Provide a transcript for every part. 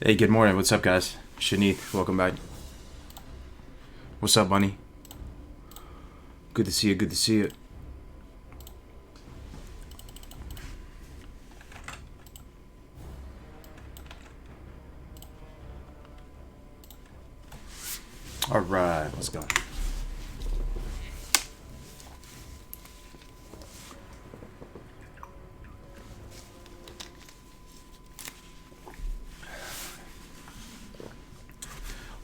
Hey, good morning. What's up, guys? Shanith, welcome back. What's up, Bunny? Good to see you. Good to see you. All right, let's go.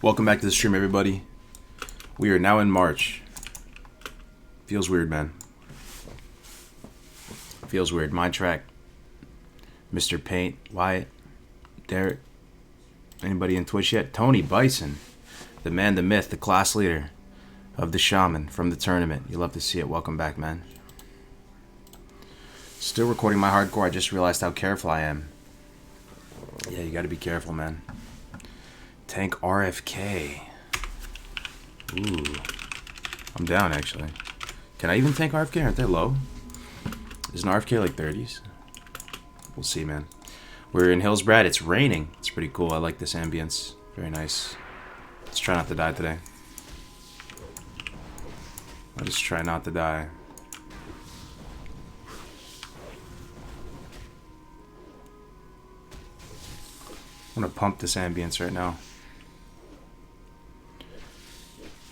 Welcome back to the stream, everybody. We are now in March. Feels weird, man. Feels weird. Mind Track, Mr. Paint, Wyatt, Derek. Anybody in Twitch yet? Tony Bison, the man, the myth, the class leader of the shaman from the tournament. You love to see it. Welcome back, man. Still recording my hardcore. I just realized how careful I am. Yeah, you got to be careful, man. Tank RFK. Ooh. I'm down, actually. Can I even tank RFK? Aren't they low? Isn't RFK like 30s? We'll see, man. We're in Hillsbrad. It's raining. It's pretty cool. I like this ambience. Very nice. Let's try not to die today. I'll just try not to die. I'm gonna pump this ambience right now.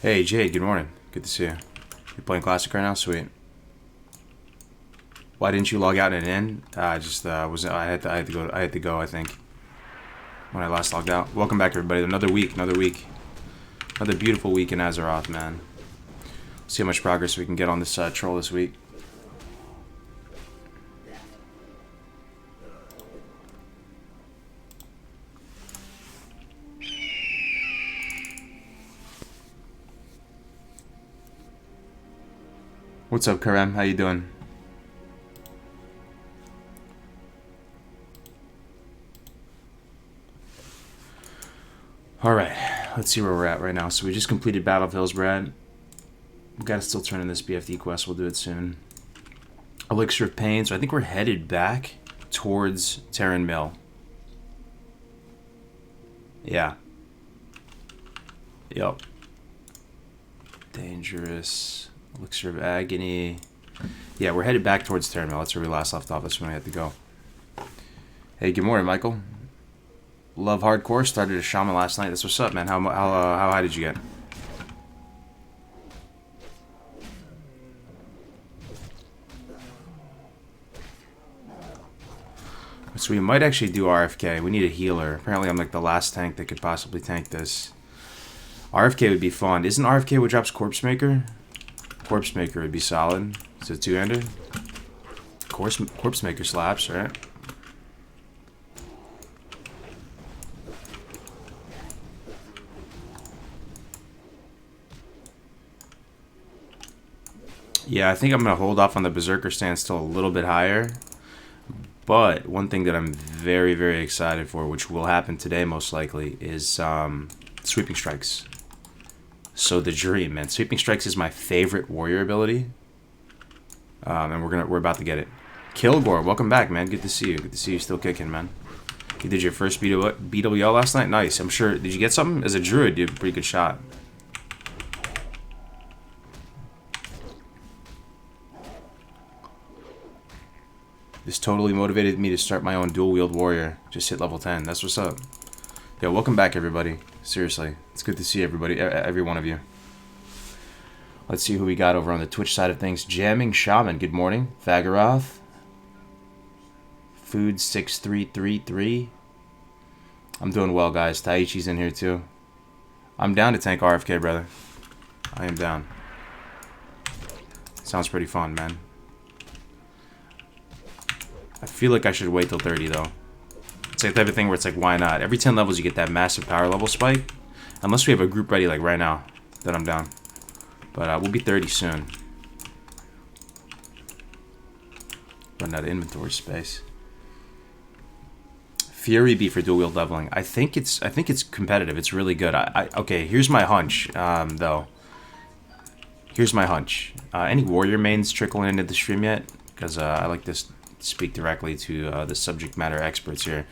Hey Jade, good morning. Good to see you. You're playing Classic right now? Sweet. Why didn't you log out and in? I had to go, I think. When I last logged out. Welcome back, everybody. Another week. Another beautiful week in Azeroth, man. See how much progress we can get on this troll this week. What's up, Karam? How you doing? Alright, let's see where we're at right now. So we just completed Battle of Hillsbrad. We've got to still turn in this BFD quest. We'll do it soon. Elixir of Pain. So I think we're headed back towards Terran Mill. Yeah. Yup. Dangerous. Elixir of Agony. Yeah, we're headed back towards Terran Mill. That's where we last left off. That's when we had to go. Hey, good morning, Michael. Love hardcore. Started a shaman last night. That's what's up, man. How high did you get? So we might actually do RFK. We need a healer. Apparently I'm like the last tank that could possibly tank this. RFK would be fun. Isn't RFK what drops Corpse Maker? Corpse Maker would be solid. Is it two-handed? Corpse Maker slaps, right? Yeah, I think I'm going to hold off on the Berserker stance till a little bit higher. But one thing that I'm very, very excited for, which will happen today most likely, is Sweeping Strikes. So the Dream, man. Sweeping Strikes is my favorite warrior ability. And we're about to get it. Kilgore, welcome back, man. Good to see you. Good to see you still kicking, man. You did your first BWL last night? Nice. I'm sure. Did you get something? As a druid, you did a pretty good shot. This totally motivated me to start my own dual-wield warrior. Just hit level 10. That's what's up. Yo, welcome back, everybody. Seriously. It's good to see everybody, every one of you. Let's see who we got over on the Twitch side of things. Jamming Shaman, good morning. Fagaroth. Food 6333. I'm doing well, guys. Taichi's in here, too. I'm down to tank RFK, brother. I am down. Sounds pretty fun, man. I feel like I should wait till 30, though. It's like the type of thing where it's like, why not? Every 10 levels, you get that massive power level spike. Unless we have a group ready, like right now, that I'm down. But we'll be 30 soon. Running out of inventory space. Fury B for dual wield leveling. I think it's competitive. It's really good. Okay, here's my hunch, though. Here's my hunch. Any warrior mains trickling into the stream yet? Because I like to speak directly to the subject matter experts here.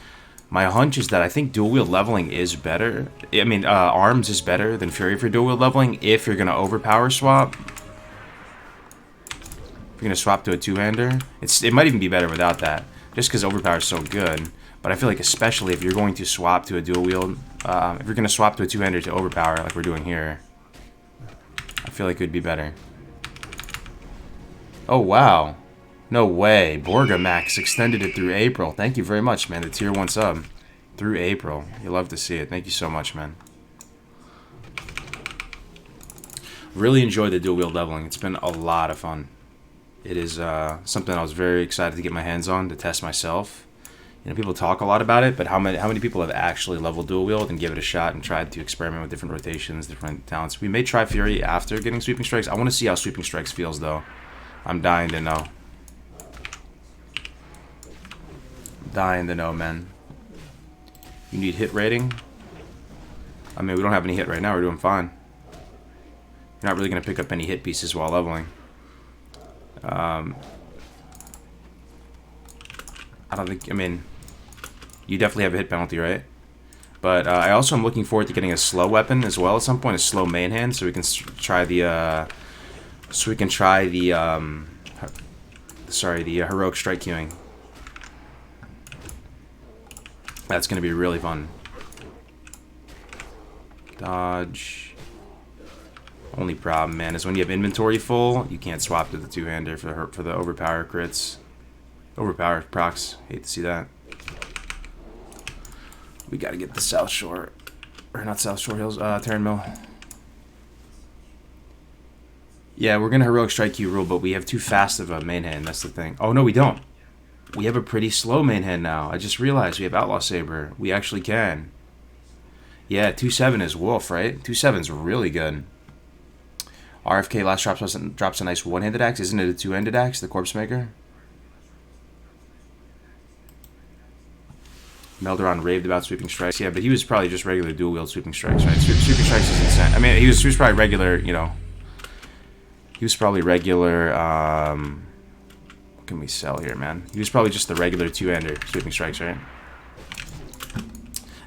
My hunch is that I think dual wield leveling is better. I mean, arms is better than Fury for dual wield leveling if you're gonna overpower swap. If you're gonna swap to a two-hander, it might even be better without that, just because overpower is so good. But I feel like especially if you're going to swap to a dual wield, if you're gonna swap to a two-hander to overpower like we're doing here, I feel like it would be better. Oh wow. No way. Borgamax extended it through April. Thank you very much, man. The tier 1 sub. Through April. You love to see it. Thank you so much, man. Really enjoyed the dual wield leveling. It's been a lot of fun. It is something I was very excited to get my hands on, to test myself. You know, people talk a lot about it, but how many people have actually leveled dual wield and give it a shot and tried to experiment with different rotations, different talents? We may try Fury after getting Sweeping Strikes. I want to see how Sweeping Strikes feels, though. I'm dying to know. Dying to know, man. You need hit rating? I mean, we don't have any hit right now. We're doing fine. You're not really going to pick up any hit pieces while leveling. I don't think... I mean, you definitely have a hit penalty, right? But I also am looking forward to getting a slow weapon as well at some point. A slow main hand, so we can try the... the heroic strike queuing. That's going to be really fun. Dodge. Only problem, man, is when you have inventory full, you can't swap to the two-hander for the overpower crits. Overpower procs. Hate to see that. We got to get the South Shore. Or not South Shore Hills. Terran Mill. Yeah, we're going to heroic strike queue rule, but we have too fast of a main hand. That's the thing. Oh, no, we don't. We have a pretty slow main hand now. I just realized we have Outlaw Saber. We actually can. Yeah, 2-7 is Wolf, right? 2-7's really good. RFK last drops a nice one-handed axe. Isn't it a two-handed axe, the Corpse Maker? Melderon raved about Sweeping Strikes. Yeah, but he was probably just regular dual-wield Sweeping Strikes, right? Sweeping Strikes is insane. I mean, he was probably regular, you know. He was probably regular, what can we sell here, man? He was probably just the regular two-hander Sweeping Strikes, right?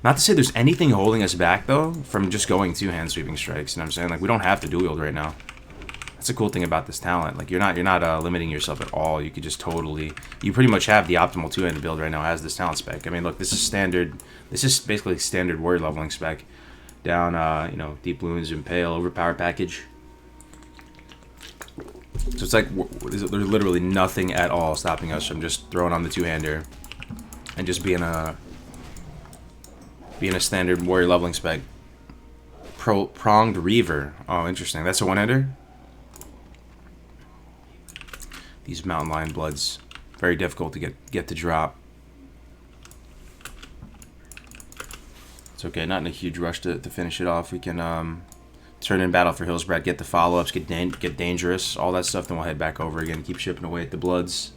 Not to say there's anything holding us back, though, from just going two-hand Sweeping Strikes, you know what I'm saying? Like, we don't have to dual-wield right now. That's the cool thing about this talent. Like, you're not limiting yourself at all. You could just totally... You pretty much have the optimal two-handed build right now as this talent spec. I mean, look, this is standard... This is basically standard warrior leveling spec. Down, you know, Deep Wounds, Impale, Overpower package. So it's like there's literally nothing at all stopping us from just throwing on the two-hander and just being a standard warrior leveling spec. Pronged Reaver. Oh, interesting. That's a one-hander? These Mountain Lion Bloods, very difficult to get to drop. It's okay, not in a huge rush to finish it off. We can turn in Battle for Hillsbrad, get the follow-ups, get dangerous, all that stuff, then we'll head back over again, keep chipping away at the Bloods.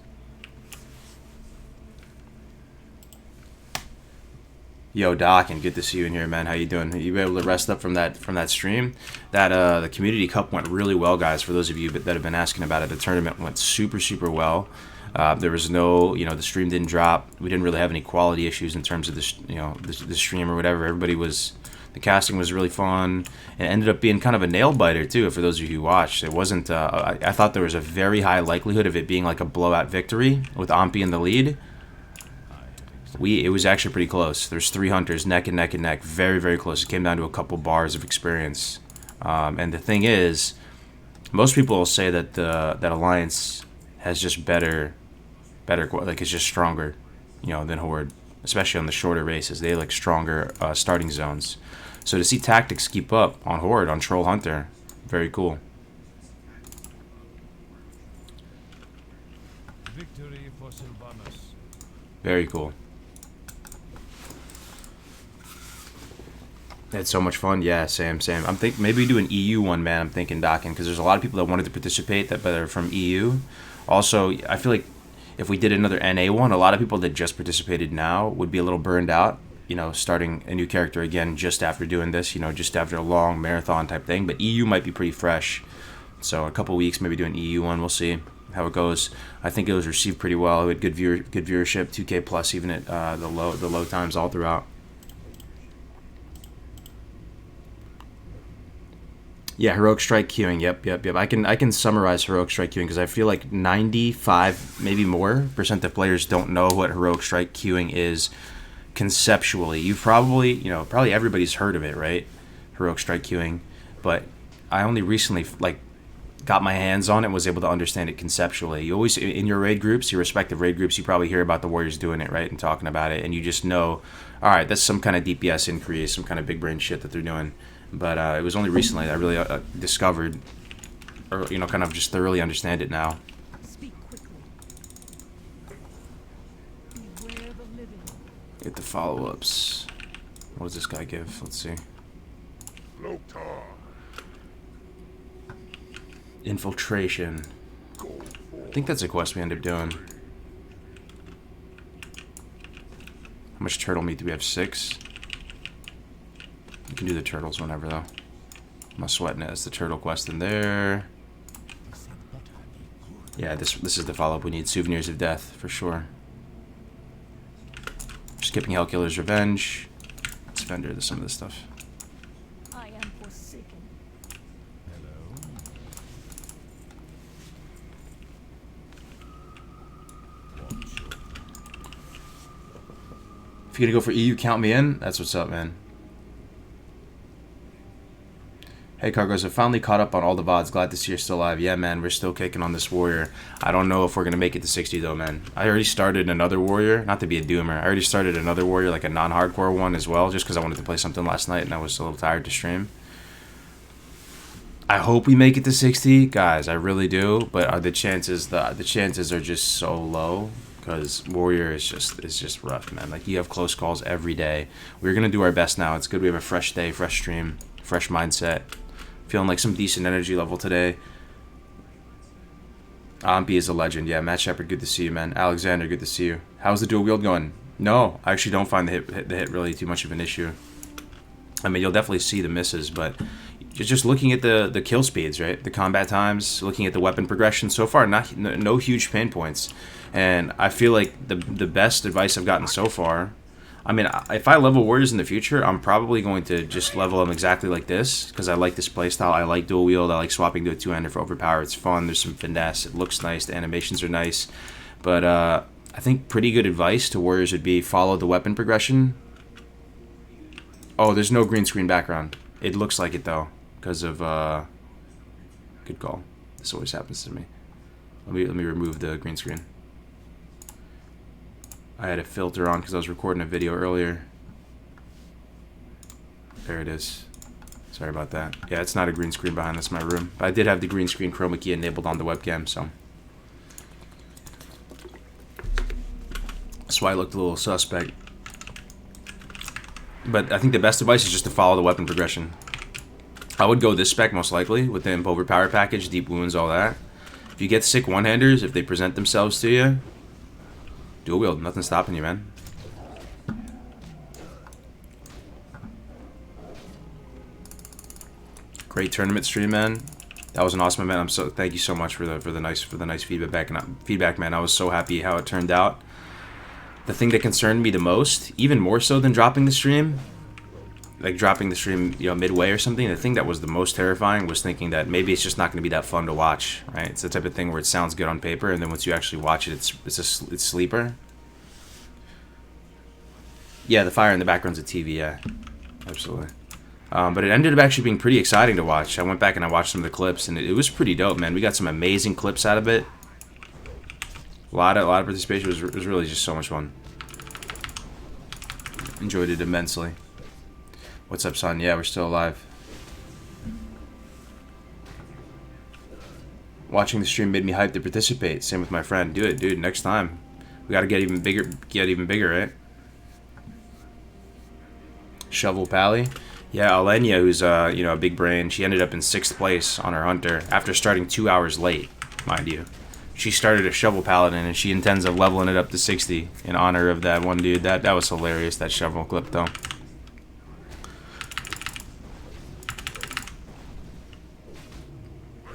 Yo, Doc, and good to see you in here, man. How you doing? You able to rest up from that stream? That the Community Cup went really well, guys. For those of you that have been asking about it, the tournament went super well. There was no, you know, the stream didn't drop. We didn't really have any quality issues in terms of this, you know, the stream or whatever. The casting was really fun, and ended up being kind of a nail biter too. For those of you who watched, it wasn't. I thought there was a very high likelihood of it being like a blowout victory with Ampi in the lead. It was actually pretty close. There's 3 hunters neck and neck, very close. It came down to a couple bars of experience. And the thing is, most people will say that that Alliance has just better, like it's just stronger, you know, than Horde, especially on the shorter races. They like stronger starting zones. So to see tactics keep up on Horde, on Troll Hunter, very cool. Victory for Sylvanas. Very cool. It's so much fun. Yeah, same. I'm thinking maybe do an EU one, man. I'm thinking, Docking, because there's a lot of people that wanted to participate that are from EU. Also, I feel like if we did another NA one, a lot of people that just participated now would be a little burned out, you know, starting a new character again just after doing this, you know, just after a long marathon type thing. But EU might be pretty fresh. So a couple weeks, maybe do an EU one. We'll see. how it goes. I think it was received pretty well. It had good viewership, 2K plus even at the low times all throughout. Yeah, heroic strike queuing. Yep. I can summarize heroic strike queuing because I feel like 95, maybe more % of players don't know what heroic strike queuing is conceptually. You've probably, probably everybody's heard of it, right? Heroic strike queuing, but I only recently got my hands on it and was able to understand it conceptually. You always, in your raid groups, your respective raid groups, you probably hear about the warriors doing it, right, and talking about it, and you just know, all right, that's some kind of DPS increase, some kind of big brain shit that they're doing. But it was only recently that I really discovered, or kind of just thoroughly understand it now. Speak quickly. Beware the living. Get the follow-ups. What does this guy give? Let's see. Infiltration. I think that's a quest we end up doing. How much turtle meat do we have? 6? We can do the turtles whenever, though. I'm not sweating it. It's the turtle quest in there. Yeah, this is the follow-up we need. Souvenirs of Death, for sure. Skipping Hellkiller's Revenge. Let's vendor some of this stuff. I am forsaken. If you're gonna go for EU, count me in. That's what's up, man. Hey, Cargos, I finally caught up on all the VODs. Glad to see you're still alive. Yeah, man, we're still kicking on this warrior. I don't know if we're going to make it to 60, though, man. I already started another warrior. Not to be a doomer. I already started another warrior, like a non-hardcore one as well, just because I wanted to play something last night and I was a little tired to stream. I hope we make it to 60. Guys, I really do. But the chances are just so low. Because warrior is just rough, man. Like, you have close calls every day. We're going to do our best now. It's good we have a fresh day, fresh stream, fresh mindset. Feeling like some decent energy level today. Ampi is a legend. Yeah, Matt Shepard, good to see you, man. Alexander, good to see you. How's the dual wield going? No, I actually don't find the hit really too much of an issue. I mean, you'll definitely see the misses, but just looking at the kill speeds, right? The combat times, looking at the weapon progression, so far, no huge pain points. And I feel like the best advice I've gotten so far, I mean, if I level warriors in the future, I'm probably going to just level them exactly like this, because I like this playstyle. I like dual wield. I like swapping to a two-hander for overpower. It's fun. There's some finesse. It looks nice. The animations are nice. But I think pretty good advice to warriors would be follow the weapon progression. Oh, there's no green screen background. It looks like it, though, because of... Good call. This always happens to me. Let me remove the green screen. I had a filter on because I was recording a video earlier. There it is. Sorry about that. Yeah, it's not a green screen behind this, my room. But I did have the green screen chroma key enabled on the webcam, so. That's why I looked a little suspect. But I think the best advice is just to follow the weapon progression. I would go this spec most likely with the overpower package, deep wounds, all that. If you get sick one-handers, if they present themselves to you, dual wield, nothing stopping you, man. Great tournament stream, man. That was an awesome event. Thank you so much for the nice feedback, man. I was so happy how it turned out. The thing that concerned me the most, even more so than dropping the stream, like dropping the stream, midway or something, the thing that was the most terrifying was thinking that maybe it's just not going to be that fun to watch, right? It's the type of thing where it sounds good on paper, and then once you actually watch it, it's sleeper. Yeah, the fire in the background's a TV, yeah. Absolutely. But it ended up actually being pretty exciting to watch. I went back and I watched some of the clips, and it was pretty dope, man. We got some amazing clips out of it. A lot of participation. It was really just so much fun. Enjoyed it immensely. What's up, son? Yeah, we're still alive. Watching the stream made me hyped to participate. Same with my friend. Do it, dude. Next time. We gotta get even bigger, right? Shovel Pally. Yeah, Alenia, who's a big brain, she ended up in 6th place on her hunter after starting 2 hours late, mind you. She started a Shovel Paladin, and she intends of leveling it up to 60 in honor of that one dude. That was hilarious, that Shovel clip, though.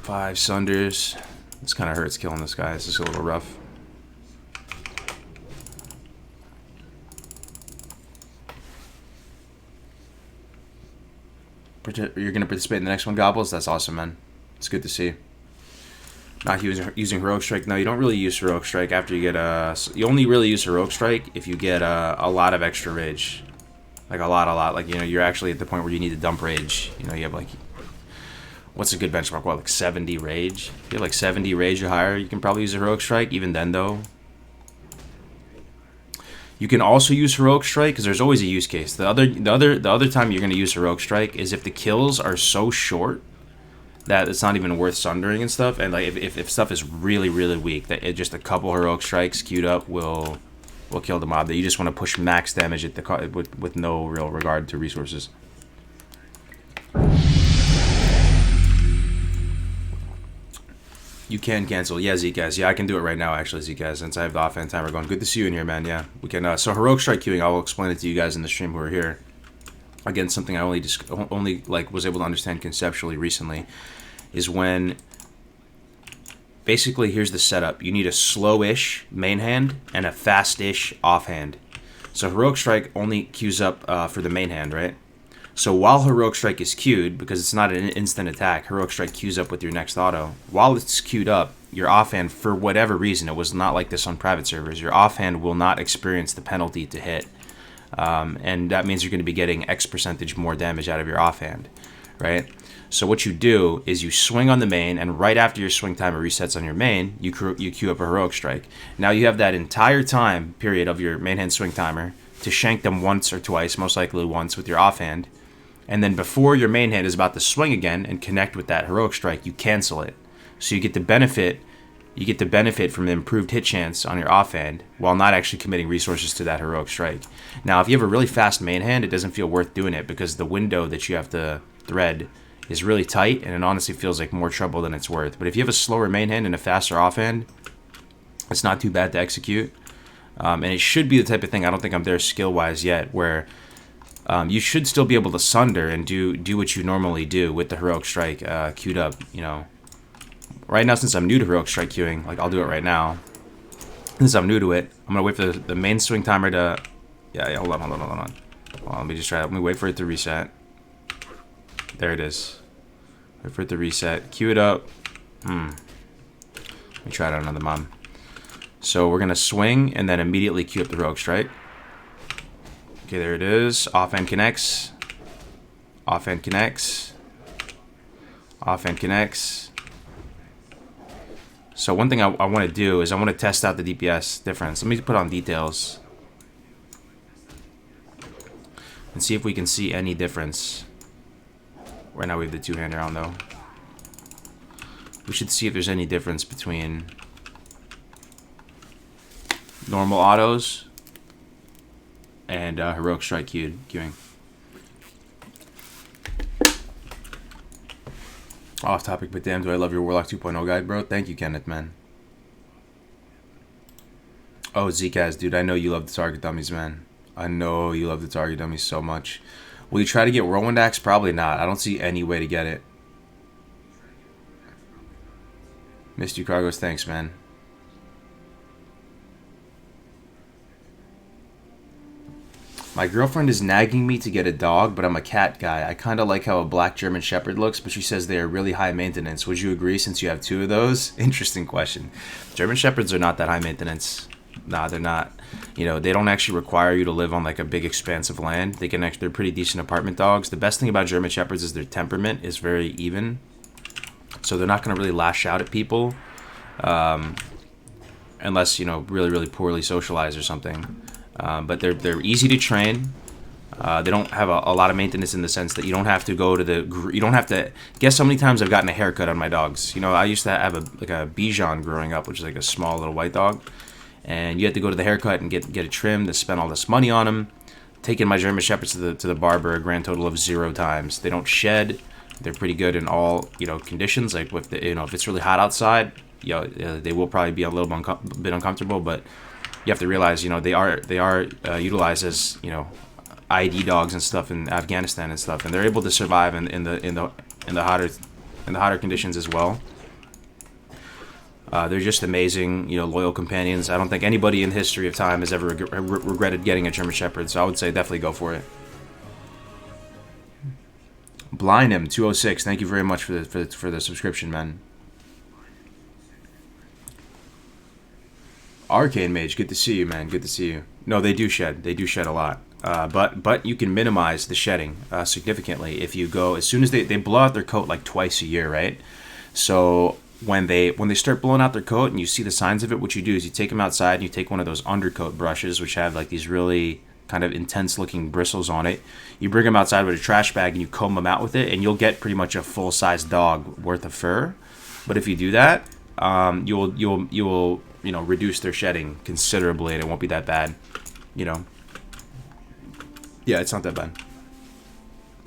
Five Sunders. This kind of hurts killing this guy. This is a little rough. You're going to participate in the next one, Gobbles? That's awesome, man. It's good to see. Not using Heroic Strike. No, you don't really use Heroic Strike after you get you only really use Heroic Strike if you get a lot of extra rage. Like a lot. Like, you know, you're actually at the point where you need to dump rage. You know, you have like... What's a good benchmark? What, like 70 rage? If you have like 70 rage or higher, you can probably use a Heroic Strike. Even then, though. You can also use Heroic Strike because there's always a use case. The other time you're going to use Heroic Strike is if the kills are so short that it's not even worth sundering and stuff. And like if stuff is really weak, that just a couple Heroic Strikes queued up will kill the mob. That you just want to push max damage at the with no real regard to resources. You can cancel. Yeah, Zcast. Yeah, I can do it right now, actually, Zcast, since I have the offhand timer going. Good to see you in here, man. Yeah, we can. So Heroic Strike queuing, I'll explain it to you guys in the stream who are here. Again, something I only like was able to understand conceptually recently is when basically here's the setup. You need a slow-ish main hand and a fast-ish offhand. So Heroic Strike only queues up for the main hand, right? So while Heroic Strike is queued, because it's not an instant attack, Heroic Strike queues up with your next auto. While it's queued up, your offhand, for whatever reason, it was not like this on private servers, your offhand will not experience the penalty to hit. And that means you're going to be getting X percentage more damage out of your offhand, right? So what you do is you swing on the main, and right after your swing timer resets on your main, you queue up a Heroic Strike. Now you have that entire time period of your main hand swing timer to shank them once or twice, most likely once, with your offhand. And then before your main hand is about to swing again and connect with that Heroic Strike, you cancel it. So you get the benefit from the improved hit chance on your offhand while not actually committing resources to that Heroic Strike. Now, if you have a really fast main hand, it doesn't feel worth doing it because the window that you have to thread is really tight, and it honestly feels like more trouble than it's worth. But if you have a slower main hand and a faster offhand, it's not too bad to execute. And it should be the type of thing, I don't think I'm there skill-wise yet, where you should still be able to sunder and do what you normally do with the Heroic Strike queued up, you know. Right now, since I'm new to Heroic Strike queuing, like, I'll do it right now. Since I'm new to it, I'm going to wait for the main swing timer to... Yeah, hold on. Well, let me just try that. Let me wait for it to reset. There it is. Wait for it to reset. Queue it up. Let me try it on another mom. So we're going to swing and then immediately queue up the Heroic Strike. Okay, there it is. Offhand connects. Offhand connects. Offhand connects. So one thing I want to do is I want to test out the DPS difference. Let me put on details. And see if we can see any difference. Right now we have the two-hander on, though. We should see if there's any difference between normal autos and Heroic Strike queuing. Off topic, but damn, do I love your Warlock 2.0 guide, bro. Thank you, Kenneth, man. Oh, Zkaz, dude, I know you love the target dummies, man. I know you love the target dummies so much. Will you try to get Whirlwind Axe? Probably not. I don't see any way to get it. Missed you, Cargos. Thanks, man. My girlfriend is nagging me to get a dog, but I'm a cat guy. I kind of like how a black German Shepherd looks, but she says they are really high maintenance. Would you agree since you have two of those? Interesting question. German Shepherds are not that high maintenance. Nah, they're not. You know, they don't actually require you to live on like a big expanse of land. They're pretty decent apartment dogs. The best thing about German Shepherds is their temperament is very even. So they're not going to really lash out at people. Unless, you know, really poorly socialized or something. But they're easy to train. They don't have a lot of maintenance in the sense that you don't have to go to the... You don't have to... Guess how many times I've gotten a haircut on my dogs. You know, I used to have a Bichon growing up, which is like a small little white dog. And you had to go to the haircut and get it trimmed, to spend all this money on them. Taking my German Shepherds to the barber a grand total of 0 times. They don't shed. They're pretty good in all, you know, conditions. Like, with the, you know, if it's really hot outside, you know, they will probably be a little bit uncomfortable, but... You have to realize, you know, they are utilized as, you know, ID dogs and stuff in Afghanistan and stuff, and they're able to survive in the hotter conditions as well. They're just amazing, loyal companions. I don't think anybody in the history of time has ever regretted getting a German Shepherd, so I would say definitely go for it. Blindham 206, thank you very much for the subscription, man. Arcane Mage, good to see you, man. Good to see you. No, they do shed. They do shed a lot. But you can minimize the shedding significantly if you go as soon as they blow out their coat like twice a year, right? So when they start blowing out their coat and you see the signs of it, what you do is you take them outside and you take one of those undercoat brushes, which have like these really kind of intense looking bristles on it. You bring them outside with a trash bag and you comb them out with it, and you'll get pretty much a full size dog worth of fur. But if you do that, you'll reduce their shedding considerably, and it won't be that bad. Yeah, it's not that bad.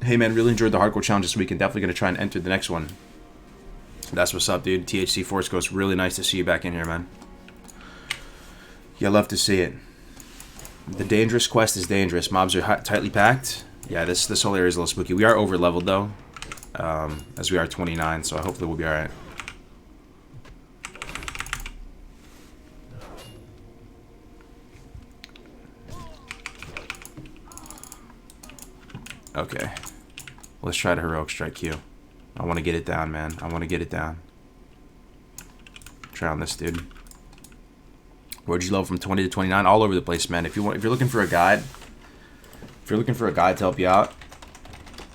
Hey man, really enjoyed the hardcore challenge this week, and definitely gonna try and enter the next one. That's what's up, dude. THC Force Ghost, really nice to see you back in here, man. Yeah, love to see it. The dangerous quest is dangerous. Mobs are tightly packed. Yeah, this whole area is a little spooky. We are over leveled though, as we are 29, so hopefully we'll be all right. Okay, let's try to heroic strike Q. I want to get it down, man. I want to get it down. Try on this dude. Where'd you level from 20 to 29? All over the place, man. If you're looking for a guide, to help you out,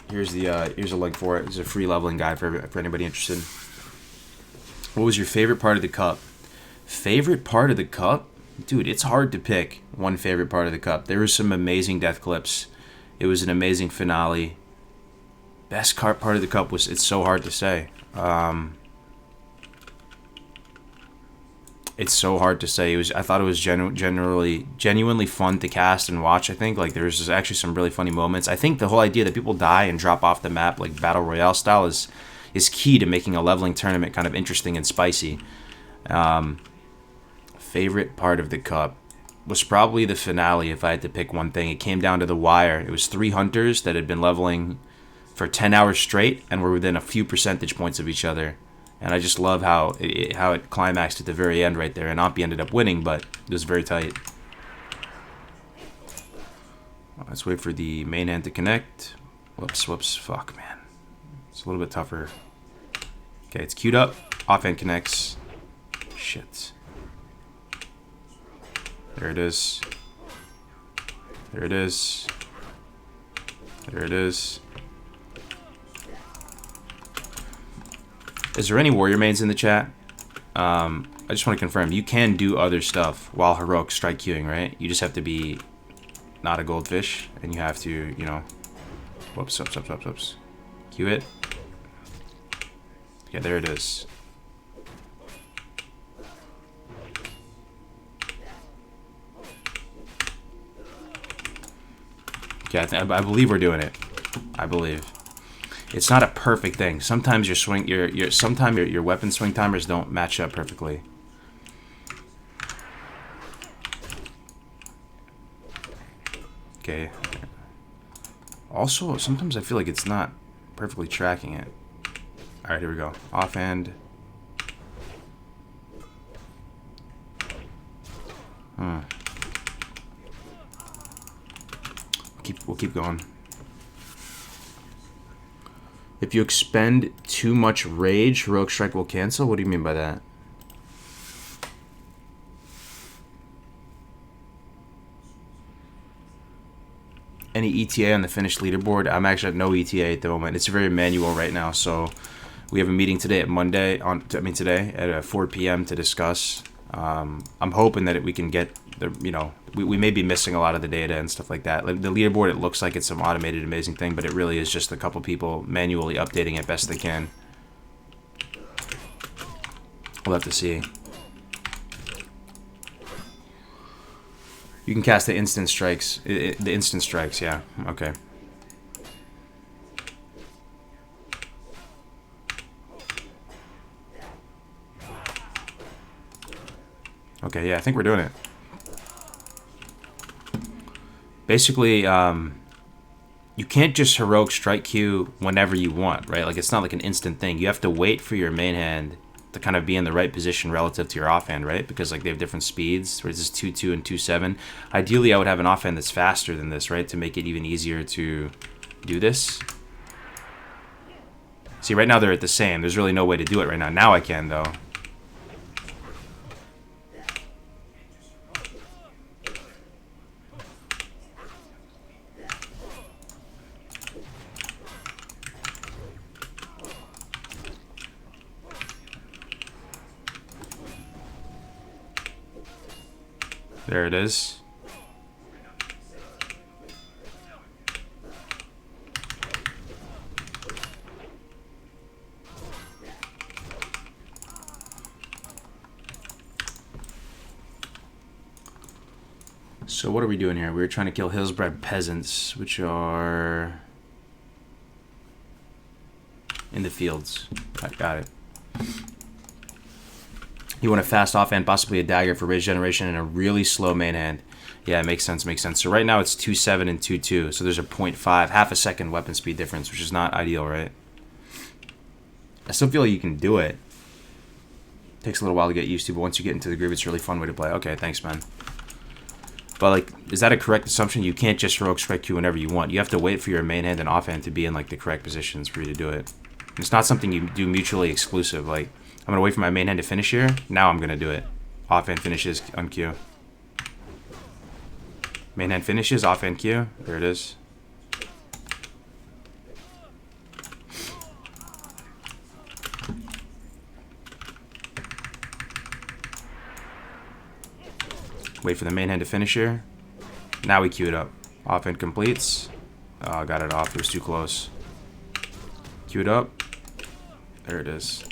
here's a link for it. It's a free leveling guide for anybody interested. What was your favorite part of the cup? Favorite part of the cup? Dude, it's hard to pick one favorite part of the cup. There were some amazing death clips. It was an amazing finale. Best part of the cup was, it's so hard to say. It's so hard to say. I thought it was genuinely fun to cast and watch. I think like there's actually some really funny moments. I think the whole idea that people die and drop off the map like battle royale style is key to making a leveling tournament kind of interesting and spicy. Favorite part of the cup was probably the finale. If I had to pick one thing, it came down to the wire. It was 3 hunters that had been leveling for 10 hours straight and were within a few percentage points of each other. And I just love how it climaxed at the very end right there. And Ampi ended up winning, but it was very tight. Let's wait for the main hand to connect. Whoops, fuck, man. It's a little bit tougher. Okay, it's queued up. Offhand connects. Shit. There it is. There it is. There it is. Is there any warrior mains in the chat? I just want to confirm, you can do other stuff while heroic strike queuing, right? You just have to be not a goldfish, and you have to, whoops. Queue it. Okay, there it is. Okay, I believe we're doing it. I believe. It's not a perfect thing. Sometimes your weapon swing timers don't match up perfectly. Okay. Also, sometimes I feel like it's not perfectly tracking it. All right, here we go. Offhand. We'll keep going. If you expend too much rage, heroic strike will cancel. What do you mean by that? Any ETA on the finished leaderboard? I'm actually at no ETA at the moment. It's very manual right now, so we have a meeting today at today at 4 p.m. to discuss. I'm hoping that we can get we may be missing a lot of the data and stuff like that. Like the leaderboard, it looks like it's some automated amazing thing, but it really is just a couple people manually updating it best they can. We'll have to see. You can cast the instant strikes. The instant strikes, yeah. Okay. Okay, yeah, I think we're doing it. Basically, you can't just heroic strike queue whenever you want, right? Like, it's not like an instant thing. You have to wait for your main hand to kind of be in the right position relative to your offhand, right? Because like they have different speeds. Where this is 2-2 and 2-7. Ideally, I would have an offhand that's faster than this, right, to make it even easier to do this. See, right now they're at the same. There's really no way to do it right now. Now I can, though. There it is. So what are we doing here? We're trying to kill Hillsbred peasants, which are in the fields. I got it. You want a fast offhand, possibly a dagger for rage generation, and a really slow main hand. Yeah, it makes sense, makes sense. So right now it's 2-7 and 2-2. So there's a 0.5, half a second weapon speed difference, which is not ideal, right? I still feel like you can do it. Takes a little while to get used to, but once you get into the groove, it's a really fun way to play. Okay, thanks, man. But, like, is that a correct assumption? You can't just Heroic Strike Q whenever you want. You have to wait for your main hand and offhand to be in, like, the correct positions for you to do it. It's not something you do mutually exclusive. Like, I'm going to wait for my main hand to finish here. Now I'm going to do it. Offhand finishes on Q. Main hand finishes, offhand Q. There it is. Wait for the main hand to finish here. Now we queue it up. Offhand completes. Oh, I got it off. It was too close. Queue it up. There it is.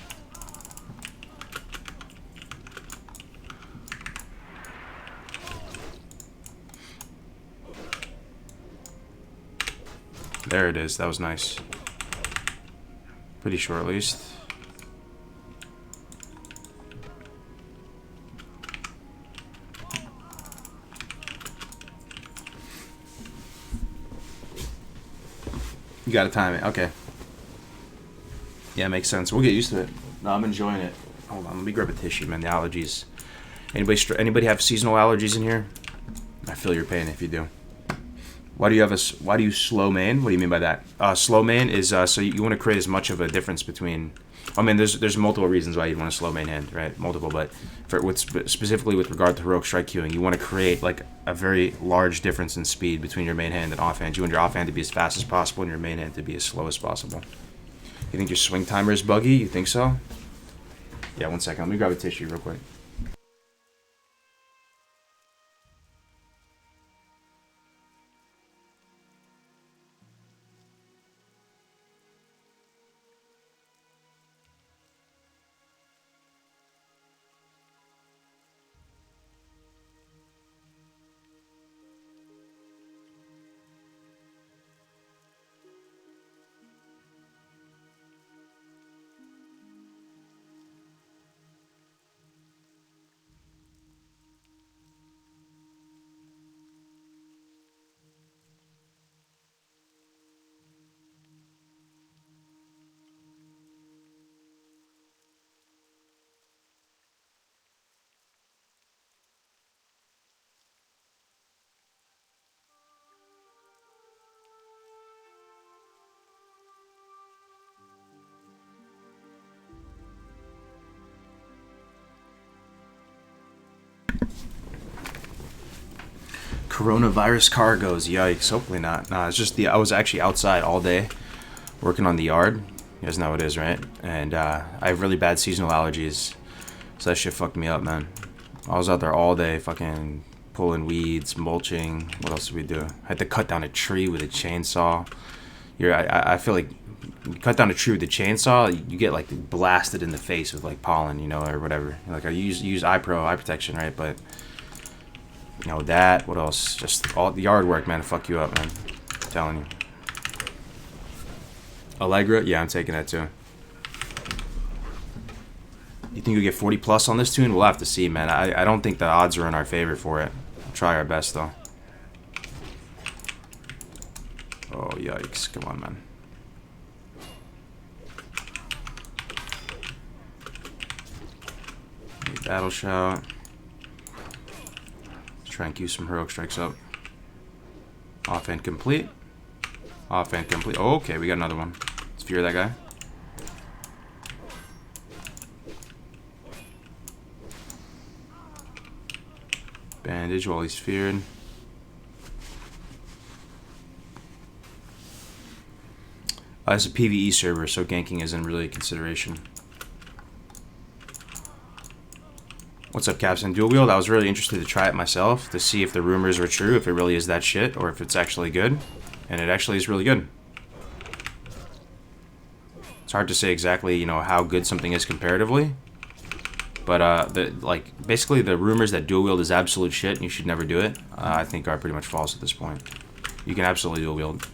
There it is. That was nice. Pretty sure, at least. You gotta time it. Okay. Yeah, makes sense. We'll get used to it. No, I'm enjoying it. Hold on. Let me grab a tissue, man. The allergies. Anybody have seasonal allergies in here? I feel your pain if you do. Why do you slow main? What do you mean by that? Slow main is so you want to create as much of a difference between. I mean, there's multiple reasons why you want to slow main hand, right? Multiple, but specifically with regard to heroic strike queuing, you want to create like a very large difference in speed between your main hand and offhand. You want your offhand to be as fast as possible and your main hand to be as slow as possible. You think your swing timer is buggy? You think so? Yeah, 1 second. Let me grab a tissue real quick. Coronavirus cargoes, yikes. Hopefully not. Nah, it's just I was actually outside all day working on the yard. You guys know how it is, right? And I have really bad seasonal allergies, so that shit fucked me up, man. I was out there all day fucking pulling weeds, mulching. What else did we do? I had to cut down a tree with a chainsaw. I feel like you cut down a tree with a chainsaw, you get like blasted in the face with like pollen, you know, or whatever. Like I use eye protection, right? But you know that. What else? Just all the yard work, man. Fuck you up, man. I'm telling you. Allegra? Yeah, I'm taking that too. You think you'll get 40 plus on this tune? We'll have to see, man. I don't think the odds are in our favor for it. We'll try our best, though. Oh, yikes. Come on, man. Battle shout. Let's try and queue some heroic strikes up. Offhand complete. Offhand complete. Oh, okay, we got another one. Let's fear that guy. Bandage while he's feared. It's a PvE server, so ganking isn't really a consideration. What's up, Captain Dual Wield? I was really interested to try it myself to see if the rumors were true, if it really is that shit, or if it's actually good. And it actually is really good. It's hard to say exactly, you know, how good something is comparatively. But basically the rumors that dual wield is absolute shit and you should never do it, I think are pretty much false at this point. You can absolutely dual wield.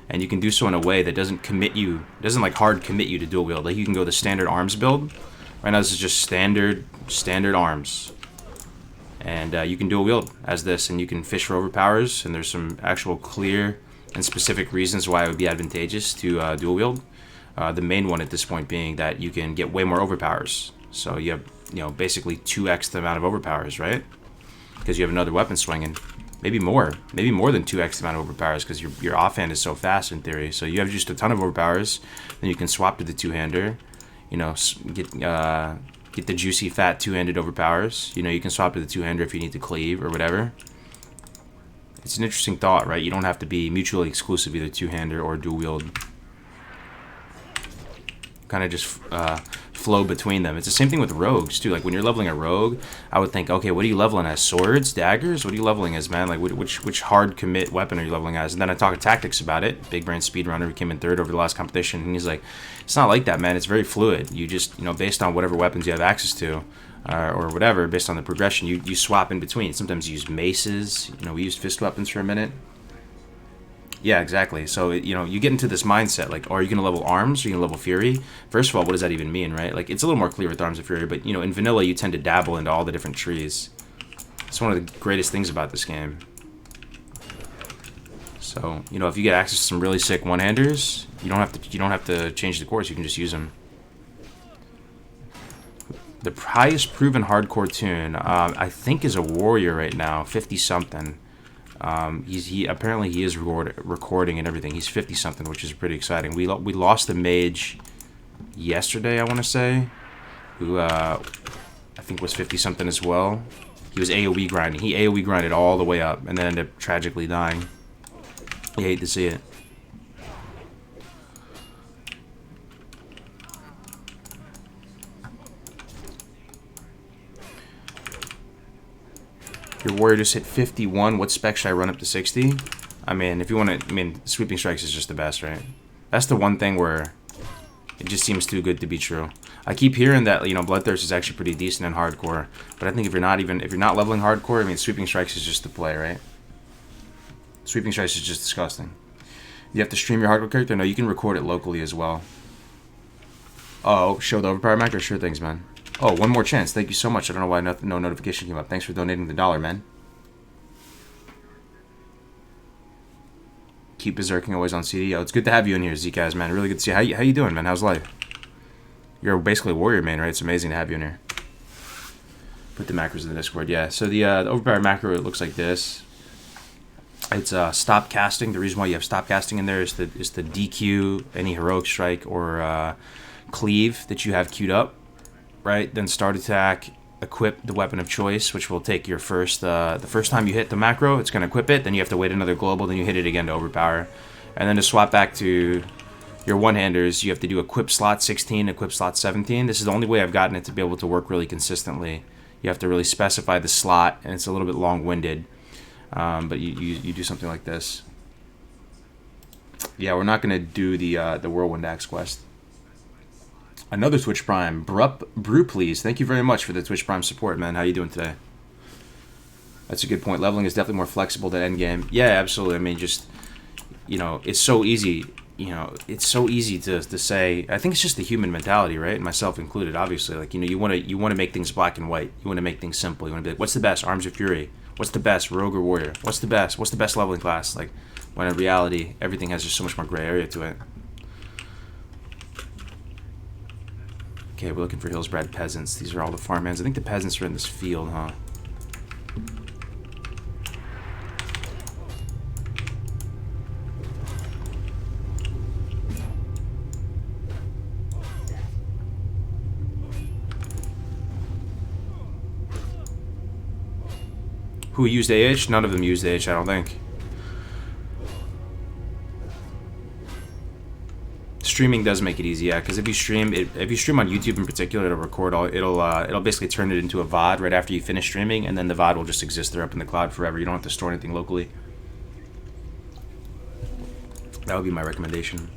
And you can do so in a way that doesn't commit you, doesn't like hard commit you to dual wield. Like you can go the standard arms build. Right now this is just standard arms. And you can dual wield as this, and you can fish for overpowers, and there's some actual clear and specific reasons why it would be advantageous to dual wield. The main one at this point being that you can get way more overpowers. So you have, you know, basically 2x the amount of overpowers, right? Because you have another weapon swinging. Maybe more than 2x the amount of overpowers, because your offhand is so fast in theory. So you have just a ton of overpowers, then you can swap to the two-hander, you know, get the juicy fat two-handed overpowers. You know, you can swap to the two-hander if you need to cleave or whatever. It's an interesting thought, right? You don't have to be mutually exclusive, either two-hander or dual wield. Kind of just flow between them. It's the same thing with rogues too. Like when you're leveling a rogue, I would think, okay, what are you leveling as? Swords, daggers? What are you leveling as, man? Like which hard commit weapon are you leveling as? And then I talk tactics about it. Big Brain Speedrunner, who came in third over the last competition, and he's like, it's not like that, man. It's very fluid. You just, you know, based on whatever weapons you have access to, or whatever, based on the progression, you swap in between. Sometimes you use maces. You know, we used fist weapons for a minute. Yeah, exactly. So, you know, you get into this mindset, like, oh, are you going to level arms? Are you going to level fury? First of all, what does that even mean, right? Like, it's a little more clear with arms and fury, but, you know, in vanilla, you tend to dabble into all the different trees. It's one of the greatest things about this game. So, you know, if you get access to some really sick one-handers, you don't have to change the course. You can just use them. The highest proven hardcore tune, I think, is a warrior right now, 50-something. He apparently he is recording and everything. He's 50-something, which is pretty exciting. We lost the mage yesterday, I want to say, who I think was 50-something as well. He was AoE grinding. He AoE grinded all the way up and then ended up tragically dying. You hate to see it. Your warrior just hit 51. What spec should I run up to 60? I mean, if you want to... I mean, sweeping strikes is just the best, right? That's the one thing where it just seems too good to be true. I keep hearing that, you know, Bloodthirst is actually pretty decent in hardcore. But I think if you're not leveling hardcore, I mean, sweeping strikes is just the play, right? Sweeping strikes is just disgusting. You have to stream your hardcore character? No, you can record it locally as well. Oh, show the overpower macro? Sure things, man. Oh, one more chance. Thank you so much. I don't know why no notification came up. Thanks for donating the $1, man. Keep berserking always on CD. Oh, it's good to have you in here, Zkaz, man. Really good to see you. How you doing, man? How's life? You're basically a warrior, man, right? It's amazing to have you in here. Put the macros in the Discord. Yeah, so the overpower macro, it looks like this. It's stop casting. The reason why you have stop casting in there is to DQ any heroic strike or cleave that you have queued up. Right, then start attack, equip the weapon of choice, which will take your first, the first time you hit the macro, it's going to equip it, then you have to wait another global, then you hit it again to overpower. And then to swap back to your one-handers, you have to do equip slot 16, equip slot 17. This is the only way I've gotten it to be able to work really consistently. You have to really specify the slot, and it's a little bit long-winded, but you do something like this. Yeah, we're not going to do the Whirlwind Axe quest. Another Twitch Prime. Brew, please. Thank you very much for the Twitch Prime support, man. How you doing today? That's a good point. Leveling is definitely more flexible than endgame. Yeah, absolutely. I mean, just, you know, it's so easy. You know, it's so easy to say. I think it's just the human mentality, right? And myself included, obviously. Like, you know, you want to make things black and white. You want to make things simple. You want to be like, what's the best? Arms or Fury? What's the best? Rogue or Warrior? What's the best? What's the best leveling class? Like, when in reality, everything has just so much more gray area to it. Okay, we're looking for Hillsbred peasants. These are all the farmhands. I think the peasants are in this field, huh? Who used AH? None of them used AH, I don't think. Streaming does make it easy, yeah. Because if you stream on YouTube in particular, it'll record all. It'll basically turn it into a VOD right after you finish streaming, and then the VOD will just exist there up in the cloud forever. You don't have to store anything locally. That would be my recommendation.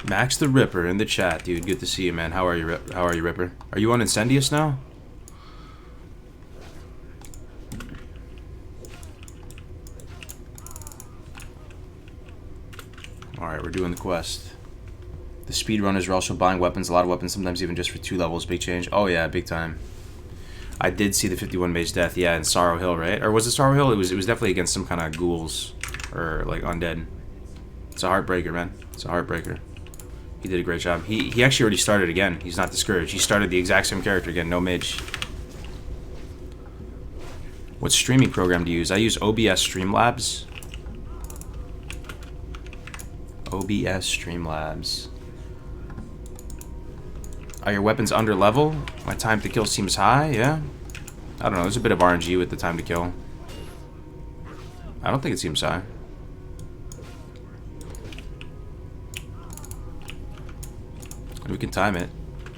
Max the Ripper in the chat, dude. Good to see you, man. How are you? How are you, Ripper? Are you on Incendius now? Alright, we're doing the quest. The speedrunners are also buying weapons, a lot of weapons, sometimes even just for 2 levels. Big change. Oh yeah, big time. I did see the 51 Maze death, yeah, in Sorrow Hill, right? Or was it Sorrow Hill? It was definitely against some kind of ghouls or like undead. It's a heartbreaker, man. It's a heartbreaker. He did a great job. He actually already started again. He's not discouraged. He started the exact same character again, no mage. What streaming program do you use? I use OBS Streamlabs. OBS Streamlabs. Are your weapons under level? My time to kill seems high, yeah? I don't know, there's a bit of RNG with the time to kill. I don't think it seems high. We can time it.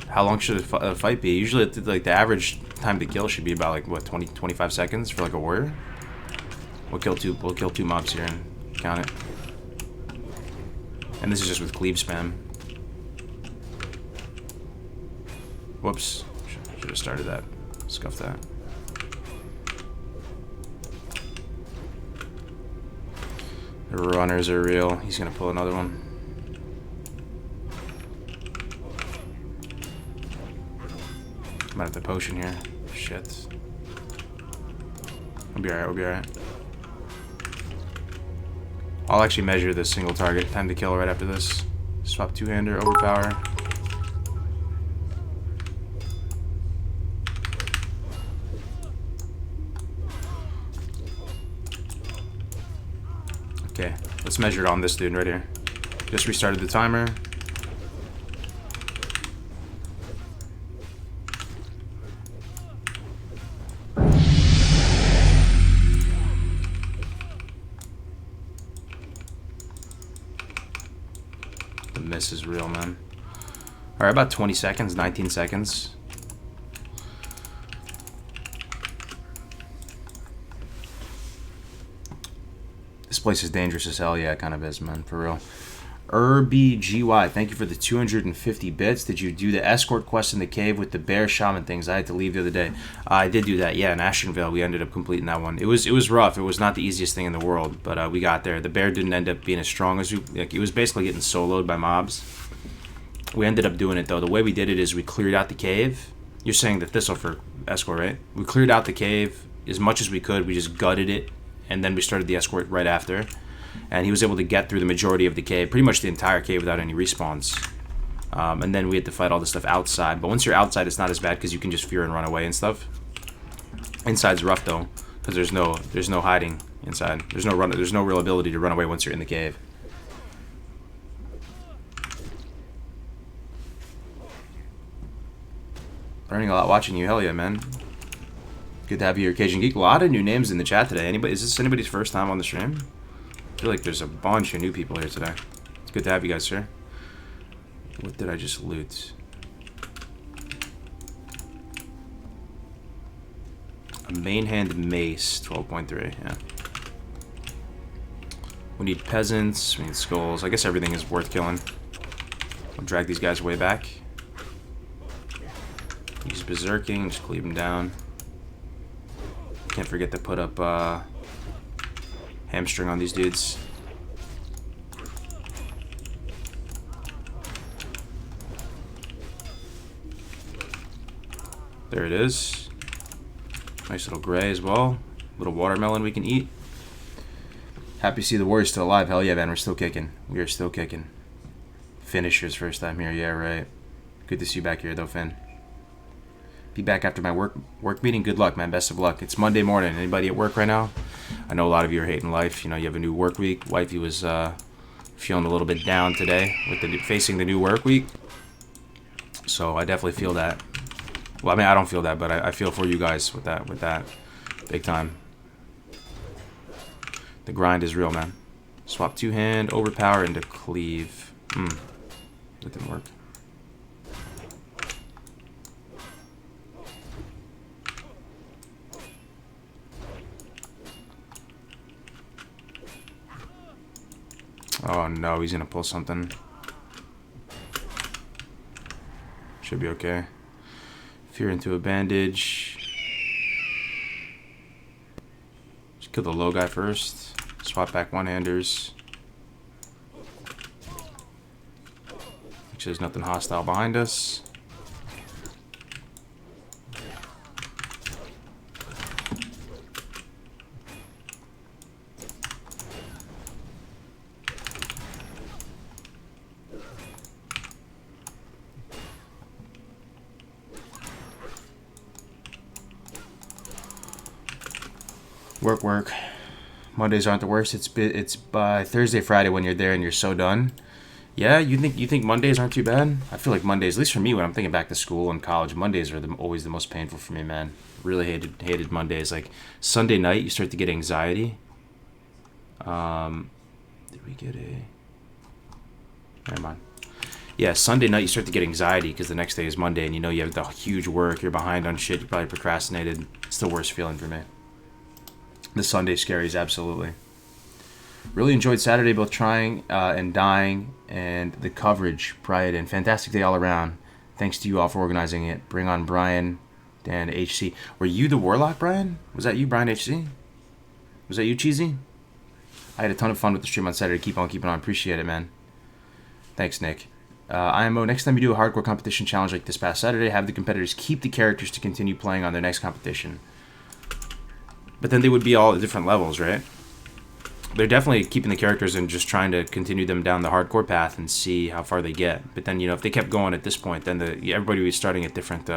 How long should a fight be? Usually, like, the average time to kill should be about, like, what, 20, 25 seconds for, like, a warrior? We'll kill two mobs here and count it. And this is just with cleave spam. Whoops. Should have started that. Scuff that. The runners are real. He's gonna pull another one. I'm out of the potion here. Shit. We'll be alright, we'll be alright. I'll actually measure this single target time to kill right after this. Swap two-hander, overpower. Okay, let's measure it on this dude right here. Just restarted the timer. The miss is real, man. Alright, about 20 seconds, 19 seconds. This place is dangerous as hell. Yeah, it kind of is, man. For real. RBGY, thank you for the 250 bits. Did you do the escort quest in the cave with the bear shaman things? I had to leave the other day. I did do that, yeah, in Ashtonville. We ended up completing that one. It was rough. It was not the easiest thing in the world, but we got there. The bear didn't end up being as strong as we... Like, it was basically getting soloed by mobs. We ended up doing it, though. The way we did it is we cleared out the cave. You're saying the thistle for escort, right? We cleared out the cave as much as we could. We just gutted it, and then we started the escort right after. And he was able to get through the majority of the cave, pretty much the entire cave without any respawns. And then we had to fight all the stuff outside. But once you're outside, it's not as bad because you can just fear and run away and stuff. Inside's rough though, because there's no hiding inside. There's no real ability to run away once you're in the cave. Learning a lot watching you. Hell yeah, man. Good to have you here, Cajun Geek. A lot of new names in the chat today. Is this anybody's first time on the stream? I feel like there's a bunch of new people here today. It's good to have you guys, sir. What did I just loot? A main hand mace, 12.3, yeah. We need peasants, we need skulls. I guess everything is worth killing. I'll drag these guys way back. Use berserking, just cleave them down. Can't forget to put up hamstring on these dudes. There it is. Nice little gray as well. Little watermelon we can eat. Happy to see the Warriors still alive. Hell yeah, man. We're still kicking. We are still kicking. Finishers first time here. Yeah, right. Good to see you back here, though, Finn. Be back after my work meeting. Good luck, man. Best of luck. It's Monday morning. Anybody at work right now? I know a lot of you are hating life. You know, you have a new work week. Wifey was feeling a little bit down today with facing the new work week. So I definitely feel that. Well, I mean, I don't feel that, but I feel for you guys with that. Big time. The grind is real, man. Swap two-hand, overpower into cleave. That didn't work. Oh no, he's gonna pull something. Should be okay. Fear into a bandage. Just kill the low guy first. Swap back one-handers. Make sure there's nothing hostile behind us. Work. Mondays aren't the worst. It's by Thursday, Friday when you're there and you're so done. Yeah, you think Mondays aren't too bad? I feel like Mondays, at least for me, when I'm thinking back to school and college, Mondays are always the most painful for me, man. Really hated Mondays. Like Sunday night, you start to get anxiety. Did we get a? Never mind. Yeah, Sunday night you start to get anxiety because the next day is Monday and you know you have the huge work. You're behind on shit. You probably procrastinated. It's the worst feeling for me. The Sunday scaries, absolutely. Really enjoyed Saturday, both trying and dying, and the coverage, pride, and fantastic day all around. Thanks to you all for organizing it. Bring on Brian, Dan, HC. Were you the Warlock, Brian? Was that you, Brian HC? Was that you, Cheesy? I had a ton of fun with the stream on Saturday. Keep on keeping on. Appreciate it, man. Thanks, Nick. IMO, next time you do a hardcore competition challenge like this past Saturday, have the competitors keep the characters to continue playing on their next competition. But then they would be all at different levels, right? They're definitely keeping the characters and just trying to continue them down the hardcore path and see how far they get. But then, you know, if they kept going at this point, then everybody would be starting at different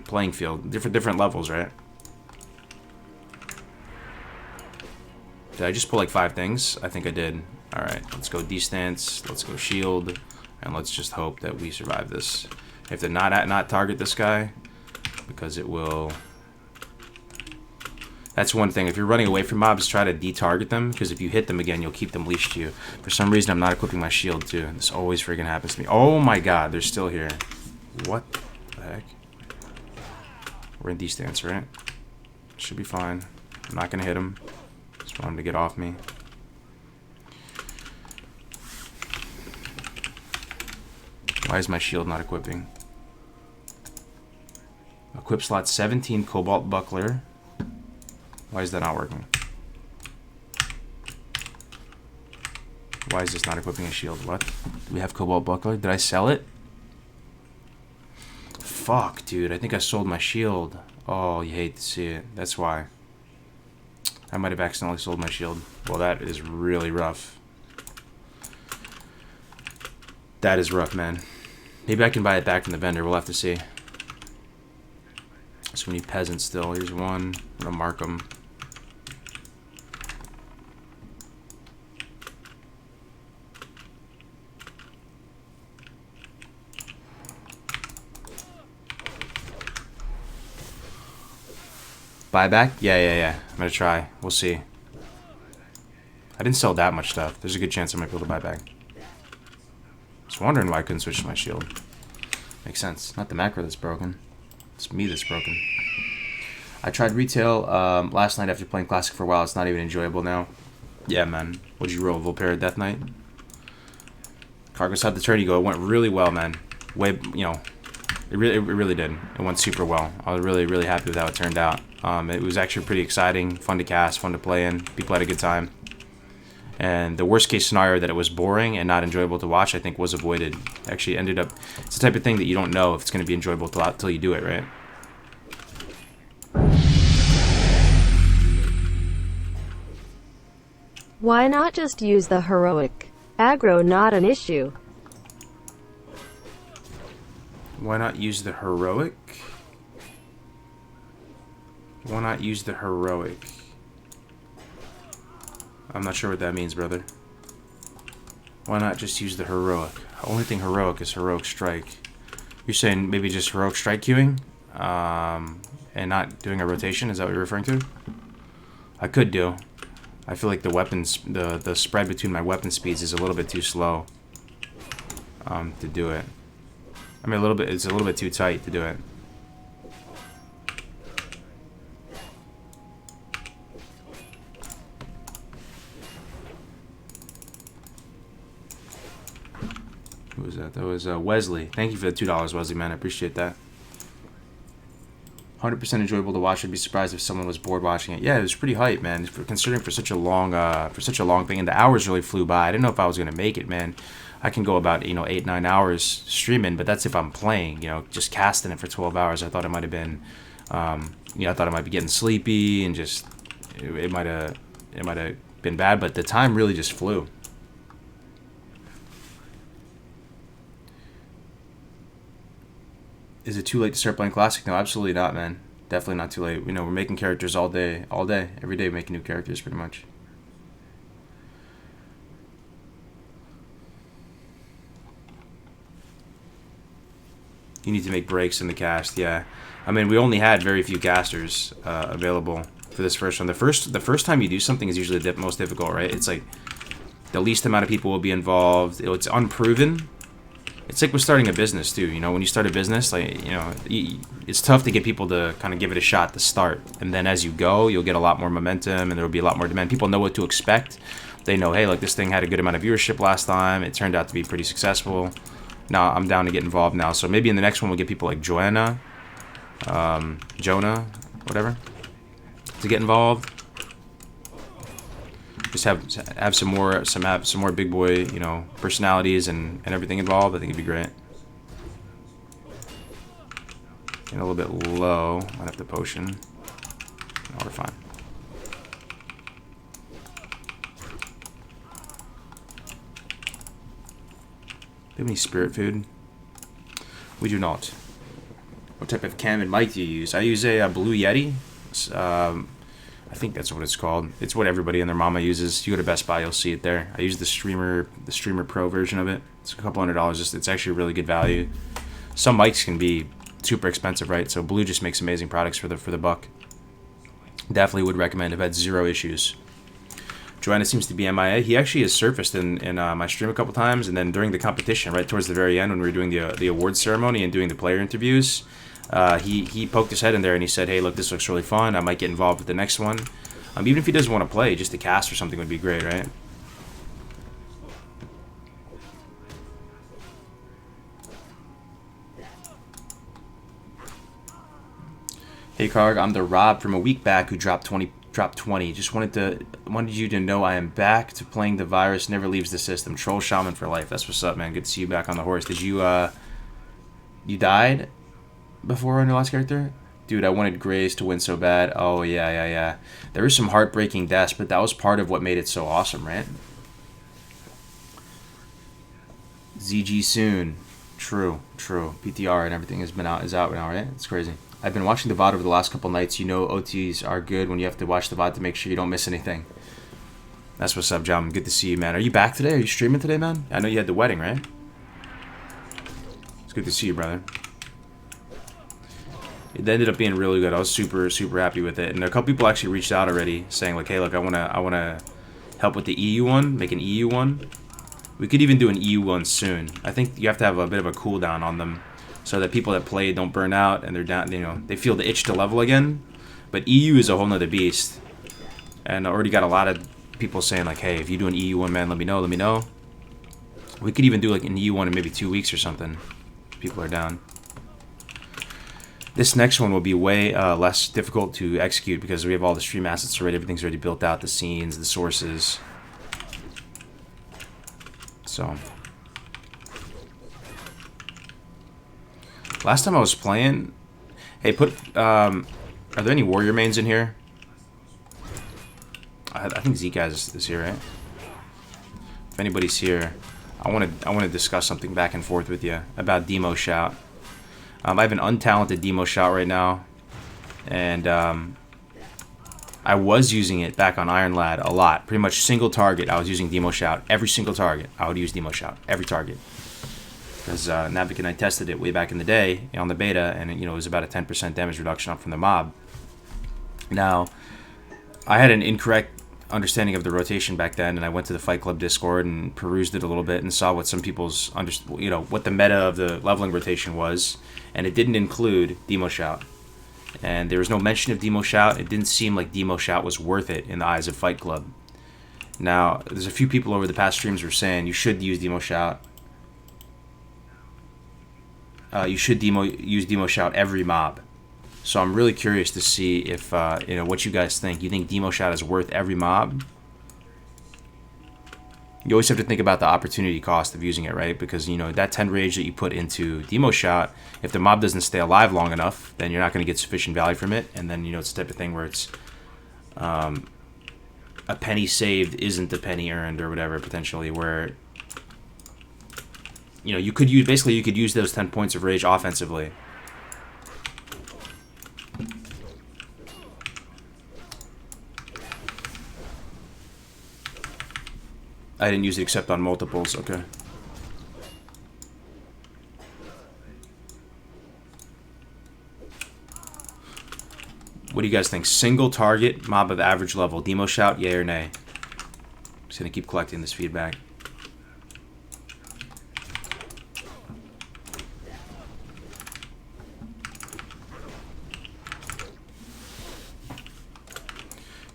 playing field, different levels, right? Did I just pull like 5 things? I think I did. All right, let's go D-stance, let's go shield, and let's just hope that we survive this. I have to not target this guy because it will. That's one thing. If you're running away from mobs, try to de-target them, because if you hit them again, you'll keep them leashed to you. For some reason, I'm not equipping my shield, too. This always freaking happens to me. Oh my god, they're still here. What the heck? We're in D-stance, right? Should be fine. I'm not going to hit him. Just want him to get off me. Why is my shield not equipping? Equip slot 17, Cobalt Buckler. Why is that not working? Why is this not equipping a shield? What? Do we have Cobalt Buckler? Did I sell it? Fuck, dude. I think I sold my shield. Oh, you hate to see it. That's why. I might have accidentally sold my shield. Well, that is really rough. That is rough, man. Maybe I can buy it back from the vendor. We'll have to see. So we need peasants still. Here's one. I'm gonna mark them. Buyback? Yeah. I'm gonna try. We'll see. I didn't sell that much stuff. There's a good chance I might be able to buy back. I was wondering why I couldn't switch to my shield. Makes sense. Not the macro that's broken. It's me that's broken. I tried retail last night after playing Classic for a while. It's not even enjoyable now. Yeah, man. What'd you roll? Volpera Death Knight? Cargo had the turn you go. It went really well, man. Way, you know, it really did. It went super well. I was really happy with how it turned out. It was actually pretty exciting, fun to cast, fun to play in. People had a good time. And the worst case scenario that it was boring and not enjoyable to watch, I think, was avoided. Actually ended up, it's the type of thing that you don't know if it's going to be enjoyable till you do it, right? Why not just use the heroic? Aggro not an issue. Why not use the heroic? Why not use the heroic? I'm not sure what that means, brother. Why not just use the heroic? The only thing heroic is heroic strike. You're saying maybe just heroic strike queuing? And not doing a rotation? Is that what you're referring to? I could do. I feel like the weapons, the spread between my weapon speeds is a little bit too slow to do it. I mean, it's a little bit too tight to do it. Who was that? That was Wesley. Thank you for the $2, Wesley, man. I appreciate that. 100% enjoyable to watch. I'd be surprised if someone was bored watching it. Yeah, it was pretty hype, man. Considering for such a long thing, and the hours really flew by. I didn't know if I was gonna make it, man. I can go about 8-9 hours streaming, but that's if I'm playing. Just casting it for 12 hours. I thought it might have been, I thought I might be getting sleepy and just it might have been bad. But the time really just flew. Is it too late to start playing Classic? No, absolutely not, man. Definitely not too late. We're making characters all day. Every day making new characters, pretty much. You need to make breaks in the cast, yeah. I mean, we only had very few casters available for this first one. The first time you do something is usually the most difficult, right? It's like the least amount of people will be involved. It's unproven. It's like with starting a business too. When you start a business, it's tough to get people to kind of give it a shot to start, and then as you go, you'll get a lot more momentum, and there will be a lot more demand. People know what to expect. They know, hey, like this thing had a good amount of viewership last time. It turned out to be pretty successful. Now I'm down to get involved now. So maybe in the next one we'll get people like Jonah, whatever, to get involved. Just have some more big boy, personalities and everything involved. I think it'd be great. Getting a little bit low. Might have to potion. No, we're fine. Do you have any spirit food? We do not. What type of cam and mic do you use? I use a Blue Yeti. I think that's what it's called. It's what everybody and their mama uses. You go to Best Buy, you'll see it there. I use the Streamer Pro version of it. It's a couple $100. It's actually really good value. Some mics can be super expensive, right? So Blue just makes amazing products for the buck. Definitely would recommend. I've had zero issues. Joanna seems to be MIA. He actually has surfaced in my stream a couple times, and then during the competition, right towards the very end when we were doing the awards ceremony and doing the player interviews, he poked his head in there and he said, hey, look, this looks really fun. I might get involved with the next one. Even if he doesn't want to play, just a cast or something would be great, right? Hey, Karg, I'm the Rob from a week back who dropped 20. Just wanted you to know I am back to playing the virus. Never leaves the system. Troll Shaman for life. That's what's up, man. Good to see you back on the horse. Did you you died before on your last character? Dude, I wanted Grays to win so bad. Oh, yeah. There were some heartbreaking deaths, but that was part of what made it so awesome, right? ZG soon. True. PTR and everything is out now, right? It's crazy. I've been watching the VOD over the last couple nights. OTs are good when you have to watch the VOD to make sure you don't miss anything. That's what's up, John. Good to see you, man. Are you back today? Are you streaming today, man? I know you had the wedding, right? It's good to see you, brother. It ended up being really good. I was super happy with it. And a couple people actually reached out already saying like, hey, look, I wanna help with the EU one, make an EU one. We could even do an EU one soon. I think you have to have a bit of a cooldown on them, so that people that play don't burn out and they're down. They feel the itch to level again. But EU is a whole nother beast, and I already got a lot of people saying like, "Hey, if you do an EU one, man, let me know." We could even do like an EU one in maybe 2 weeks or something. People are down. This next one will be way less difficult to execute because we have all the stream assets already. Everything's already built out, the scenes, the sources. So. Last time I was playing... Hey, are there any warrior mains in here? I think Zcash is here, right? If anybody's here, I want to discuss something back and forth with you about Demo Shout. I have an untalented Demo Shout right now, and I was using it back on Iron Lad a lot. Pretty much single target, I was using Demo Shout. Every single target, I would use Demo Shout. Every target. Because Navic and I tested it way back in the day on the beta, and it was about a 10% damage reduction up from the mob. Now, I had an incorrect understanding of the rotation back then, and I went to the Fight Club Discord and perused it a little bit and saw what some people's what the meta of the leveling rotation was, and it didn't include Demo Shout. And there was no mention of Demo Shout. It didn't seem like Demo Shout was worth it in the eyes of Fight Club. Now, there's a few people over the past streams who were saying you should use Demo Shout. You should use Demo Shout every mob. So I'm really curious to see if what you guys think. You think Demo Shout is worth every mob? You always have to think about the opportunity cost of using it, right? Because that 10 rage that you put into Demo Shout, if the mob doesn't stay alive long enough, then you're not going to get sufficient value from it. And then it's the type of thing where it's a penny saved isn't a penny earned or whatever, potentially, where you could use those 10 points of rage offensively. I didn't use it except on multiples. Okay. What do you guys think? Single target mob of average level. Demo Shout, yay or nay? Just gonna keep collecting this feedback.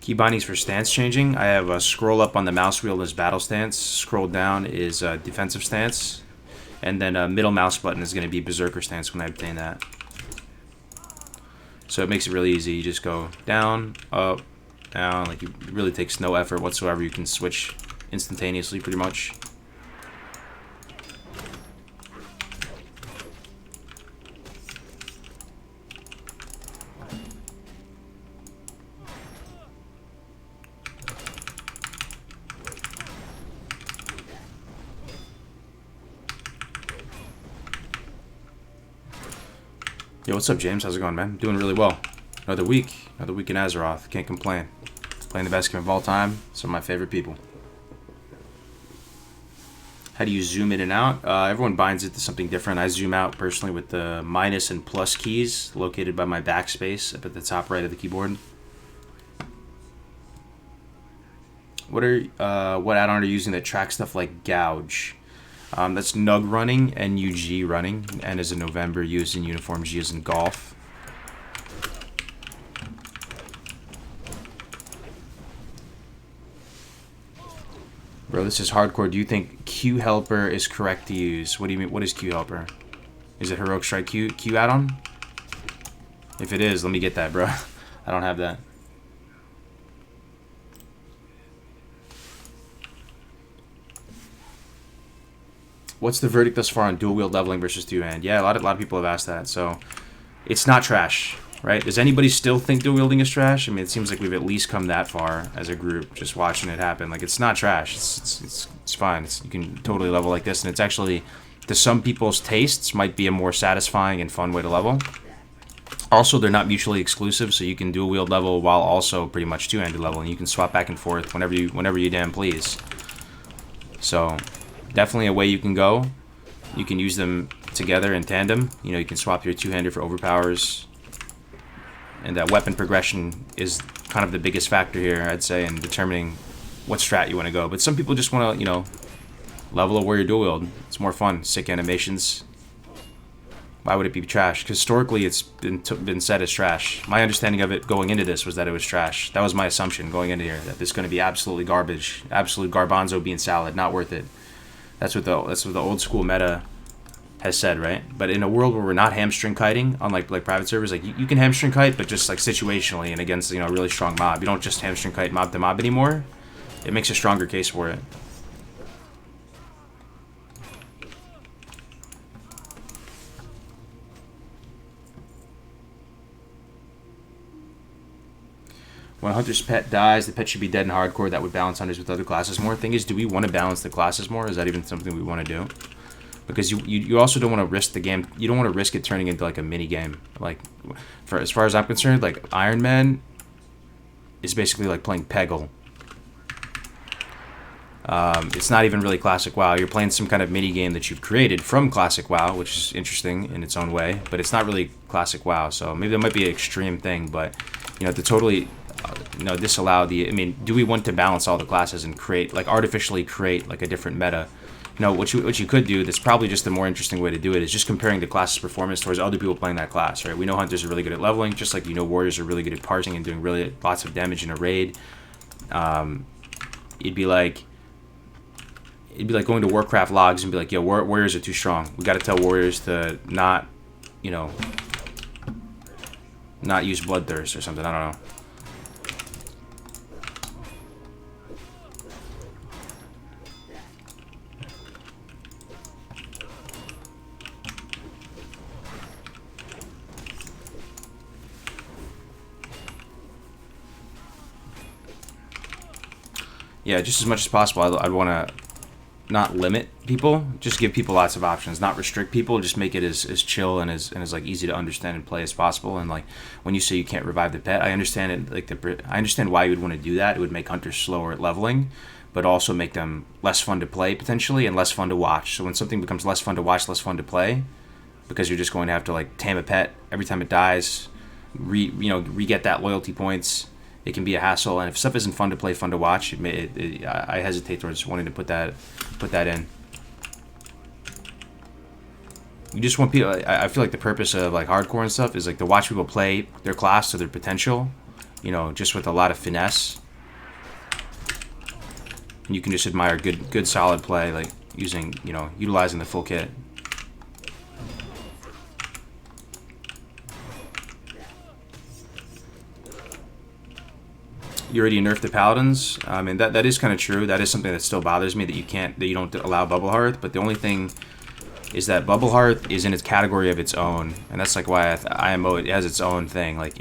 Key bindings for stance changing. I have a scroll up on the mouse wheel is battle stance. Scroll down is defensive stance. And then middle mouse button is going to be berserker stance when I obtain that. So it makes it really easy. You just go down, up, down. Like, it really takes no effort whatsoever. You can switch instantaneously pretty much. Yo, what's up, James? How's it going, man? Doing really well. Another week in Azeroth. Can't complain. Playing the best game of all time. Some of my favorite people. How do you zoom in and out? Everyone binds it to something different. I zoom out personally with the minus and plus keys located by my backspace up at the top right of the keyboard. What add-on are you using that tracks stuff like gouge? That's Nug running, NUG running, N as in November, U as in uniform, G as in golf. Bro, this is hardcore. Do you think Q Helper is correct to use? What do you mean? What is Q Helper? Is it Heroic Strike Q add-on? If it is, let me get that, bro. I don't have that. What's the verdict thus far on dual wield leveling versus two-hand? Yeah, a lot of people have asked that. So it's not trash, right? Does anybody still think dual wielding is trash? I mean, it seems like we've at least come that far as a group, just watching it happen. Like, it's not trash. It's fine. You can totally level like this, and it's actually, to some people's tastes, might be a more satisfying and fun way to level. Also, they're not mutually exclusive, so you can dual wield level while also pretty much two-handed level, and you can swap back and forth whenever you damn please. So definitely a way you can go. You can use them together in tandem. You can swap your two-hander for overpowers. And that weapon progression is kind of the biggest factor here, I'd say, in determining what strat you want to go. But some people just want to, level a warrior dual wield. It's more fun. Sick animations. Why would it be trash? Because historically it's been said as trash. My understanding of it going into this was that it was trash. That was my assumption going into here, that this is going to be absolutely garbage. Absolute garbanzo bean salad. Not worth it. That's what the old school meta has said, right? But in a world where we're not hamstring kiting, unlike private servers, like you can hamstring kite, but just like situationally and against a really strong mob. You don't just hamstring kite mob to mob anymore. It makes a stronger case for it. When a hunter's pet dies, the pet should be dead in hardcore. That would balance hunters with other classes more. Thing is, do we want to balance the classes more? Is that even something we want to do? Because you also don't want to risk the game. You don't want to risk it turning into like a mini game. Like, for as far as I'm concerned, like Iron Man is basically like playing Peggle. It's not even really Classic WoW. You're playing some kind of mini game that you've created from Classic WoW, which is interesting in its own way. But it's not really Classic WoW. So maybe that might be an extreme thing. But to totally disallow the. I mean, do we want to balance all the classes and create like artificially create like a different meta? No, what you could do, that's probably just the more interesting way to do it, is just comparing the class's performance towards other people playing that class, right? We know hunters are really good at leveling, just like warriors are really good at parsing and doing really lots of damage in a raid. It'd be like going to Warcraft logs and be like, yo, warriors are too strong. We got to tell warriors to not use bloodthirst or something. I don't know. Yeah, just as much as possible. I'd want to not limit people, just give people lots of options, not restrict people, just make it as chill and as like easy to understand and play as possible. And like when you say you can't revive the pet, I understand it. Like I understand why you would want to do that. It would make hunters slower at leveling, but also make them less fun to play potentially and less fun to watch. So when something becomes less fun to watch, less fun to play, because you're just going to have to like tame a pet every time it dies, re-get that loyalty points. It can be a hassle, and if stuff isn't fun to play, fun to watch, I hesitate towards wanting to put that in. You just want people. I feel like the purpose of like hardcore and stuff is like to watch people play their class to their potential, just with a lot of finesse. And you can just admire good solid play, like utilizing the full kit. You already nerfed the paladins. I mean, that is kind of true. That is something that still bothers me, that you don't allow Bubble Hearth. But the only thing is that Bubble Hearth is in its category of its own, and that's like why IMO, it has its own thing. Like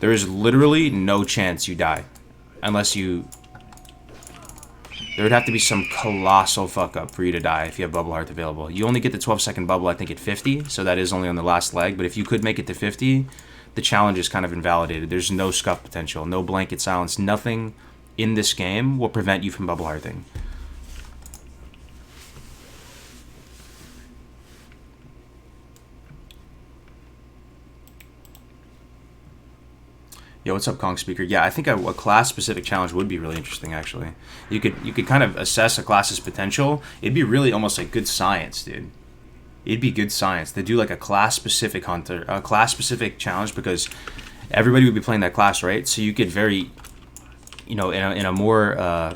there is literally no chance you die, unless you. There would have to be some colossal fuck up for you to die if you have Bubble Hearth available. You only get the 12-second bubble, I think, at 50, so that is only on the last leg. But if you could make it to 50. The challenge is kind of invalidated. There's no scuff potential, no blanket silence, nothing in this game will prevent you from bubble hearthing. Yo, what's up, Kong Speaker? Yeah, I think a class-specific challenge would be really interesting, actually. You could kind of assess a class's potential. It'd be really almost like good science, dude. It'd be good science to do like a class-specific challenge, because everybody would be playing that class, right? So you could very, in a more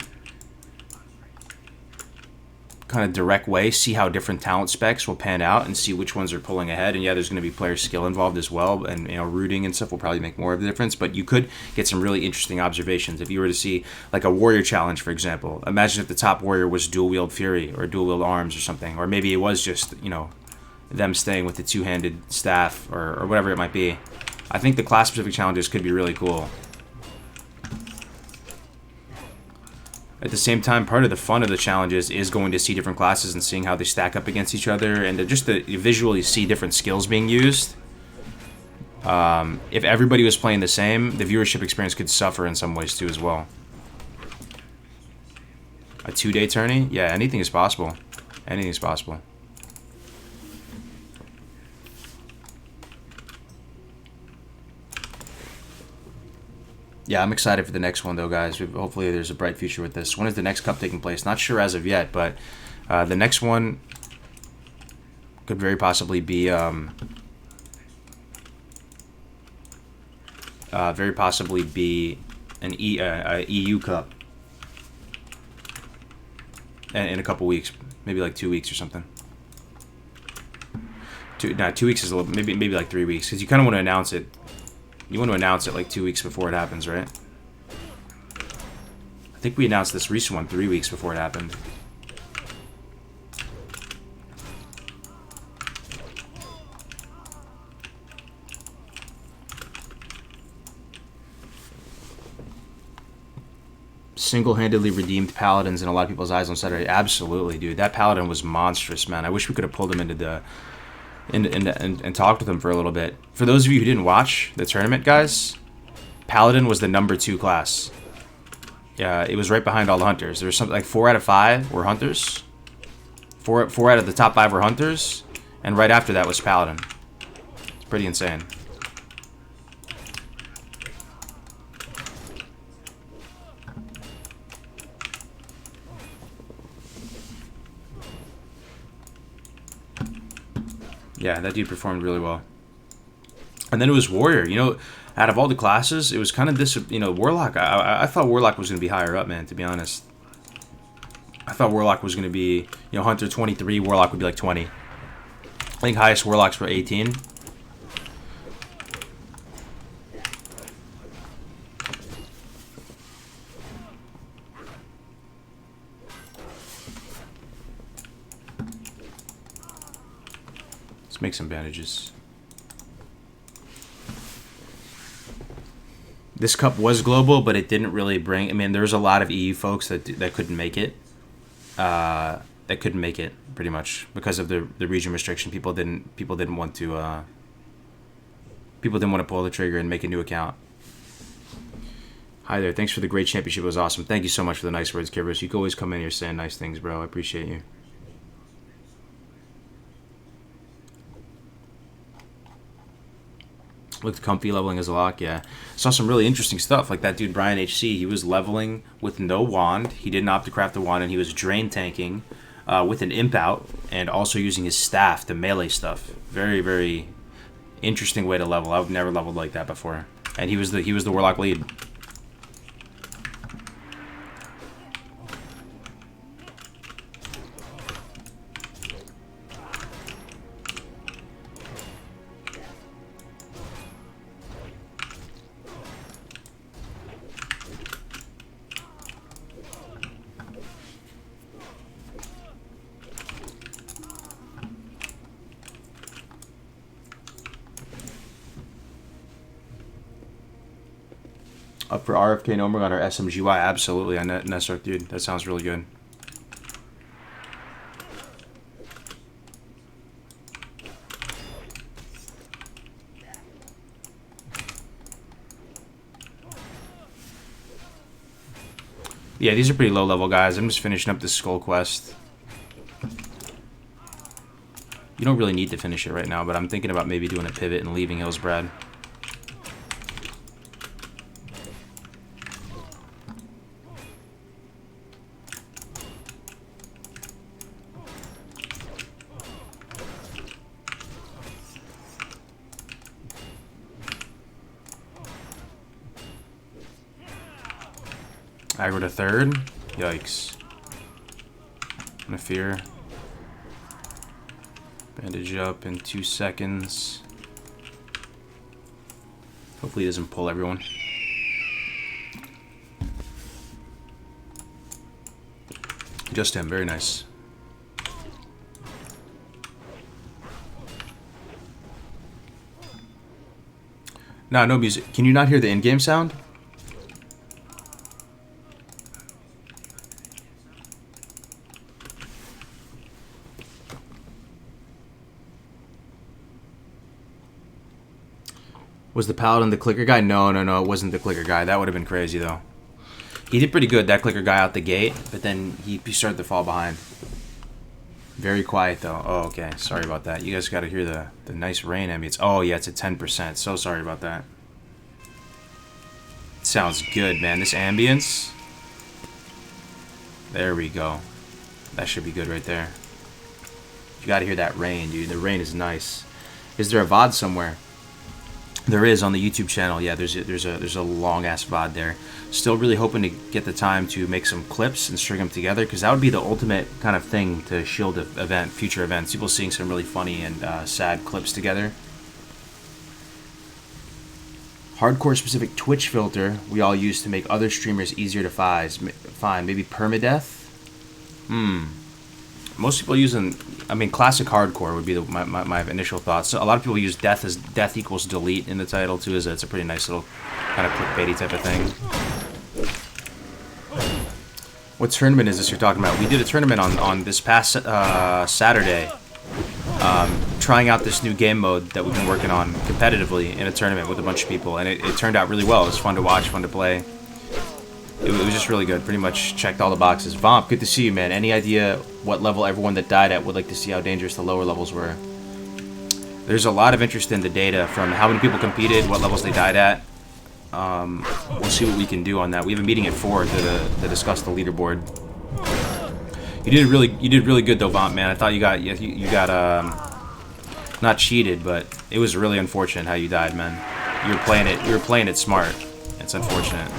kind of direct way, see how different talent specs will pan out and see which ones are pulling ahead. And yeah, there's going to be player skill involved as well, and rooting and stuff will probably make more of the difference. But you could get some really interesting observations if you were to see like a warrior challenge, for example. Imagine if the top warrior was dual wield fury or dual wield arms or something, or maybe it was just them staying with the two-handed staff or whatever it might be. I think the class-specific challenges could be really cool. At the same time, part of the fun of the challenges is going to see different classes and seeing how they stack up against each other, and to visually see different skills being used. If everybody was playing the same, the viewership experience could suffer in some ways too as well. A 2-day tourney? Yeah, anything is possible. Anything is possible. Yeah, I'm excited for the next one, though, guys. Hopefully there's a bright future with this. When is the next cup taking place? Not sure as of yet, but the next one could very possibly be an EU Cup in a couple weeks, maybe like 2 weeks or something. 2 weeks is a little, maybe like 3 weeks, because you kind of want to announce it. You want to announce it like 2 weeks before it happens, right? I think we announced this recent one 3 weeks before it happened. single-handedly redeemed Paladins in a lot of people's eyes on Saturday. Absolutely, dude. That Paladin was monstrous, man. I wish we could have pulled him into the and talked with him for a little bit. For those of you who didn't watch the tournament, guys, Paladin was the #2 class. Yeah, it was right behind all the Hunters. There was something like 4 out of 5 were Hunters. Four out of the top 5 were Hunters, and right after that was Paladin. It's pretty insane. Yeah, that dude performed really well. And then it was Warrior. You know, out of all the classes, it was kind of this. You know, Warlock. I thought Warlock was going to be higher up, man. To be honest, I thought Warlock was going to be, you know, Hunter 23. Warlock would be like 20. I think highest Warlocks were 18. Let's make some bandages. This cup was global, but it didn't really bring. I mean, there's a lot of EU folks that couldn't make it. That couldn't make it pretty much because of the region restriction. People didn't want to. People didn't want to pull the trigger and make a new account. Hi there. Thanks for the great championship. It was awesome. Thank you so much for the nice words, Kibros. You can always come in here saying nice things, bro. I appreciate you. Looked comfy leveling as a lock, yeah. Saw some really interesting stuff, like that dude Brian HC. He was leveling with no wand. He didn't opt to craft a wand, and he was drain tanking with an imp out, and also using his staff to melee stuff. Very, very interesting way to level. I've never leveled like that before. And he was the Warlock lead. Up for RFK Nomberg on our SMGY? Absolutely, on Nestor, dude. That sounds really good. Yeah, these are pretty low level guys. I'm just finishing up this skull quest. You don't really need to finish it right now, but I'm thinking about maybe doing a pivot and leaving Hillsbrad. Aggro to third. Yikes. I'm gonna fear. Bandage up in 2 seconds. Hopefully he doesn't pull everyone. Just him, very nice. No, no music. Can you not hear the in-game sound? Was the Paladin the clicker guy? No, it wasn't the clicker guy. That would have been crazy, though. He did pretty good, that clicker guy out the gate, but then he started to fall behind. Very quiet, though. Oh, okay. Sorry about that. You guys got to hear the nice rain ambience. Oh, yeah, it's at 10%. So sorry about that. Sounds good, man. This ambience. There we go. That should be good right there. You got to hear that rain, dude. The rain is nice. Is there a VOD somewhere? There is on the YouTube channel. Yeah, there's a long ass VOD there. Still really hoping to get the time to make some clips and string them together, because that would be the ultimate kind of thing to shield event, future events. People seeing some really funny and sad clips together. Hardcore specific Twitch filter we all use to make other streamers easier to find. Maybe permadeath. Most people using, I mean, classic hardcore would be my initial thoughts. So a lot of people use death as death equals delete in the title too. It's a pretty nice little kind of clickbaity type of thing. What tournament is this you're talking about? We did a tournament on this past Saturday, trying out this new game mode that we've been working on competitively in a tournament with a bunch of people, and it turned out really well. It was fun to watch, fun to play. It was just really good. Pretty much checked all the boxes. Vomp, good to see you, man. Any idea what level everyone that died at would like to see how dangerous the lower levels were? There's a lot of interest in the data from how many people competed, what levels they died at. We'll see what we can do on that. We have a meeting at 4 to discuss the leaderboard. You did really good though, Vomp, man. I thought you got not cheated, but it was really unfortunate how you died, man. You were playing it smart. It's unfortunate.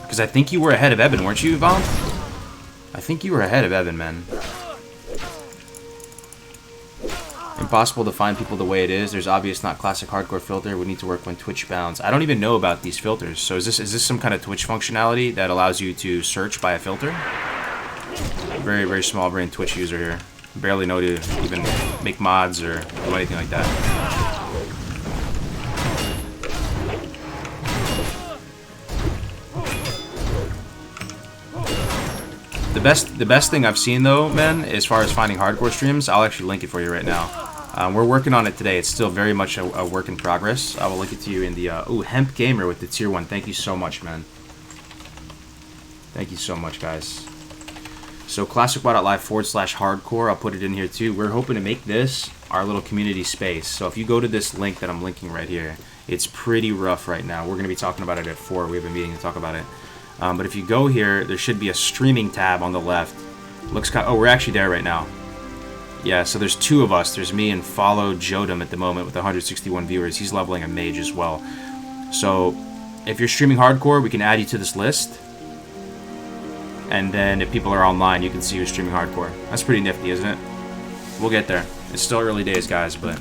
Because I think you were ahead of Evan, weren't you, Vomp? I think you were ahead of Evan, man. Impossible to find people the way it is. There's obvious not classic hardcore filter. We need to work when Twitch bounds. I don't even know about these filters. So is this some kind of Twitch functionality that allows you to search by a filter? Very, very small brain Twitch user here. Barely know to even make mods or do anything like that. The best thing I've seen though, man, as far as finding hardcore streams, I'll actually link it for you right now. We're working on it today. It's still very much a work in progress. I will link it to you in the ooh, Hemp Gamer with the tier 1. Thank you so much, man. Thank you so much, guys. So Classicwow.live /hardcore. I'll put it in here too. We're hoping to make this our little community space. So if you go to this link that I'm linking right here, it's pretty rough right now. We're going to be talking about it at 4. We have a meeting to talk about it. But if you go here, there should be a streaming tab on the left. Looks kind of, oh, we're actually there right now. Yeah, so there's 2 of us. There's me and Follow Jodam at the moment with 161 viewers. He's leveling a mage as well. So if you're streaming hardcore, we can add you to this list. And then if people are online, you can see who's streaming hardcore. That's pretty nifty, isn't it? We'll get there. It's still early days, guys, but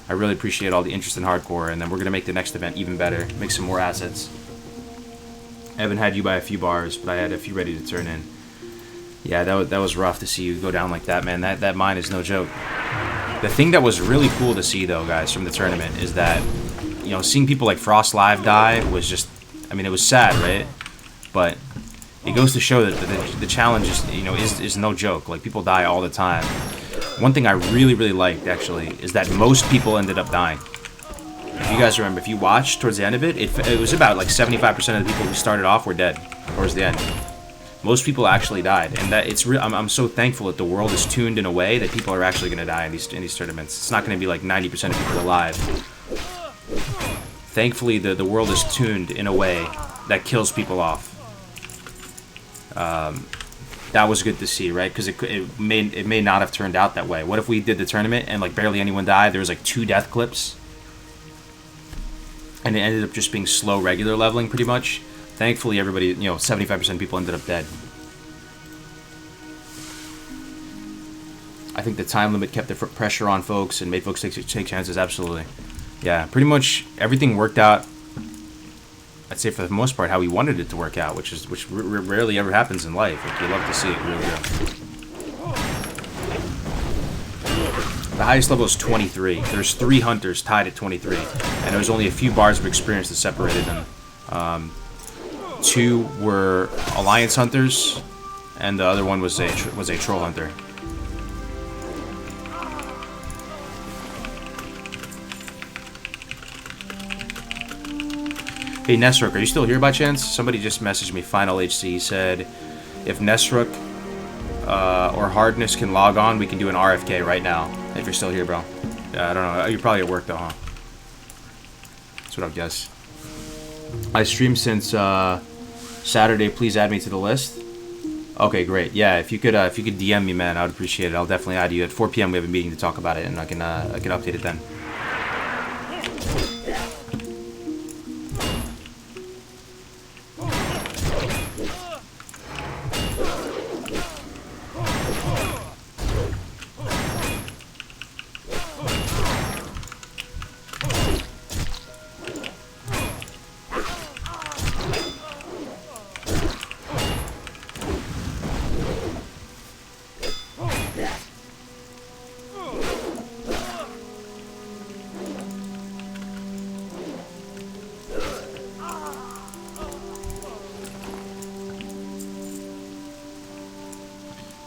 I really appreciate all the interest in hardcore. And then we're going to make the next event even better. Make some more assets. Evan had you by a few bars, but I had a few ready to turn in. Yeah, that was rough to see you go down like that, man. That mine is no joke. The thing that was really cool to see, though, guys, from the tournament is that, you know, seeing people like Frost Live die was just, I mean, it was sad, right? But it goes to show that the challenge is, you know, is no joke. Like, people die all the time. One thing I really, really liked, actually, is that most people ended up dying. If you guys remember, if you watched towards the end of it, it was about like 75% of the people who started off were dead towards the end. Most people actually died, and that it's real. I'm so thankful that the world is tuned in a way that people are actually going to die in these tournaments. It's not going to be like 90% of people alive. Thankfully, the world is tuned in a way that kills people off. That was good to see, right? Because it may not have turned out that way. What if we did the tournament and like barely anyone died? There was like 2 death clips, and it ended up just being slow regular leveling pretty much. Thankfully, everybody, you know, 75% of people ended up dead. I think the time limit kept the pressure on folks and made folks take chances. Absolutely. Yeah, pretty much everything worked out, I'd say for the most part, how we wanted it to work out, which rarely ever happens in life. Like, you love to see it, really do. The highest level is 23. There's 3 hunters tied at 23, and there's only a few bars of experience that separated them. 2 were Alliance hunters, and the other one was a troll hunter. Hey Nesrook, are you still here by chance? Somebody just messaged me. Final HC said, if Nesrook or Hardness can log on, we can do an RFK right now. If you're still here, bro. I don't know. You're probably at work though, huh? That's what I would guess. I streamed since Saturday. Please add me to the list. Okay, great. Yeah, if you could DM me, man, I would appreciate it. I'll definitely add you. At 4 p.m. we have a meeting to talk about it, and I can update it then.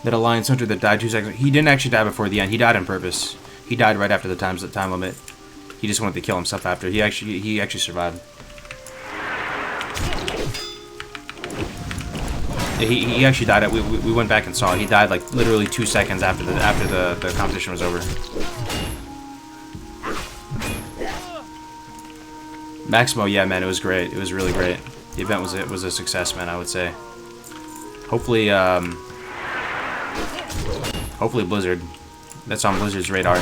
That Alliance Hunter that died 2 seconds. He didn't actually die before the end. He died on purpose. He died right after the time limit. He just wanted to kill himself after. He actually survived. He actually died. We went back and saw it. He died like literally 2 seconds after the competition was over. Maximo, yeah, man, it was great. It was really great. The event was a success, man. I would say. Hopefully, hopefully Blizzard. That's on Blizzard's radar.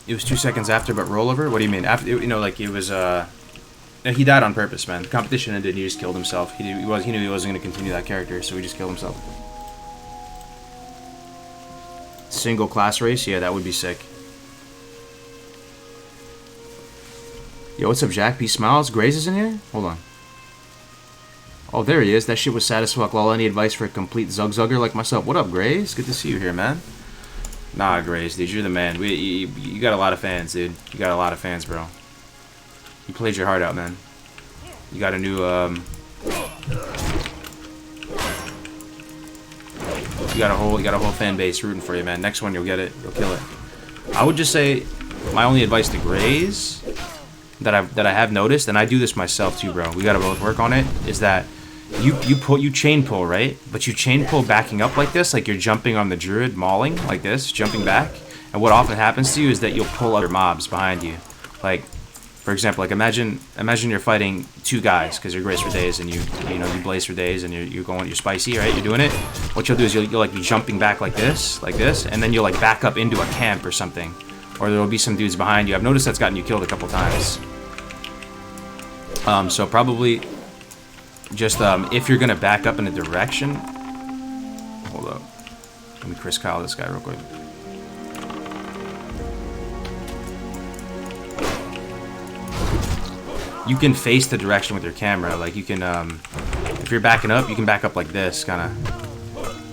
It was 2 seconds after, but rollover? What do you mean? After, you know, like it was. He died on purpose, man. The competition ended. He just killed himself. He knew he wasn't going to continue that character, so he just killed himself. Single class race? Yeah, that would be sick. Yo, what's up, Jack? Peace smiles. Graze is in here? Hold on. Oh, there he is. That shit was sad as fuck. Lol, any advice for a complete zugzugger like myself? What up, Graze? Good to see you here, man. Nah, Grace, dude, you're the man. You got a lot of fans, dude. You got a lot of fans, bro. You played your heart out, man. You got a new, you got a whole fan base rooting for you, man. Next one, you'll get it. You'll kill it. I would just say, my only advice to Graze that I have noticed, and I do this myself too, bro. We gotta both work on it. Is that you chain pull, right? But you chain pull backing up like this, like you're jumping on the druid, mauling like this, jumping back. And what often happens to you is that you'll pull other mobs behind you. Like, for example, like imagine you're fighting 2 guys because you're Grace for days and you blaze for days and you're spicy, right? You're doing it. What you'll do is you'll like be jumping back like this, and then you'll like back up into a camp or something, or there'll be some dudes behind you. I've noticed that's gotten you killed a couple times. So probably. Just, if you're gonna back up in a direction... Hold up. Let me Chris Kyle this guy real quick. You can face the direction with your camera. Like, you can, if you're backing up, you can back up like this, kinda.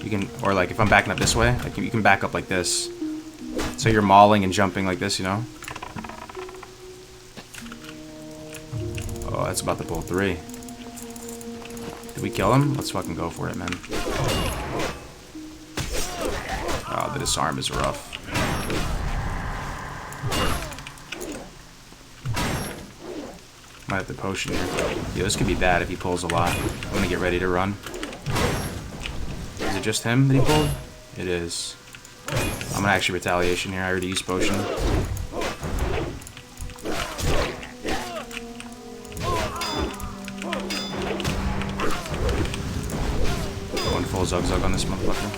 You can, or like, if I'm backing up this way, like, you can back up like this. So you're mauling and jumping like this, you know? Oh, that's about to pull 3. Did we kill him? Let's fucking go for it, man. Oh, the disarm is rough. Might have to potion here. Yo, this could be bad if he pulls a lot. I'm gonna get ready to run. Is it just him that he pulled? It is. I'm gonna actually retaliation here. I already used potion. Full zug on this motherfucker.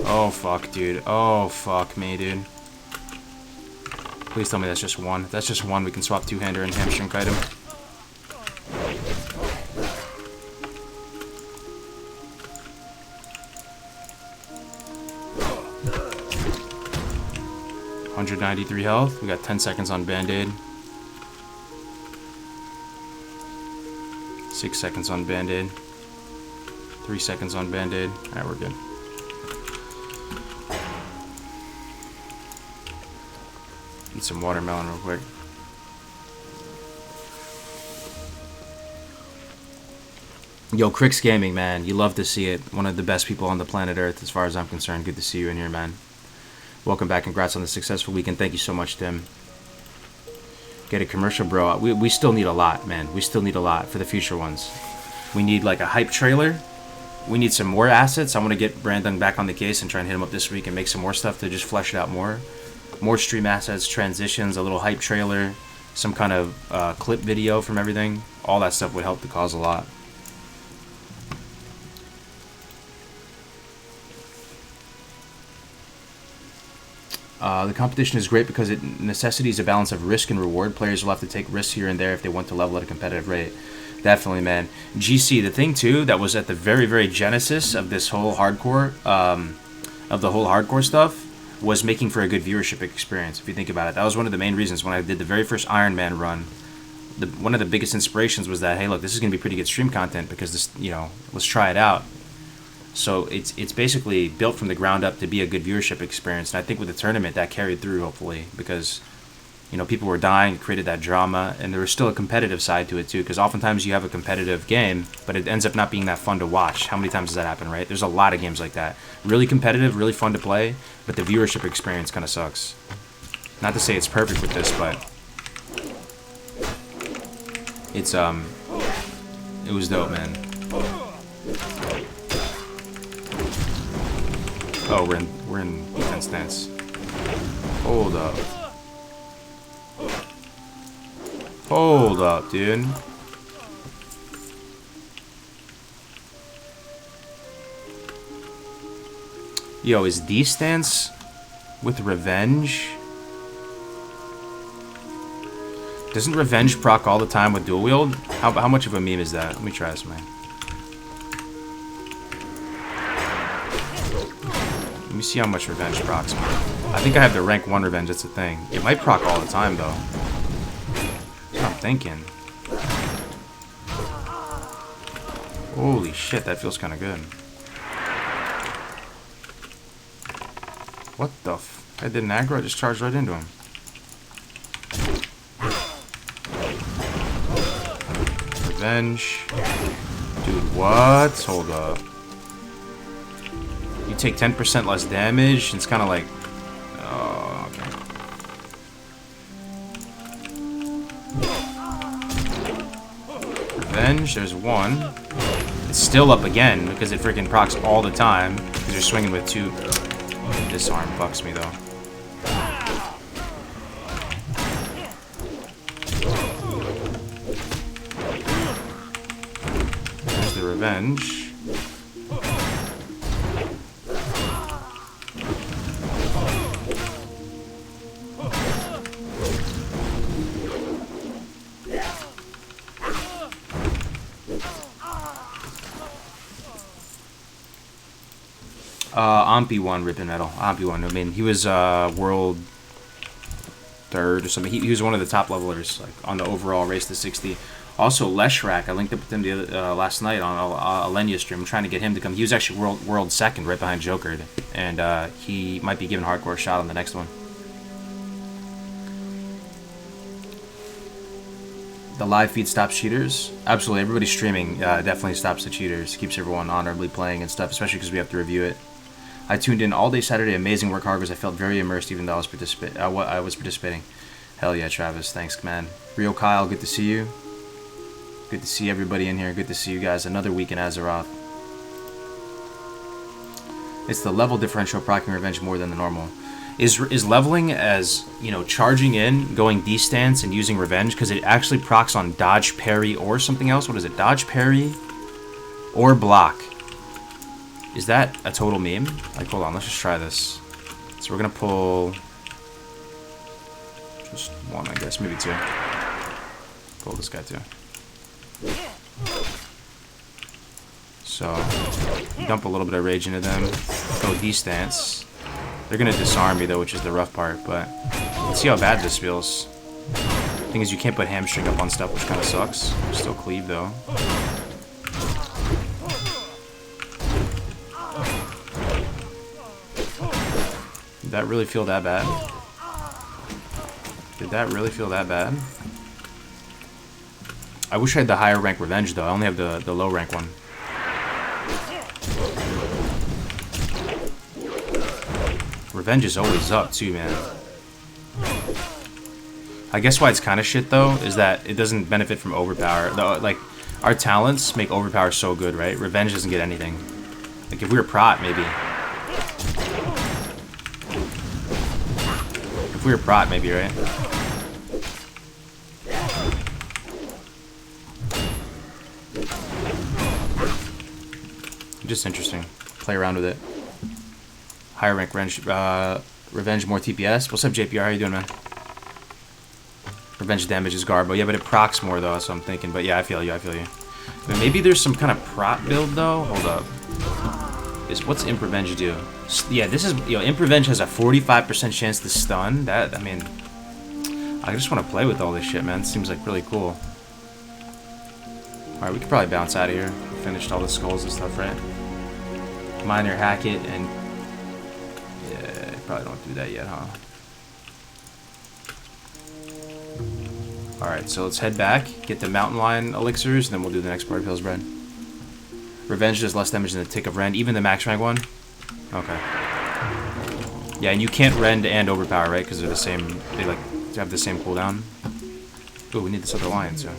Oh fuck, dude. Oh fuck me, dude. Please tell me that's just one. If that's just one, we can swap 2-hander and hamstring kite him. $193 health. We got 10 seconds on Band-Aid. 6 seconds on Band-Aid. 3 seconds on Band-Aid. Alright, we're good. Eat some watermelon real quick. Yo, Crix Gaming, man. You love to see it. One of the best people on the planet Earth as far as I'm concerned. Good to see you in here, man. Welcome back. Congrats on the successful weekend. Thank you so much, Tim. Get a commercial, bro. We still need a lot, man. We still need a lot for the future ones. We need like a hype trailer. We need some more assets. I want to get Brandon back on the case and try and hit him up this week and make some more stuff to just flesh it out more. More stream assets, transitions, a little hype trailer, some kind of clip video from everything. All that stuff would help the cause a lot. The competition is great because it necessitates a balance of risk and reward. Players will have to take risks here and there if they want to level at a competitive rate. Definitely, man. GC, the thing too that was at the very, very genesis of this whole hardcore, stuff, was making for a good viewership experience. If you think about it, that was one of the main reasons when I did the very first Iron Man run. One of the biggest inspirations was that, hey, look, this is gonna be pretty good stream content because this, let's try it out. So it's basically built from the ground up to be a good viewership experience. And I think with the tournament that carried through, hopefully, because people were dying, created that drama, and there was still a competitive side to it too. Because oftentimes you have a competitive game, but it ends up not being that fun to watch. How many times does that happen, right? There's a lot of games like that. Really competitive, really fun to play, but the viewership experience kind of sucks. Not to say it's perfect with this, but it was dope, man. Oh, we're in defense stance. Hold up. Hold up, dude. Yo, is D stance with revenge? Doesn't revenge proc all the time with dual wield? How much of a meme is that? Let me try this, man. Let me see how much revenge procs, man. I think I have the rank 1 revenge, that's the thing. It might proc all the time, though. That's what I'm thinking. Holy shit, that feels kind of good. What the f... I did an aggro, I just charged right into him. Revenge. Dude, what? Hold up. You take 10% less damage. It's kind of like... Oh, okay. Revenge, there's one. It's still up again because it freaking procs all the time. Because you're swinging with 2. This arm fucks me, though. There's the revenge. Ampi won Ribbon Medal. Ampi won. I mean, he was world 3rd or something. He was one of the top levelers, like on the overall race to 60. Also, Leshrak, I linked up with him the other, last night on a Alenia stream. I'm trying to get him to come. He was actually world 2nd, right behind Joker, and he might be giving Hardcore a shot on the next one. The live feed stops cheaters. Absolutely, everybody streaming definitely stops the cheaters. Keeps everyone honorably playing and stuff, especially because we have to review it. I tuned in all day Saturday. Amazing work, Hargers. I felt very immersed, even though I was participating. Hell yeah, Travis. Thanks, man. Rio Kyle, good to see you. Good to see everybody in here. Good to see you guys. Another week in Azeroth. It's the level differential proccing revenge more than the normal. Is leveling as, charging in, going D stance, and using revenge, because it actually procs on dodge, parry, or something else. What is it? Dodge, parry, or block. Is that a total meme? Like, hold on, let's just try this. So we're gonna pull just 1, I guess, maybe 2. Pull this guy too. So dump a little bit of rage into them. Go D stance. They're gonna disarm me though, which is the rough part. But let's see how bad this feels. Thing is, you can't put hamstring up on stuff, which kind of sucks. Still cleave though. Did that really feel that bad? Did that really feel that bad? I wish I had the higher rank revenge though. I only have the low rank one. Revenge is always up too, man. I guess why it's kind of shit though is that it doesn't benefit from overpower. Like, our talents make overpower so good, right? Revenge doesn't get anything. Like, if we were prot, maybe. If we were prot, maybe, right? Just interesting. Play around with it. Higher rank revenge, more TPS. What's up, JPR? How you doing, man? Revenge damage is Garbo. Yeah, but it procs more, though, that's what I'm thinking. But yeah, I feel you, I feel you. But maybe there's some kind of prot build, though? Hold up. What's Imp Revenge do? Yeah, this is... Imp Revenge has a 45% chance to stun. That, I mean... I just want to play with all this shit, man. It seems like really cool. Alright, we could probably bounce out of here. We finished all the skulls and stuff, right? Minor hack it and yeah, probably don't do that yet, huh? Alright, so let's head back, get the mountain lion elixirs, and then we'll do the next part of Hillsbred. Revenge does less damage than the Tick of Rend, even the max rank one? Okay. Yeah, and you can't rend and overpower, right? Because they're the same, they like have the same cooldown. Ooh, we need this other lion, so.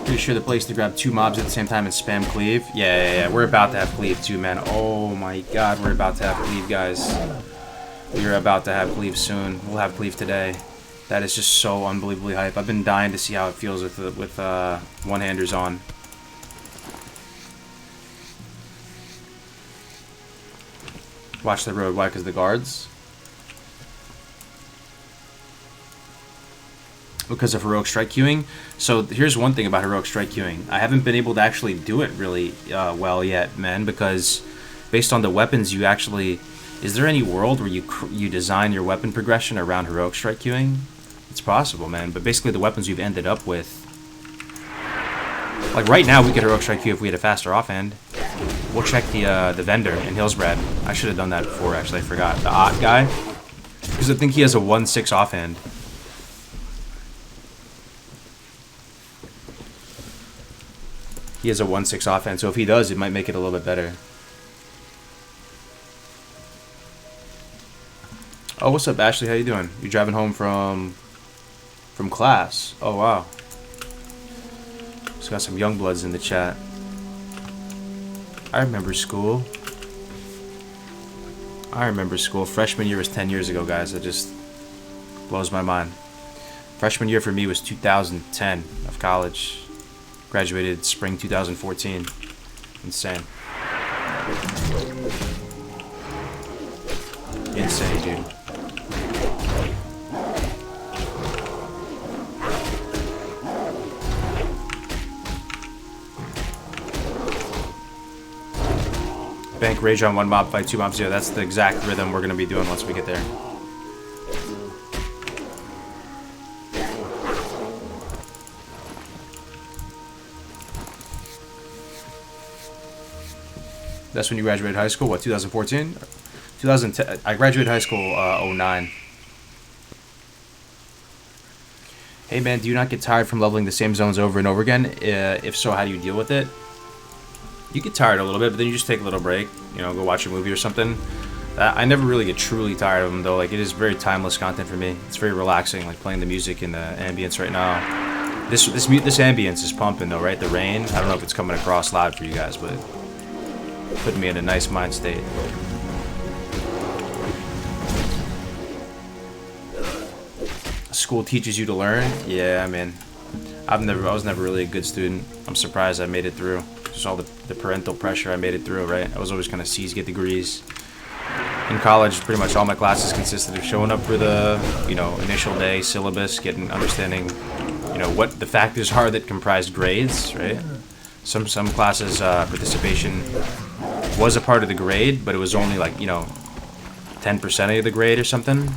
Pretty sure the place to grab 2 mobs at the same time and spam cleave. Yeah. We're about to have cleave too, man. Oh my god, we're about to have cleave, guys. We're about to have cleave soon. We'll have cleave today. That is just so unbelievably hype. I've been dying to see how it feels with one-handers on. Watch the road. Why? Because the guards? Because of heroic strike queuing. So here's one thing about heroic strike queuing. I haven't been able to actually do it really well yet, man, because based on the weapons you actually... Is there any world where you design your weapon progression around heroic strike queuing? It's possible, man, but basically the weapons you've ended up with... Like right now we could heroic strike queue if we had a faster offhand. We'll check the vendor in Hillsbrad. I should have done that before, actually, I forgot. The Ott guy. Because I think he has a 1-6 offhand. He has a 1-6 offhand, so if he does, it might make it a little bit better. Oh, what's up, Ashley? How you doing? You driving home from class? Oh, wow. Just got some young bloods in the chat. I remember school. Freshman year was 10 years ago, guys. It just blows my mind. Freshman year for me was 2010 of college. Graduated spring 2014. Insane. Insane, dude. Bank rage on 1 mob, fight 2 mobs. Yeah, that's the exact rhythm we're gonna be doing once we get there. That's when you graduated high school? What, 2014? 2010. I graduated high school 09. Hey man, do you not get tired from leveling the same zones over and over again? If so, how do you deal with it? You get tired a little bit, but then you just take a little break. You know, go watch a movie or something. I never really get truly tired of them though. Like, it is very timeless content for me. It's very relaxing, like playing the music and the ambience right now. This ambience is pumping though, right? The rain. I don't know if it's coming across loud for you guys, but putting me in a nice mind state. School teaches you to learn. Yeah, I mean, I was never really a good student. I'm surprised I made it through. Just all the parental pressure, I made it through, right? I was always gonna C's, get degrees. In college, pretty much all my classes consisted of showing up for the, initial day syllabus, understanding, what the factors are that comprise grades, right? Some classes participation was a part of the grade, but it was only like 10% of the grade or something.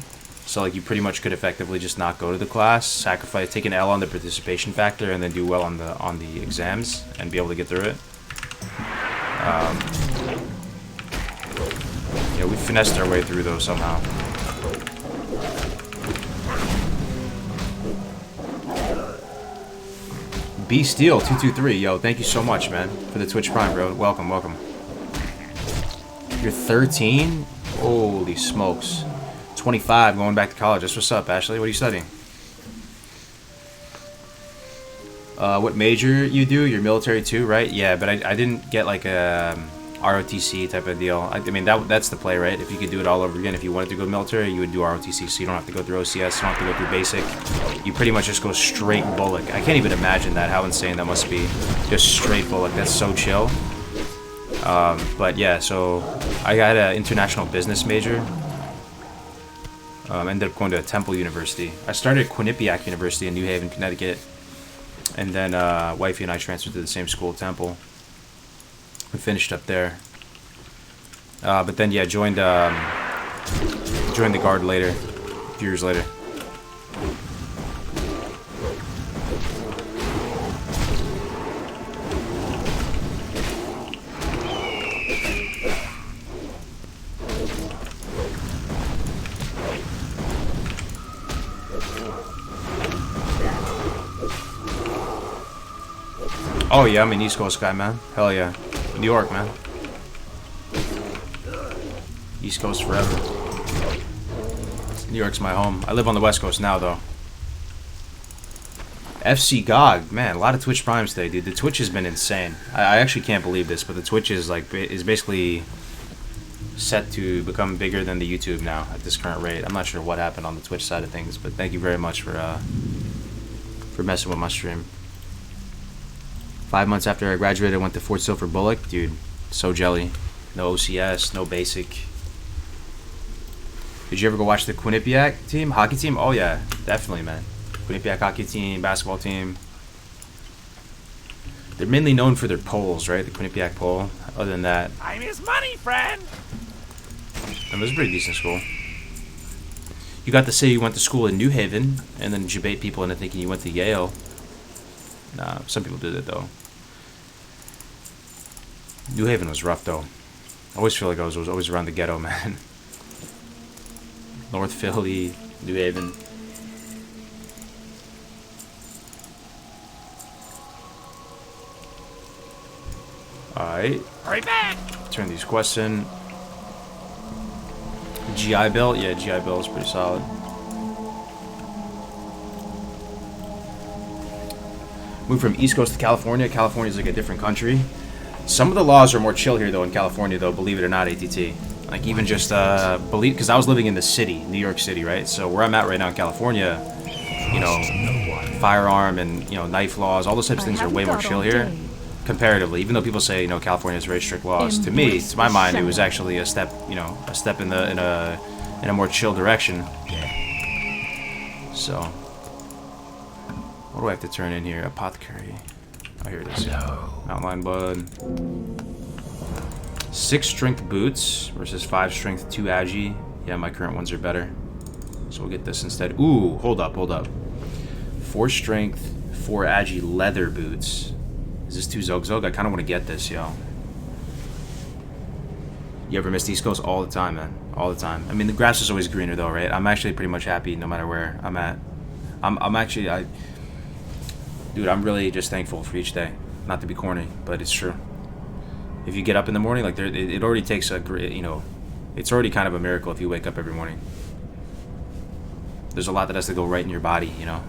So like you pretty much could effectively just not go to the class, sacrifice, take an L on the participation factor, and then do well on the exams and be able to get through it. We finessed our way through those somehow. B Steel 223, yo, thank you so much, man, for the Twitch Prime, bro. Welcome. You're 13? Holy smokes. 25, going back to college. That's what's up, Ashley. What are you studying? What major you do? You're military too, right? Yeah, but I didn't get like a ROTC type of deal. I mean, that's the play, right? If you could do it all over again, if you wanted to go military, you would do ROTC, so you don't have to go through OCS, you don't have to go through basic. You pretty much just go straight bullock. I can't even imagine that, how insane that must be. Just straight bullock. That's so chill. But yeah, so I got an international business major. Ended up going to Temple University. I started at Quinnipiac University in New Haven, Connecticut. And then wifey and I transferred to the same school, Temple. We finished up there. But then, yeah, joined joined the guard later, a few years later. Oh yeah, I'm an East Coast guy, man. Hell yeah. New York, man. East Coast forever. New York's my home. I live on the West Coast now, though. FC GOG, man, a lot of Twitch Primes today, dude. The Twitch has been insane. I actually can't believe this, but the Twitch is like is basically set to become bigger than the YouTube now at this current rate. I'm not sure what happened on the Twitch side of things, but thank you very much for messing with my stream. 5 months after I graduated, I went to Fort Silver Bullock. Dude, so jelly. No OCS, no basic. Did you ever go watch the Quinnipiac team? Hockey team? Oh yeah, definitely, man. Quinnipiac hockey team, basketball team. They're mainly known for their poles, right? The Quinnipiac pole. Other than that, Time is money, friend. it was a pretty decent school. You got to say you went to school in New Haven, and then debate people into thinking you went to Yale. Nah, some people did it though. New Haven was rough though. I always feel like I was always around the ghetto, man. North Philly, New Haven. Alright. Right back. Turn these quests in. GI Bill? Yeah, GI Bill is pretty solid. Moved from East Coast to California. California's like a different country. Some of the laws are more chill here though in California though, believe it or not, ATT. Like even just because I was living in the city, New York City, right? So where I'm at right now in California, you know, firearm and, you know, knife laws, all those types of things are way more chill here comparatively. Even though people say, you know, California has very strict laws, to me, to my mind, it was actually a step, you know, a step in a more chill direction. So what do I have to turn in here? Apothecary. Oh, here it is. Outline bud. 6 strength boots versus 5 strength 2 agi. Yeah, my current ones are better. So we'll get this instead. Ooh, hold up. 4 strength 4 agi leather boots. Is this 2 Zog Zog? I kind of want to get this, yo. You ever missed East Coast? All the time, man. All the time. I mean, the grass is always greener though, right? I'm actually pretty much happy no matter where I'm at. Dude, I'm really just thankful for each day. Not to be corny, but it's true. If you get up in the morning, like it already takes a great, you know, it's already kind of a miracle if you wake up every morning. There's a lot that has to go right in your body, you know.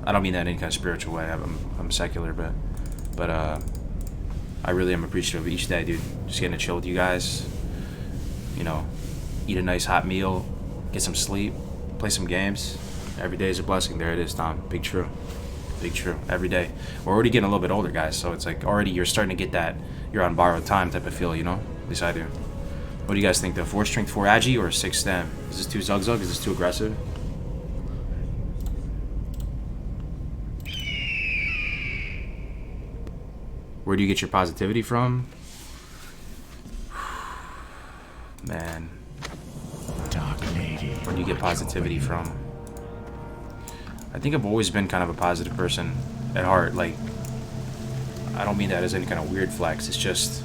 I don't mean that in any kind of spiritual way. I'm secular, but I really am appreciative of each day, dude. Just getting to chill with you guys. You know, eat a nice hot meal, get some sleep, play some games. Every day is a blessing. There it is, Tom. Big true. Big true. Every day. We're already getting a little bit older, guys, so it's like already you're starting to get that you're on borrowed time type of feel, you know? At least I do. What do you guys think, though? 4 strength, 4 agi, or 6 stem? Is this too Zug Zug? Is this too aggressive? Where do you get your positivity from? Man. Dark lady. Where do you get positivity from? I think I've always been kind of a positive person at heart. Like, I don't mean that as any kind of weird flex. It's just...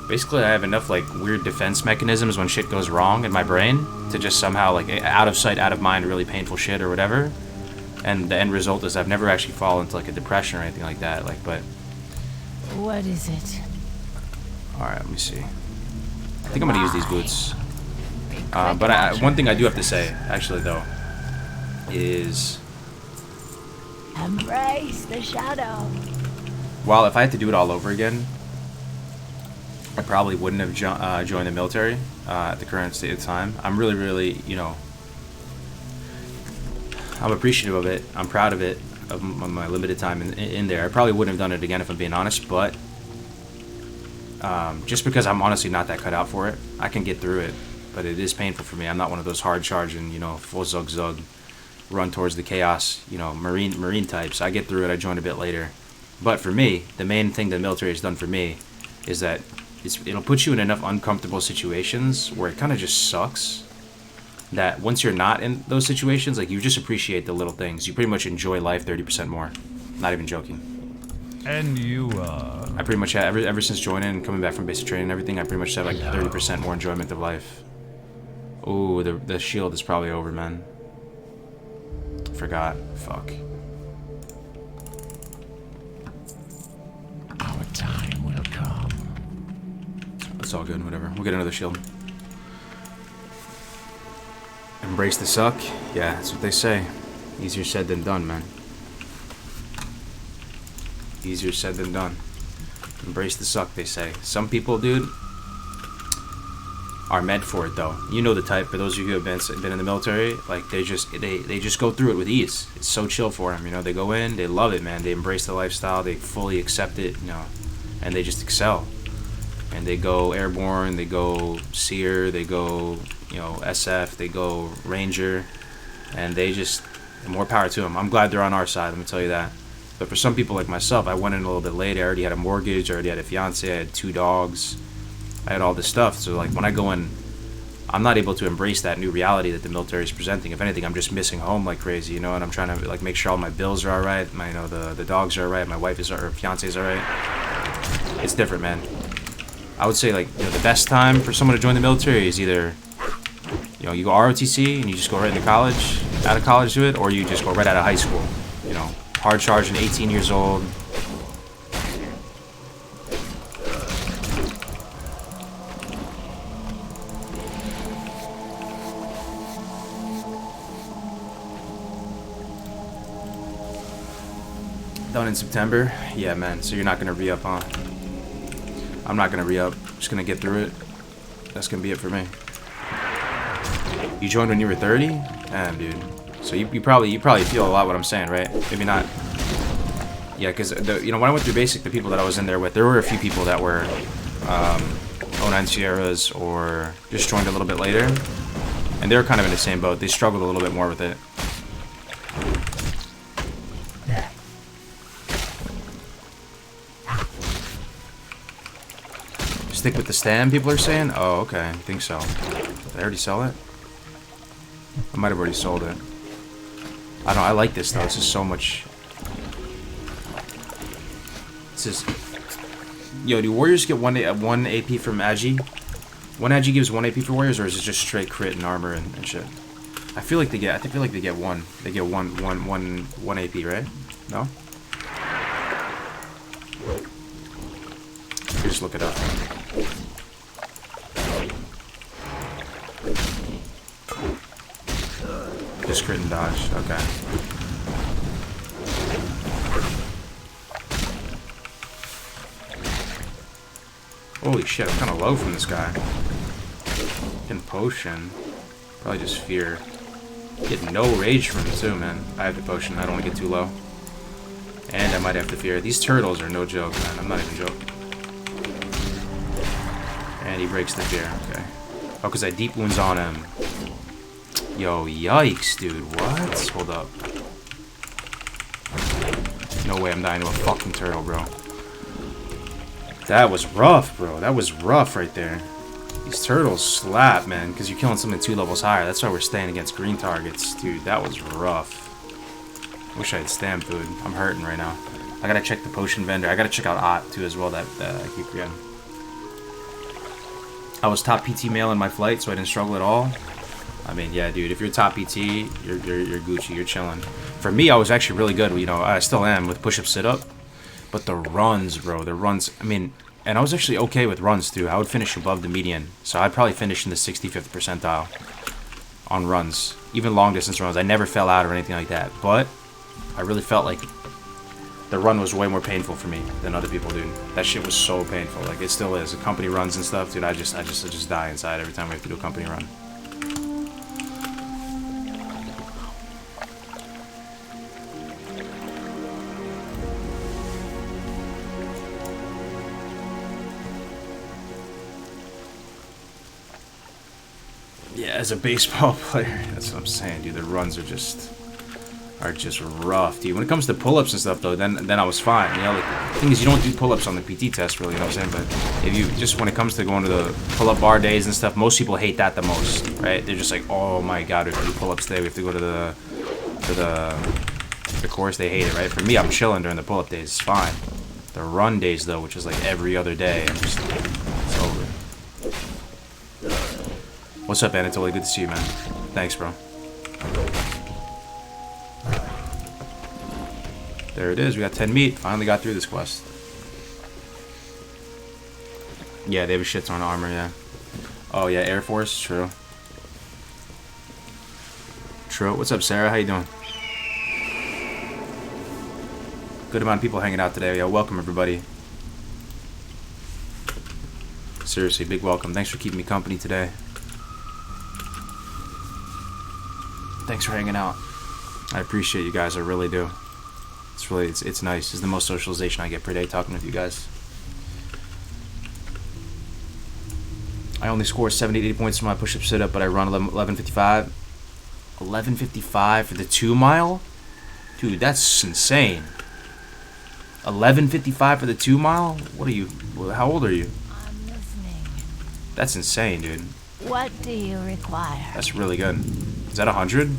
basically, I have enough, like, weird defense mechanisms when shit goes wrong in my brain to just somehow, like, out of sight, out of mind, really painful shit or whatever. And the end result is I've never actually fallen into, like, a depression or anything like that. Like, but... What is it? Alright, let me see. I think I'm gonna use these boots. But one thing I do have to say, actually, though, is... Embrace the shadow. while if I had to do it all over again, I probably wouldn't have joined the military at the current state of time. I'm really, you know, I'm appreciative of it. I'm proud of it, of my limited time in there. I probably wouldn't have done it again if I'm being honest, but just because I'm honestly not that cut out for it, I can get through it. But it is painful for me. I'm not one of those hard charging, you know, full zug, run towards the chaos, you know, marine types. I get through it. I joined a bit later. But for me, the main thing the military has done for me is that it'll put you in enough uncomfortable situations where it kind of just sucks, that once you're not in those situations, like, you just appreciate the little things. You pretty much enjoy life 30% more. Not even joking. And you, I pretty much have, ever since joining and coming back from basic training and everything, I pretty much have like 30% more enjoyment of life. Ooh, the shield is probably over, man. Forgot. Fuck. Our time will come. It's all good, whatever. We'll get another shield. Embrace the suck? Yeah, that's what they say. Easier said than done, man. Easier said than done. Embrace the suck, they say. Some people, dude, are meant for it, though. You know the type. For those of you who have been in the military, like, they just go through it with ease. It's so chill for them, you know. They go in, they love it, man. They embrace the lifestyle. They fully accept it, you know, and they just excel. And they go airborne, they go seer, they go, you know, SF, they go ranger, and they just, more power to them. I'm glad they're on our side, let me tell you that. But for some people like myself, I went in a little bit late. I already had a mortgage, I already had a fiance, I had 2 dogs, I had all this stuff. So, like, when I go in, I'm not able to embrace that new reality that the military is presenting. If anything, I'm just missing home like crazy, you know. And I'm trying to, like, make sure all my bills are all right. My, you know, the dogs are all right. My wife is, or fiance is all right. It's different, man. I would say, like, you know, the best time for someone to join the military is either, you know, you go ROTC and you just go right into college, out of college to it, or you just go right out of high school. You know, hard charging, 18 years old. Done in September? Yeah, man. So you're not gonna re-up, huh? I'm not gonna re-up. Just gonna get through it. That's gonna be it for me. You joined when you were 30? Damn, dude. So you probably feel a lot what I'm saying, right? Maybe not. Yeah, because you know, when I went through basic, the people that I was in there with, there were a few people that were 09 Sierras or just joined a little bit later, and they were kind of in the same boat. They struggled a little bit more with it. Stick with the stand, people are saying? Oh, okay. I think so. Did I already sell it? I might have already sold it. I don't. I like this though. This is so much. This is. Yo, do warriors get one AP from Agi? One Agi gives 1 AP for warriors, or is it just straight crit and armor and shit? I feel like they get. I feel like they get one. They get one AP, right? No. Just look it up. Just crit and dodge. Okay. Holy shit, I'm kind of low from this guy. Getting potion. Probably just fear. Getting no rage from him too, man. I have the potion. I don't want to get too low. And I might have to fear. These turtles are no joke, man. I'm not even joking. And he breaks the fear. Okay. Oh, because I deep wounds on him. Yo, yikes, dude. What? Hold up. No way I'm dying to a fucking turtle, bro. That was rough, bro. That was rough right there. These turtles slap, man, because you're killing something 2 levels higher. That's why we're staying against green targets. Dude, that was rough. Wish I had stam food. I'm hurting right now. I gotta check the potion vendor. I gotta check out Ott, too, as well. That I keep forgetting. I was top PT male in my flight, so I didn't struggle at all. I mean, yeah, dude, if you're top PT, you're Gucci, you're chilling. For me, I was actually really good, you know, I still am with push-up, sit-up. But the runs, bro, the runs, I mean, and I was actually okay with runs, too. I would finish above the median, so I'd probably finish in the 65th percentile on runs. Even long-distance runs, I never fell out or anything like that. But I really felt like the run was way more painful for me than other people, dude. That shit was so painful. Like, it still is. The company runs and stuff, dude, I just die inside every time we have to do a company run. Yeah, as a baseball player, that's what I'm saying, dude. The runs are just are just rough, dude. When it comes to pull-ups and stuff, though, then I was fine. You know, like, the thing is, you don't do pull-ups on the PT test, really. You know what I'm saying? But if you just when it comes to going to the pull-up bar days and stuff, most people hate that the most, right? They're just like, oh my god, we have to do pull-ups today. We have to go to the course. They hate it, right? For me, I'm chilling during the pull-up days. It's fine. The run days, though, which is like every other day, I'm just like, it's over. What's up, Anatoly? Good to see you, man. Thanks, bro. There it is. We got 10 meat. Finally got through this quest. Yeah, they have a shit ton of armor, yeah. Oh, yeah, Air Force. True. True. What's up, Sarah? How you doing? Good amount of people hanging out today. Yeah, welcome, everybody. Seriously, big welcome. Thanks for keeping me company today. Thanks for hanging out. I appreciate you guys. I really do. It's really, it's nice. It's the most socialization I get per day talking with you guys. I only score 70 to 80 points for my push-up sit-up, but I run 11:55. 11:55 for the 2 mile? Dude, that's insane. 11:55 for the 2 mile? What are you, how old are you? I'm listening. That's insane, dude. What do you require? That's really good. Is that 100?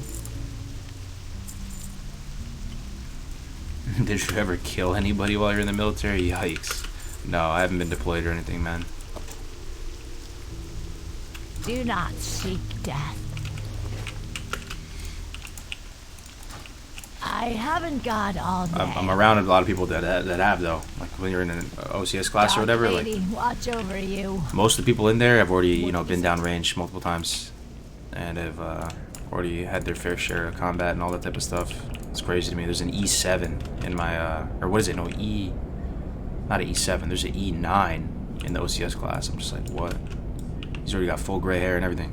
Did you ever kill anybody while you're in the military? Yikes. No, I haven't been deployed or anything, man. Do not seek death. I haven't got all day. I'm around a lot of people that have, though. Like when you're in an OCS class or whatever. Lady, like watch over you. most of the people in there have already, you know, been downrange multiple times, and have already had their fair share of combat and all that type of stuff. It's crazy to me. There's an E7 in my or what is it? No, not an E7. There's an E9 in the OCS class. I'm just like, what? He's already got full gray hair and everything.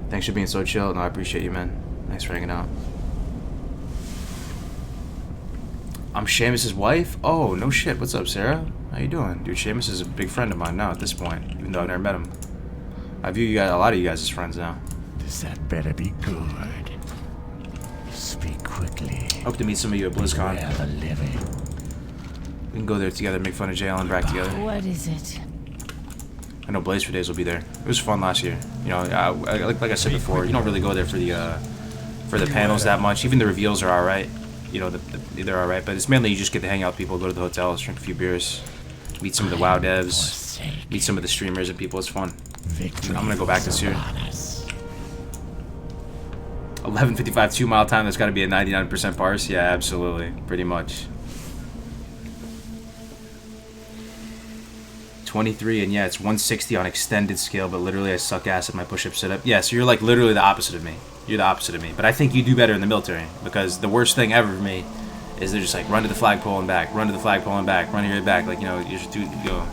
Thanks for being so chill. No, I appreciate you, man. Thanks for hanging out. I'm Seamus's wife? Oh, no shit. What's up, Sarah? How you doing? Dude, Seamus is a big friend of mine now at this point, even though I've never met him. I view you guys, a lot of you guys as friends now. That better be good. Speak quickly. Hope to meet some of you at BlizzCon. Where the living. We can go there together, make fun of Jay Allen Brack together. What is it? I know Blaze for Days will be there. It was fun last year. You know, like I said before, you don't really go there for the panels that much. Even the reveals are all right. You know, they're all right, but it's mainly you just get to hang out with people, go to the hotels, drink a few beers, meet some of the WoW devs, meet some of the streamers and people. It's fun. I'm gonna go back this year. 11:55 2 mile time. That's got to be a 99% parse. Yeah, absolutely, pretty much. 23, and yeah, it's 160 on extended scale, but literally I suck ass at my push-up sit-up. Yeah, so you're like literally the opposite of me. You're the opposite of me. But I think you do better in the military, because the worst thing ever for me is they're just like, run to the flagpole and back, run to the flagpole and back, run to your back. Like, you know, you just do, you go.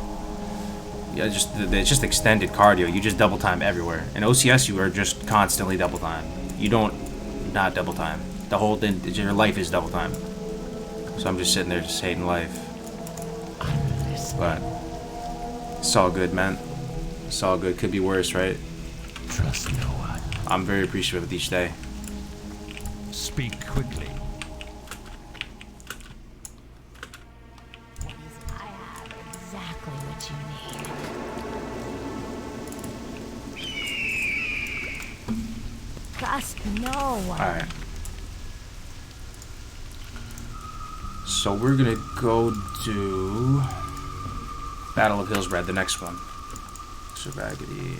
Yeah, it's just extended cardio. You just double time everywhere. In OCS, you are just constantly double time. You don't not double time. The whole thing, your life is double time. So I'm just sitting there just hating life. But it's all good, man. It's all good. Could be worse, right? Trust no one. I'm very appreciative of each day. Speak quickly. I have exactly what you need. Trust no one. Alright. So we're gonna go do Battle of Hillsbrad, the next one. So raggedy.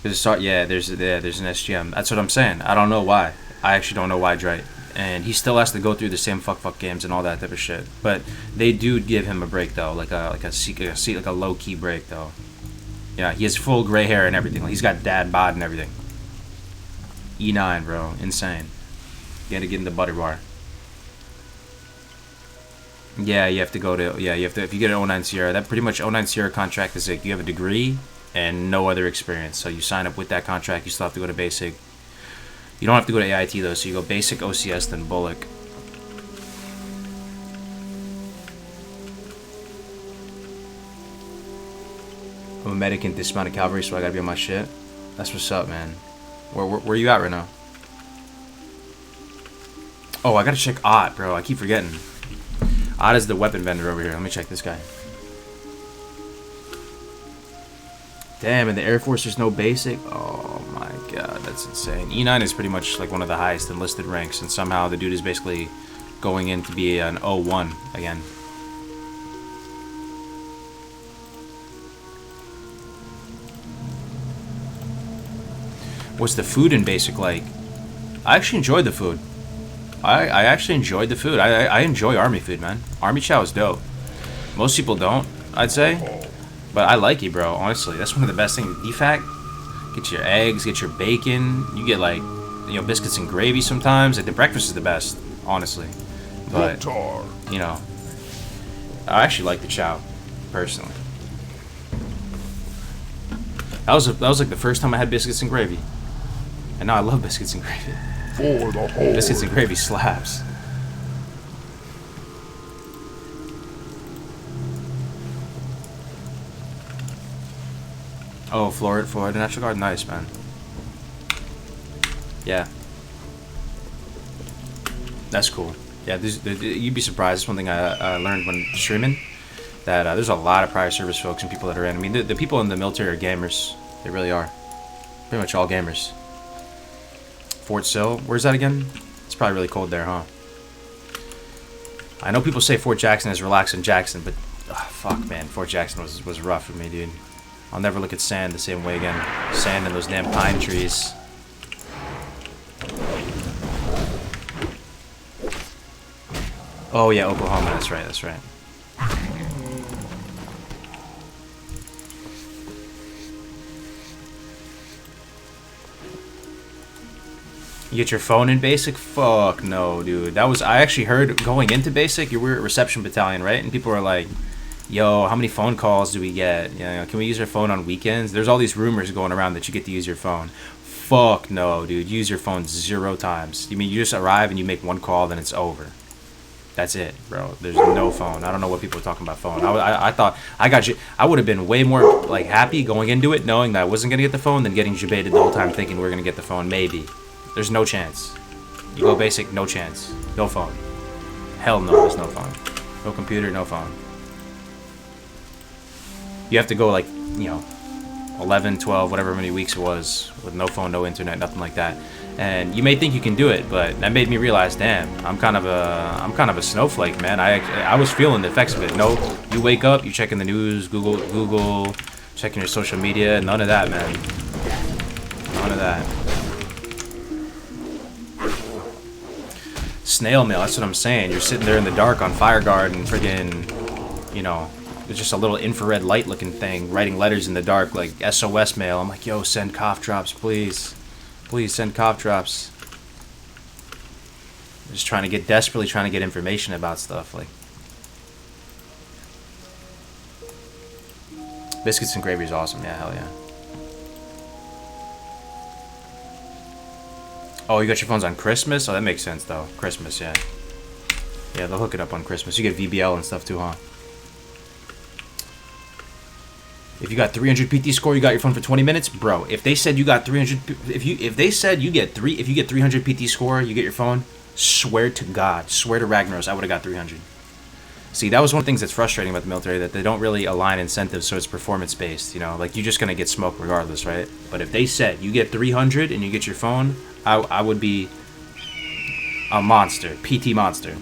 There's an SGM. That's what I'm saying. I don't know why. I actually don't know why Drake. And he still has to go through the same fuck games and all that type of shit. But they do give him a break though, like a low key break though. Yeah, he has full gray hair and everything. Like, he's got dad bod and everything. E9, bro, insane. You gotta get in the butter bar. Yeah, you have to go to if you get an 09 Sierra, that pretty much 09 Sierra contract is like you have a degree and no other experience. So you sign up with that contract, you still have to go to basic. You don't have to go to AIT though, so you go basic, OCS, then Bullock. I'm a medic in dismounted cavalry, so I gotta be on my shit. That's what's up, man. Where you at right now? Oh, I gotta check Ott, bro. I keep forgetting. Ott is the weapon vendor over here. Let me check this guy. Damn, in the Air Force there's no basic? Oh my god, that's insane. E9 is pretty much like one of the highest enlisted ranks, and somehow the dude is basically going in to be an 01 again. What's the food in basic like? I actually enjoyed the food. I actually enjoyed the food. I enjoy army food, man. Army chow is dope. Most people don't, I'd say. But I like it, bro. Honestly, that's one of the best things. Defact, get your eggs, get your bacon. You get like, you know, biscuits and gravy sometimes. Like the breakfast is the best, honestly. But you know, I actually like the chow, personally. That was like the first time I had biscuits and gravy, and now I love biscuits and gravy. For the whole. Biscuits and gravy slaps. Oh, Florida National Guard, nice, man. Yeah, that's cool. Yeah, you'd be surprised. That's one thing I learned when streaming, that there's a lot of prior service folks and people that are in. I mean, the people in the military are gamers. They really are. Pretty much all gamers. Fort Sill, where's that again? It's probably really cold there, huh? I know people say Fort Jackson is relaxing Jackson, but fuck, man, Fort Jackson was rough for me, dude. I'll never look at sand the same way again. Sand and those damn pine trees. Oh yeah, Oklahoma, that's right, that's right. You get your phone in basic? Fuck no, dude. I actually heard going into basic, you were at reception battalion, right? And people were like, yo, how many phone calls do we get? You know, can we use our phone on weekends? There's all these rumors going around that you get to use your phone. Fuck no, dude. Use your phone 0 times. You mean you just arrive and you make 1 call, then it's over. That's it, bro. There's no phone. I don't know what people are talking about phone. I thought I got you. I would have been way more like happy going into it, knowing that I wasn't gonna get the phone, than getting debated the whole time thinking we're gonna get the phone. Maybe. There's no chance. You go basic, no chance. No phone. Hell no, there's no phone. No computer, no phone. You have to go like, you know, 11, 12, whatever many weeks it was, with no phone, no internet, nothing like that. And you may think you can do it, but that made me realize, damn, I'm kind of a snowflake, man. I was feeling the effects of it. No, you wake up, you checking the news, Google, checking your social media, none of that, man. None of that. Snail mail, that's what I'm saying. You're sitting there in the dark on FireGuard and friggin', you know, it's just a little infrared light looking thing writing letters in the dark like SOS mail. I'm like, yo, send cough drops, please. Please send cough drops. Just desperately trying to get information about stuff. Like, biscuits and gravy is awesome. Yeah, hell yeah. Oh, you got your phones on Christmas? Oh, that makes sense though. Christmas, yeah. Yeah, they'll hook it up on Christmas. You get VBL and stuff too, huh? If you got 300 PT score, you got your phone for 20 minutes, bro. If they said you got 300, if they said you get 300 PT score, you get your phone. Swear to God, swear to Ragnaros, I would have got 300. See, that was one of the things that's frustrating about the military, that they don't really align incentives so it's performance based. You know, like you're just gonna get smoked regardless, right? But if they said you get 300 and you get your phone, I would be a monster, PT monster.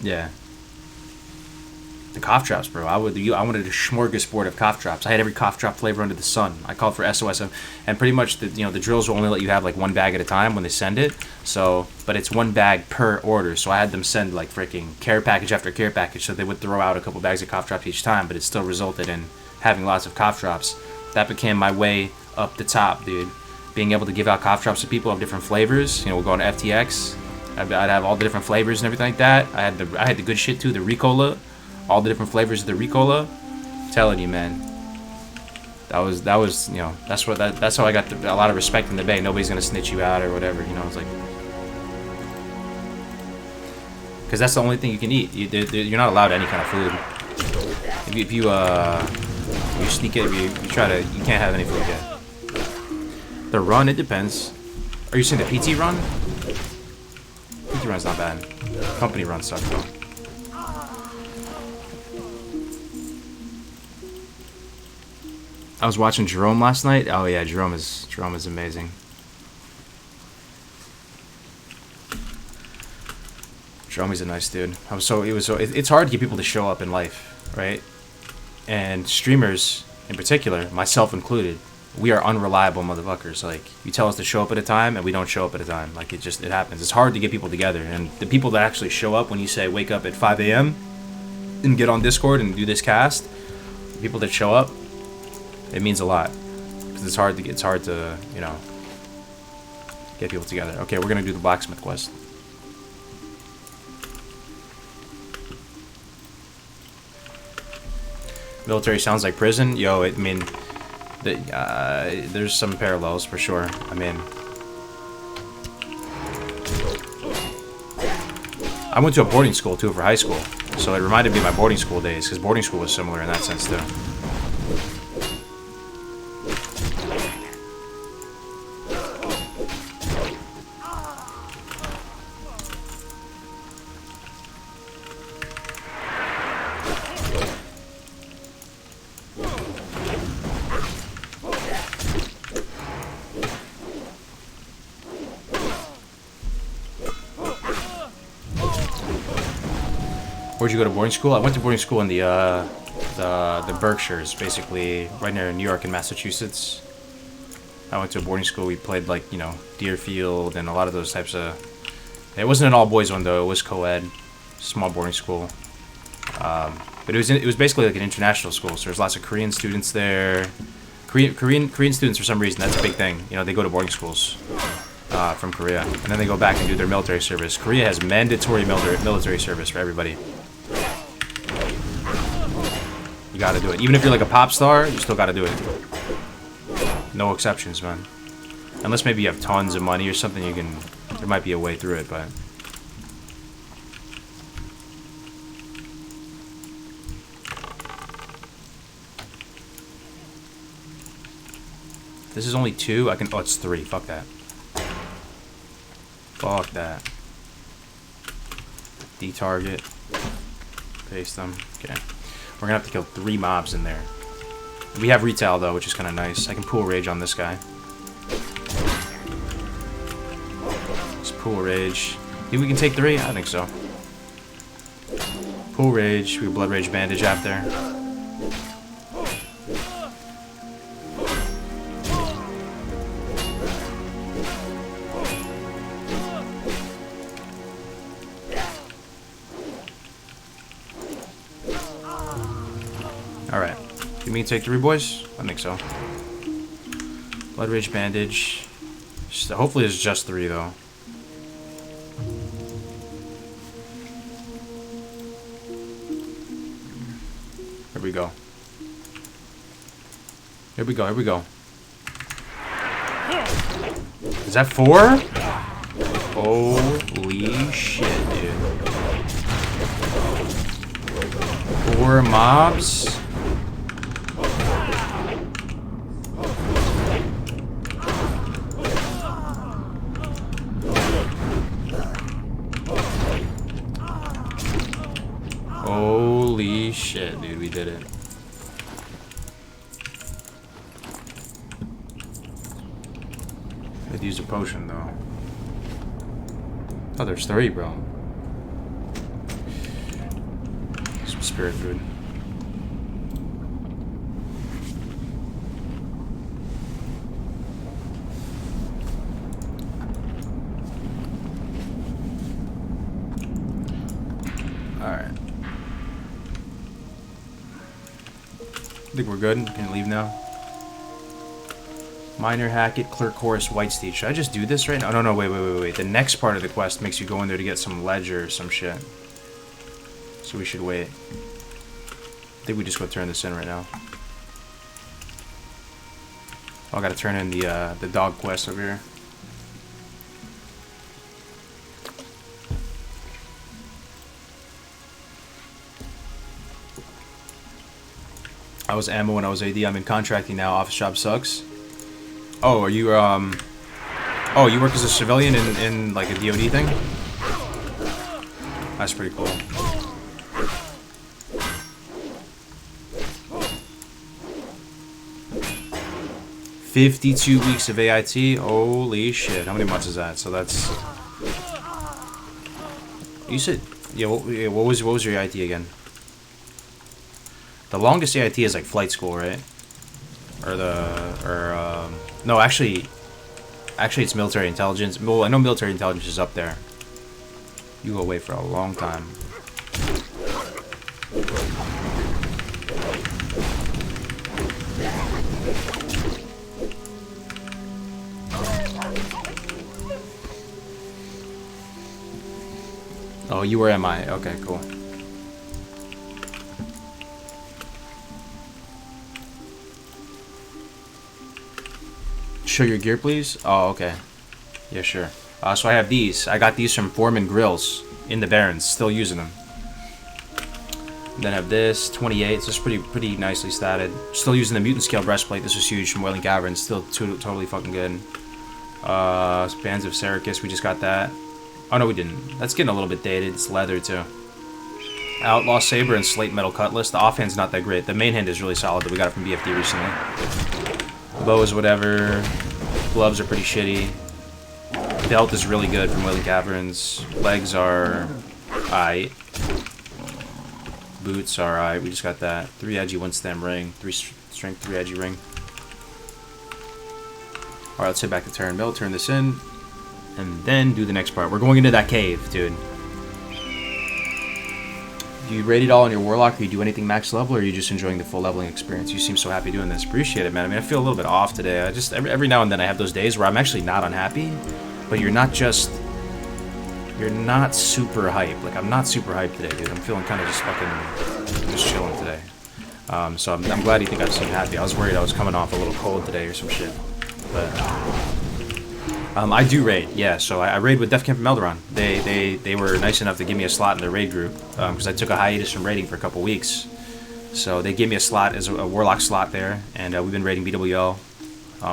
Yeah. The cough drops, bro. I wanted a smorgasbord of cough drops. I had every cough drop flavor under the sun. I called for SOS, and pretty much the drills will only let you have like 1 bag at a time when they send it. So, but it's 1 bag per order. So I had them send like freaking care package after care package. So they would throw out a couple bags of cough drops each time, but it still resulted in having lots of cough drops. That became my way up the top, dude. Being able to give out cough drops to people of different flavors. You know, we'll go on FTX. I'd have all the different flavors and everything like that. I had the good shit too, the Ricola. All the different flavors of the Ricola. I'm telling you, man. That was you know, that's how I got a lot of respect in the Bay. Nobody's gonna snitch you out or whatever, you know. It's like, because that's the only thing you can eat. You're not allowed any kind of food. If you sneak it, if you try to, you can't have any food yet. The run, it depends. Are you saying the PT run? PT run's not bad. Company run sucks though. I was watching Jerome last night. Oh yeah, Jerome is amazing. Jerome's a nice dude. It's hard to get people to show up in life, right? And streamers in particular, myself included, we are unreliable motherfuckers. Like, you tell us to show up at a time and we don't show up at a time. Like, it happens. It's hard to get people together. And the people that actually show up when you say wake up at 5 a.m. and get on Discord and do this cast, the people that show up, it means a lot. Because it's hard to, you know, get people together. Okay, we're gonna do the blacksmith quest. Military sounds like prison. Yo, I mean, there's some parallels for sure. I mean, I went to a boarding school too for high school, so it reminded me of my boarding school days, because boarding school was similar in that sense too. Where'd you go to boarding school? I went to boarding school in the Berkshires, basically right near New York and Massachusetts. I went to a boarding school. We played, like, you know, Deerfield and a lot of those types of. It wasn't an all boys one though. It was co-ed, small boarding school. But it was basically like an international school. So there's lots of Korean students there. Korean students, for some reason, that's a big thing. You know, they go to boarding schools from Korea, and then they go back and do their military service. Korea has mandatory military service for everybody. You gotta do it. Even if you're like a pop star, you still gotta do it. No exceptions, man. Unless maybe you have tons of money or something, there might be a way through it, but. This is only 2. Oh, it's 3. Fuck that. Fuck that. Detarget. Paste them. Okay. We're gonna have to kill 3 mobs in there. We have retail though, which is kind of nice. I can pool rage on this guy. Just pool rage. Think we can take 3? I think so. Pool rage. We have blood rage bandage after. Alright. You mean take 3, boys? I think so. Blood rage bandage. Hopefully it's just 3 though. Here we go. Here we go, here we go. Is that 4? Holy shit, dude. 4 mobs? Holy shit, dude, we did it. I could use a potion, though. Oh, there's 3, bro. Some spirit food. Alright. I think we're good. We can leave now. Minor Hackett, Clerk Chorus, White Steed. Should I just do this right now? Oh, no, wait. The next part of the quest makes you go in there to get some ledger or some shit. So we should wait. I think we just go turn this in right now. Oh, I gotta turn in the dog quest over here. I was ammo when I was AD. I'm in contracting now. Office job sucks. Oh, are you Oh, you work as a civilian in like a DoD thing? That's pretty cool. $52 weeks of AIT. Holy shit! How many months is that? So that's. You said, yeah. What was your AIT again? The longest AIT is like flight school, right? No, actually, it's military intelligence. Well, I know military intelligence is up there. You go away for a long time. Oh, you were MI. Okay, cool. Show your gear, please. Oh, okay. Yeah, sure. So I have these. I got these from Foreman Grills in the Barrens. Still using them. Then I have this 28. So it's pretty nicely statted. Still using the Mutant Scale breastplate. This was huge from Wailing Caverns. Still totally fucking good. Bands of Sericus. We just got that. Oh no, we didn't. That's getting a little bit dated. It's leather too. Outlaw Saber and Slate Metal Cutlass. The offhand's not that great. The main hand is really solid that we got it from BFD recently. Bow is whatever. Gloves are pretty shitty. Belt is really good from Wailing Caverns. Legs are aight. Boots are aight. We just got that. 3 edgy, 1 stem ring. 3 strength, 3 edgy ring. Alright, let's hit back the turn mill. Turn this in. And then do the next part. We're going into that cave, dude. Do you rate it all on your Warlock, or you do anything max level, or are you just enjoying the full leveling experience? You seem so happy doing this. Appreciate it, man. I mean, I feel a little bit off today. I just, every now and then I have those days where I'm actually not unhappy, but you're not super hyped. Like, I'm not super hyped today, dude. I'm feeling kind of just fucking, just chilling today. So I'm glad you think I seem happy. I was worried I was coming off a little cold today or some shit. But, I do raid, yeah. So I raid with Def Camp and Melderon. They were nice enough to give me a slot in their raid group because I took a hiatus from raiding for a couple weeks. So they gave me a slot as a Warlock slot there, and we've been raiding BWL.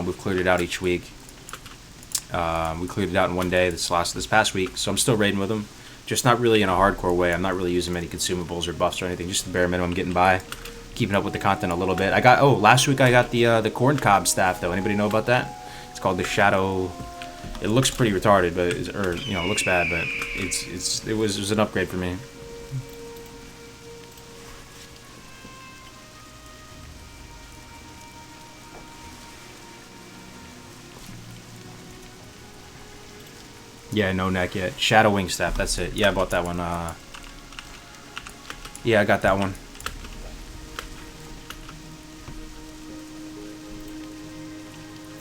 We've cleared it out each week. We cleared it out in one day this past week, so I'm still raiding with them. Just not really in a hardcore way. I'm not really using many consumables or buffs or anything. Just the bare minimum, getting by, keeping up with the content a little bit. Last week I got the corn cob staff though. Anybody know about that? It's called the Shadow. It looks pretty retarded, but it looks bad, but it was an upgrade for me. Yeah, no neck yet. Shadow Wing Staff, that's it. Yeah, I bought that one. Yeah, I got that one.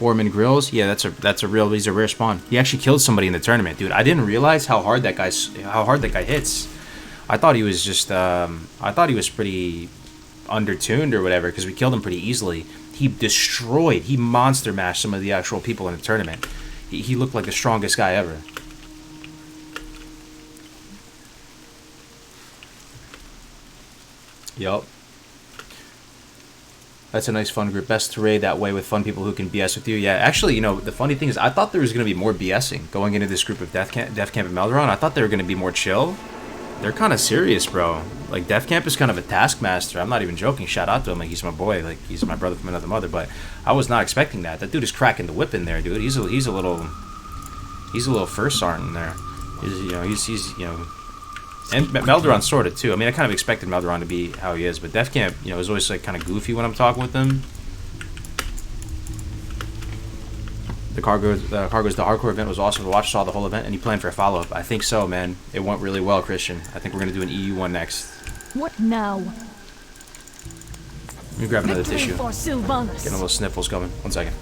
Foreman Grills, yeah, that's a he's a rare spawn. He actually killed somebody in the tournament, dude. I didn't realize how hard that guy hits. I thought he was just I thought he was pretty undertuned or whatever because we killed him pretty easily. He monster mashed some of the actual people in the tournament. He looked like the strongest guy ever. Yup. That's a nice fun group. Best to raid that way with fun people who can BS with you. Yeah, actually, the funny thing is I thought there was going to be more BSing going into this group of Def Camp and Melderon. I thought they were going to be more chill. They're kind of serious, bro. Like, Def Camp is kind of a taskmaster. I'm not even joking. Shout out to him. Like, he's my boy. Like, he's my brother from another mother. But I was not expecting that. That dude is cracking the whip in there, dude. He's a little first sergeant in there. And Melderon sort of too. I mean, I kind of expected Melderon to be how he is, but Def Camp, is always like kind of goofy when I'm talking with him. The cargo's the hardcore event was awesome to watch. Saw the whole event, and you planned for a follow up. I think so, man. It went really well, Christian. I think we're gonna do an EU one next. What now? Let me grab another Victory tissue. for Sylvanus. Getting a little sniffles coming. 1 second.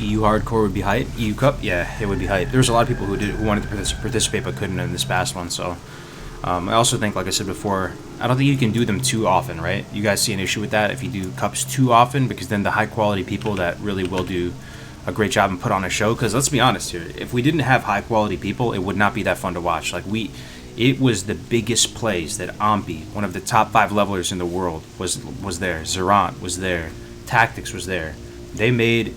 EU hardcore would be hype. EU Cup, yeah, it would be hype. There was a lot of people who wanted to participate but couldn't in this past one. So I also think, like I said before, I don't think you can do them too often, right? You guys see an issue with that if you do cups too often, because then the high quality people that really will do a great job and put on a show. Because let's be honest here, if we didn't have high quality people, it would not be that fun to watch. It was the biggest plays that Ampi, one of the top 5 levelers in the world, was there. Zerant was there. Tactics was there. They made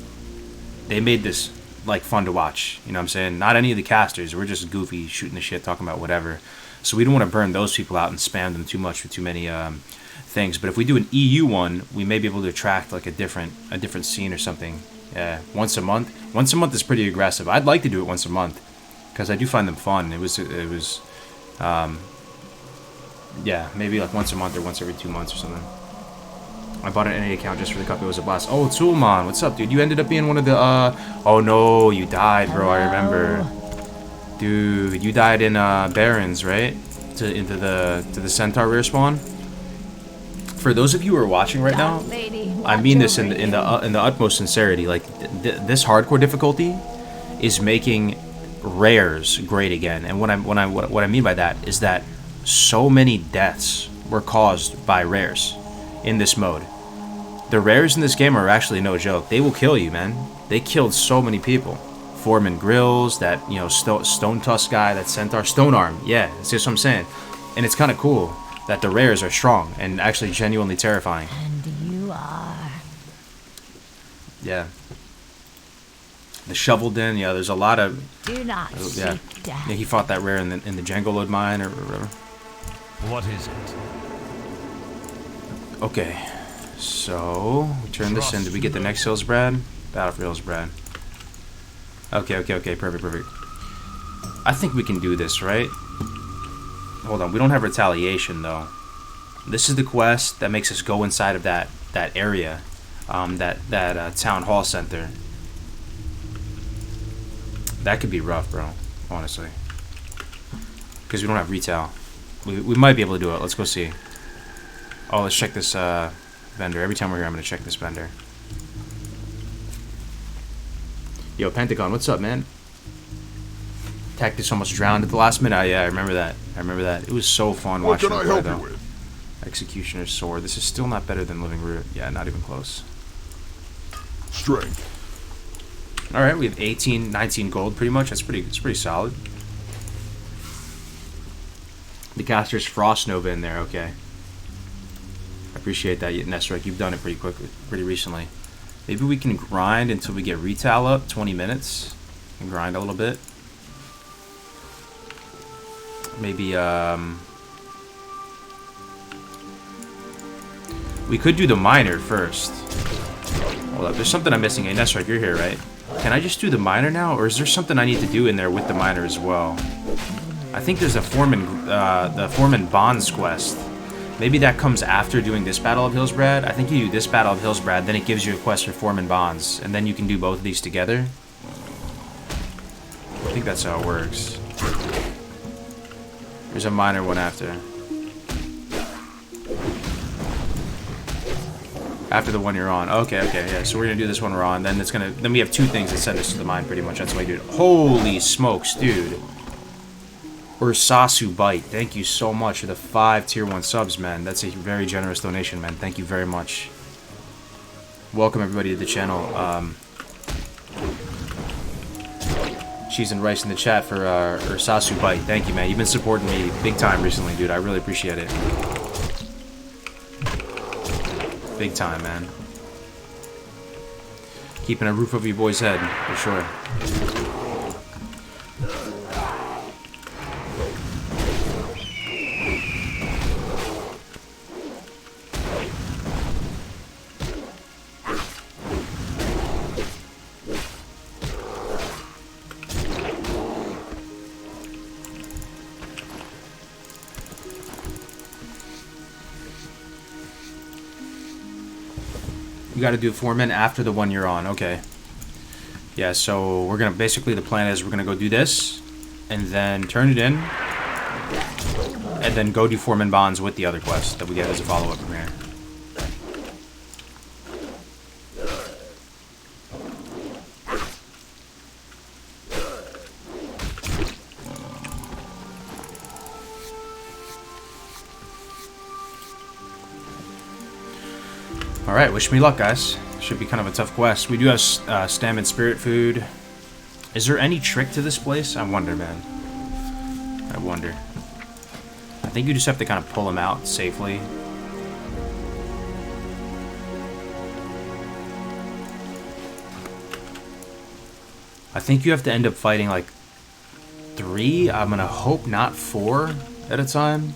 this like fun to watch. You know what I'm saying? Not any of the casters. We're just goofy shooting the shit, talking about whatever. So we don't want to burn those people out and spam them too much with too many things. But if we do an EU one, we may be able to attract like a different scene or something. Yeah, once a month. Once a month is pretty aggressive. I'd like to do it once a month because I do find them fun. It was yeah, maybe like once a month or once every 2 months or something. I bought an NA account just for the cup. It was a blast. Oh, Toolman, what's up, dude? You ended up being one of the oh no, you died, bro. I remember. Dude, you died in Barons, right? Into the Centaur rear spawn. For those of you who are watching right now, I mean this in the utmost sincerity. Like this hardcore difficulty is making rares great again. And what I mean by that is that so many deaths were caused by rares in this mode. The rares in this game are actually no joke. They will kill you, man. They killed so many people. Foreman Grills, that, you know, Stone Tusk guy, that Centaur, Stone Arm. Yeah, that's just what I'm saying. And it's kind of cool that the rares are strong and actually genuinely terrifying. And you are. Yeah. The Shovel Den, yeah, there's a lot of... Do not yeah. seek death. Yeah, he fought that rare in the Django Load Mine or whatever. What is it? Okay. So, we turn this in. Did we get the next Hills Brad? Battle for Hills Brad. Okay, perfect. I think we can do this, right? Hold on, we don't have retaliation though. This is the quest that makes us go inside of that area, that town hall center. That could be rough, bro. Honestly, because we don't have retail. We might be able to do it. Let's go see. Oh, let's check this vendor. Every time we're here, I'm gonna check this vendor. Yo, Pentagon, what's up, man? Tactics almost drowned at the last minute. Yeah, I remember that. It was so fun watching him play, though. Executioner's Sword. This is still not better than Living Root. Yeah, not even close. Strength. All right, we have 18, 19 gold, pretty much. It's pretty solid. The caster's Frost Nova in there. Okay. I appreciate that, Nesrek. You've done it pretty recently. Maybe we can grind until we get retail up, 20 minutes, and grind a little bit. Maybe, we could do the miner first. Hold up, there's something I'm missing. Hey, Nesrek, you're here, right? Can I just do the miner now, or is there something I need to do in there with the miner as well? I think there's a the Foreman Bonds quest. Maybe that comes after doing this Battle of Hillsbrad. I think you do this Battle of Hillsbrad, then it gives you a quest for Foreman Bonds, and then you can do both of these together. I think that's how it works. There's a minor one after. After the one you're on. Okay, yeah. So we're gonna do this one we're on. Then then we have 2 things that send us to the mine pretty much. That's why I do it. Holy smokes, dude. Ursasu Bite, thank you so much for the 5 tier 1 subs, man. That's a very generous donation, man. Thank you very much. Welcome everybody to the channel. Cheese and rice in the chat for Ursasu Bite. Thank you, man. You've been supporting me big time recently, dude. I really appreciate it. Big time, man. Keeping a roof over your boy's head, for sure. You got to do Foreman after the one you're on. Okay. Yeah, so we're going to... Basically, the plan is we're going to go do this, and then turn it in, and then go do Foreman Bonds with the other quest that we get as a follow-up from here. Alright, wish me luck, guys. Should be kind of a tough quest. We do have stamina spirit food. Is there any trick to this place? I wonder, man. I wonder. I think you just have to kind of pull them out safely. I think you have to end up fighting like 3. I'm gonna hope not 4 at a time.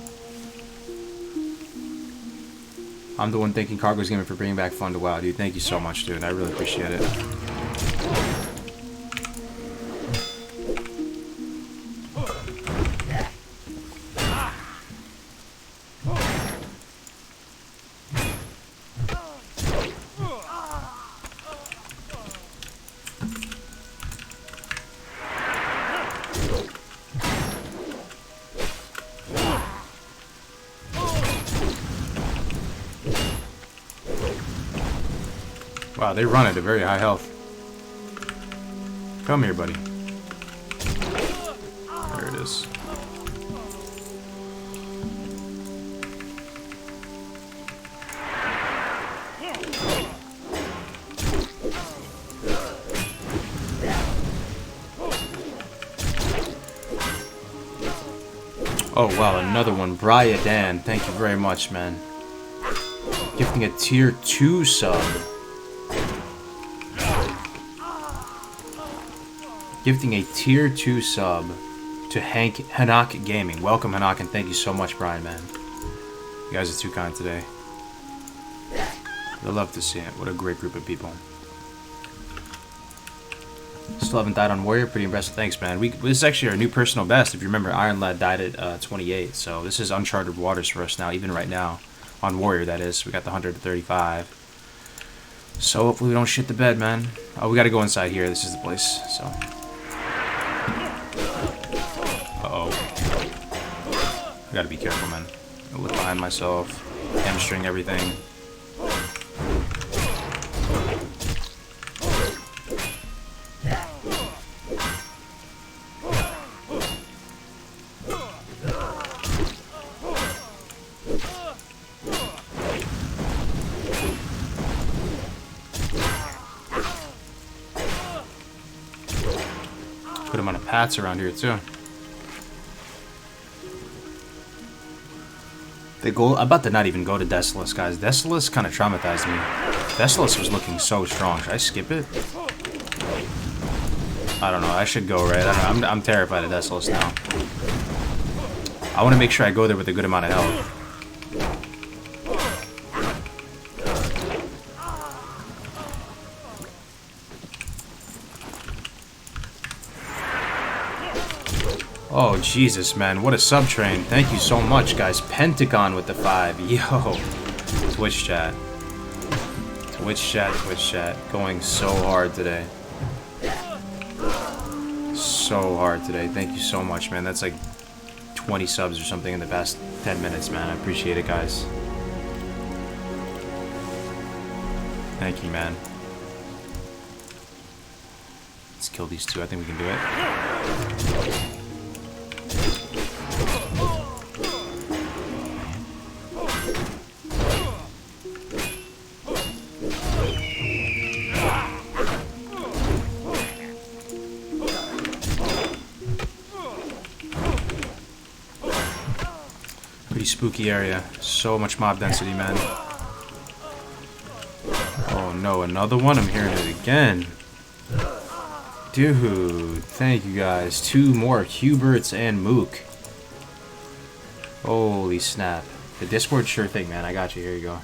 I'm the one thanking Cargo's Gaming for bringing back fun to WoW, dude. Thank you so much, dude. I really appreciate it. Wow, they run at a very high health. Come here, buddy. There it is. Oh, wow, another one. Brian Dan, thank you very much, man. Gifting a tier 2 sub. Gifting a tier 2 sub to Hanak Gaming. Welcome, Hanak, and thank you so much, Brian, man. You guys are too kind today. I love to see it. What a great group of people. Still haven't died on Warrior. Pretty impressive. Thanks, man. This is actually our new personal best. If you remember, Iron Lad died at 28. So this is uncharted waters for us now, even right now. On Warrior, that is. We got the 135. So hopefully we don't shit the bed, man. Oh, we got to go inside here. This is the place. So. Uh-oh. I gotta be careful, man. I look behind myself. Hamstring everything. Good amount of pats around here, too. I'm about to not even go to Desolus, guys. Desolus kind of traumatized me. Desolus was looking so strong. Should I skip it? I don't know. I should go, right? I'm terrified of Desolus now. I want to make sure I go there with a good amount of health. Oh, Jesus, man. What a sub-train. Thank you so much, guys. Pentagon with the 5. Yo. Twitch chat. Twitch chat, Twitch chat. Going so hard today. So hard today. Thank you so much, man. That's like 20 subs or something in the past 10 minutes, man. I appreciate it, guys. Thank you, man. Let's kill these 2. I think we can do it. Pretty spooky area. So much mob density, man. Oh no, another one? I'm hearing it again. Dude, thank you guys. 2 more Huberts and Mook. Holy snap. The Discord, sure thing, man. I got you. Here you go.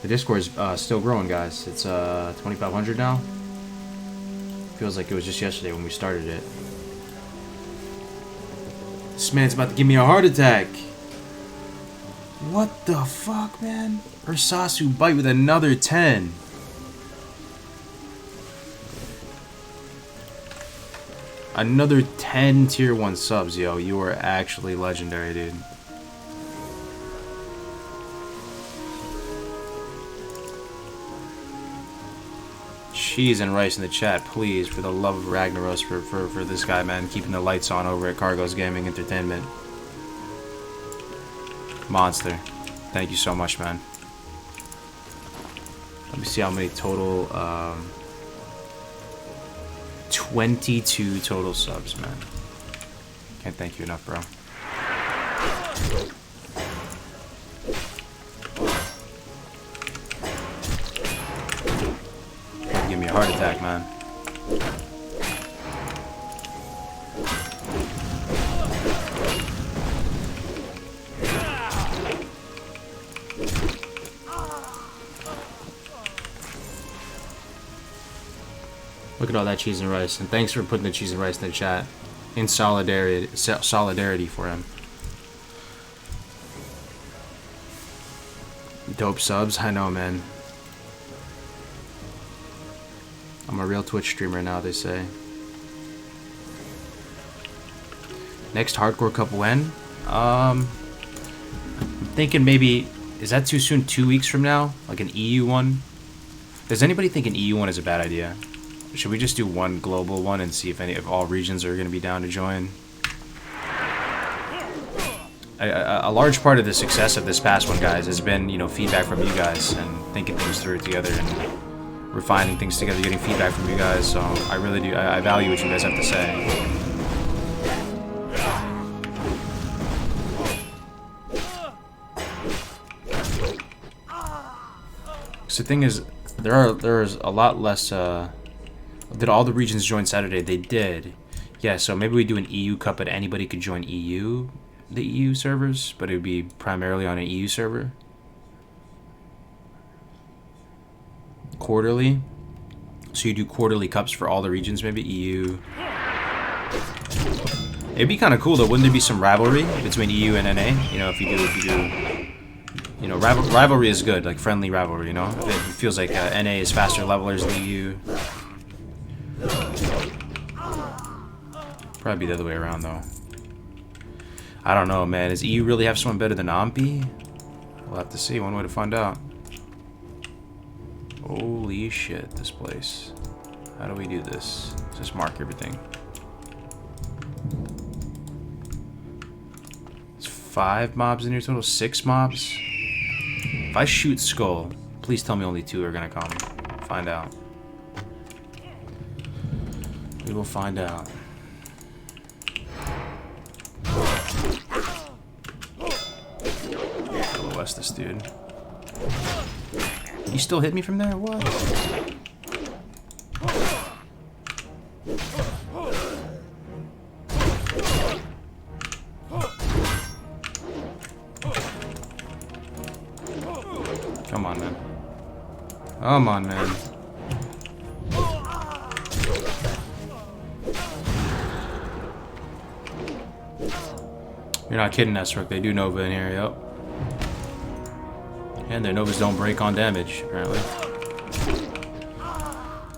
The Discord's still growing, guys. It's 2,500 now. Feels like it was just yesterday when we started it. This man's about to give me a heart attack. What the fuck, man? Ursasu bite with another 10. Another 10 tier 1 subs, yo. You are actually legendary, dude. Cheese and rice in the chat, please, for the love of Ragnaros, for this guy, man. Keeping the lights on over at Cargo's Gaming Entertainment. Monster. Thank you so much, man. Let me see how many total. 22 total subs, man. Can't thank you enough, bro. Give me a heart attack, man. Look at all that cheese and rice, and thanks for putting the cheese and rice in the chat. In solidarity for him. Dope subs, I know, man. I'm a real Twitch streamer now, they say. Next Hardcore Cup when? I'm thinking maybe, is that too soon? 2 weeks from now? Like an EU one? Does anybody think an EU one is a bad idea? Should we just do one global one and see if all regions are going to be down to join? A large part of the success of this past one, guys, has been, you know, feedback from you guys and thinking things through together and refining things together, getting feedback from you guys. So I really do. I value what you guys have to say. So the thing is, there's a lot less. Did all the regions join Saturday? They did. Yeah, so maybe we do an EU Cup, but anybody could join EU, the EU servers, but it would be primarily on an EU server. Quarterly. So you do quarterly cups for all the regions, maybe EU. It'd be kind of cool though. Wouldn't there be some rivalry between EU and NA? You know, if you do, you know, rivalry is good, like friendly rivalry. You know, it feels like NA is faster levelers than EU. Probably be the other way around though. I don't know, man. Does EU really have someone better than Ampi? We'll have to see. One way to find out. Holy shit, this place. How do we do this? Just mark everything. It's 5 mobs in here total? 6 mobs? If I shoot Skull, please tell me only 2 are gonna come. Find out. We will find out. Go west this dude. You still hit me from there? What? Come on, man. Come on, man. You're not kidding, Esrook. They do Nova in here, yep. And their Novas don't break on damage, apparently.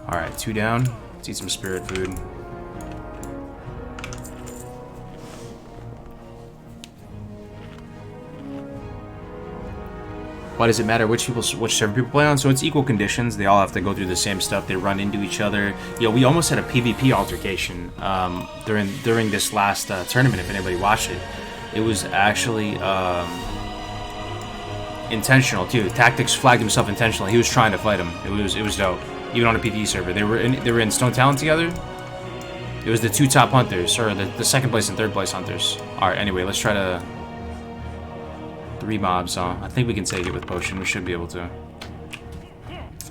Alright, 2 down. Let's eat some spirit food. Why does it matter which server people play on? So it's equal conditions. They all have to go through the same stuff. They run into each other. Yo, we almost had a PvP altercation during this last tournament, if anybody watched it. It was actually intentional too. Tactics flagged himself intentionally. He was trying to fight him. It was dope. Even on a PvE server, they were in Stone Talent together. It was the 2 top hunters, or the second place and third place hunters. All right. Anyway, let's try to 3 mobs. Huh? I think we can take it with potion. We should be able to.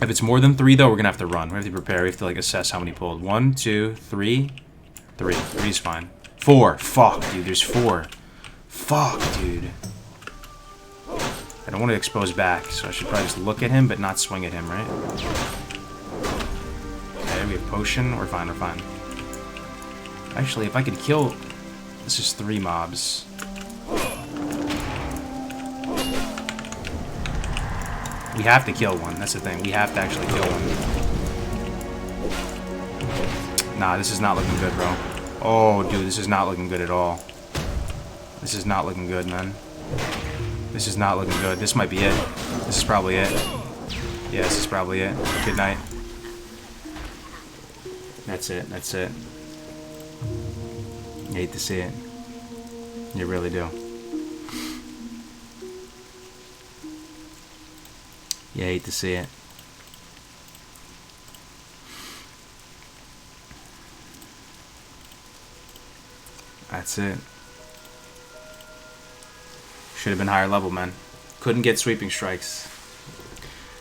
If it's more than 3 though, we're gonna have to run. We have to prepare. We have to like assess how many pulled. 1, 2, 3. 3 is fine. 4. Fuck, dude. There's 4. Fuck, dude. I don't want to expose back, so I should probably just look at him, but not swing at him, right? Okay, we have potion. We're fine, we're fine. Actually, if I could kill... This is 3 mobs. We have to kill one. That's the thing. We have to actually kill one. Nah, this is not looking good, bro. Oh, dude, this is not looking good at all. This is not looking good, man. This is not looking good. This might be it. This is probably it. Yeah, this is probably it. Good night. That's it. That's it. You hate to see it. You really do. You hate to see it. That's it. Should have been higher level, man. Couldn't get sweeping strikes.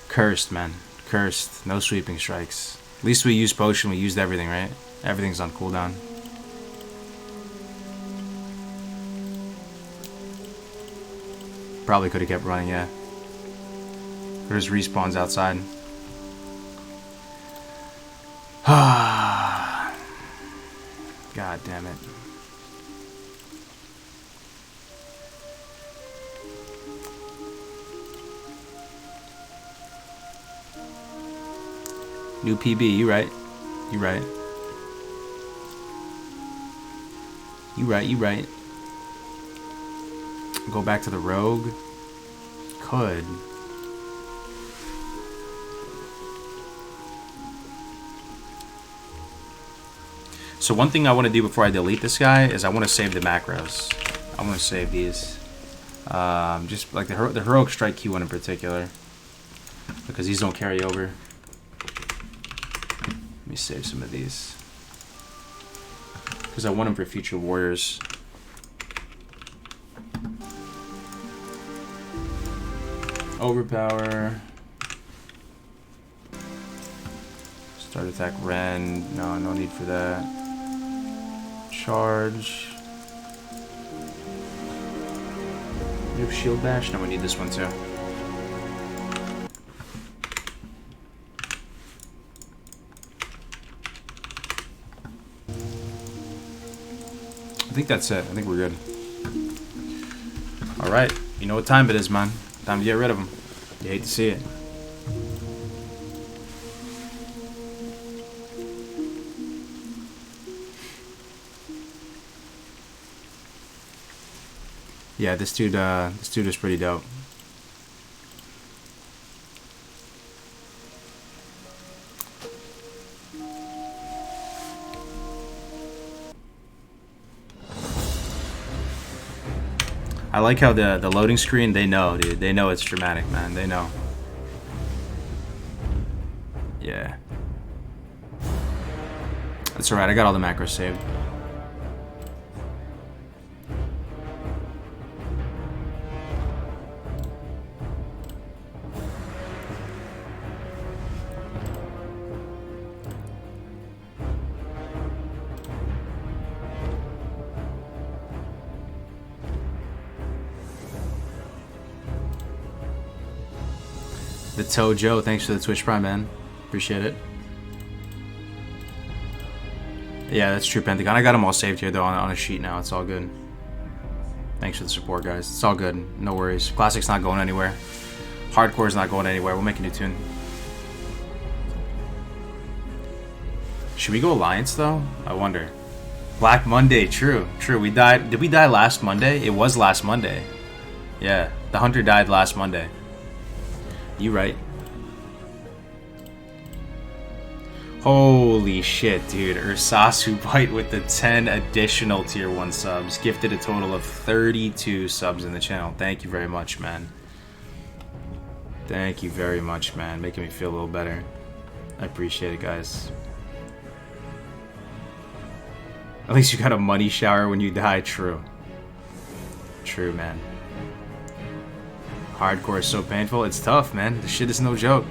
Cursed, man. Cursed. No sweeping strikes. At least we used potion. We used everything, right? Everything's on cooldown. Probably could have kept running, yeah. There's respawns outside. God damn it. New PB, you right. You right. You right, you right. Go back to the rogue. Could. So one thing I want to do before I delete this guy is I want to save the macros. I want to save these. Just like the heroic strike Q1 in particular. Because these don't carry over. Let me save some of these. Because I want them for future warriors. Overpower. Start attack Ren. No, no need for that. Charge. New shield bash. No, we need this one too. I think that's it. I think we're good. Alright. You know what time it is, man. Time to get rid of them. You hate to see it. Yeah, this dude is pretty dope. I like how the loading screen, they know, dude. They know it's dramatic, man. They know. Yeah. That's alright, I got all the macros saved. The Toe Joe, thanks for the Twitch Prime, man. Appreciate it. Yeah, that's true, Pentagon. I got them all saved here, though, on a sheet now. It's all good. Thanks for the support, guys. It's all good. No worries. Classic's not going anywhere. Hardcore's not going anywhere. We'll make a new tune. Should we go Alliance, though? I wonder. Black Monday, true. True, we died. Did we die last Monday? It was last Monday. Yeah, the Hunter died last Monday. You right. Holy shit, dude. Ursasu Bite with the 10 additional tier 1 subs. Gifted a total of 32 subs in the channel. Thank you very much, man. Thank you very much, man. Making me feel a little better. I appreciate it, guys. At least you got a money shower when you die. True. True, man. Hardcore is so painful. It's tough, man. This shit is no joke.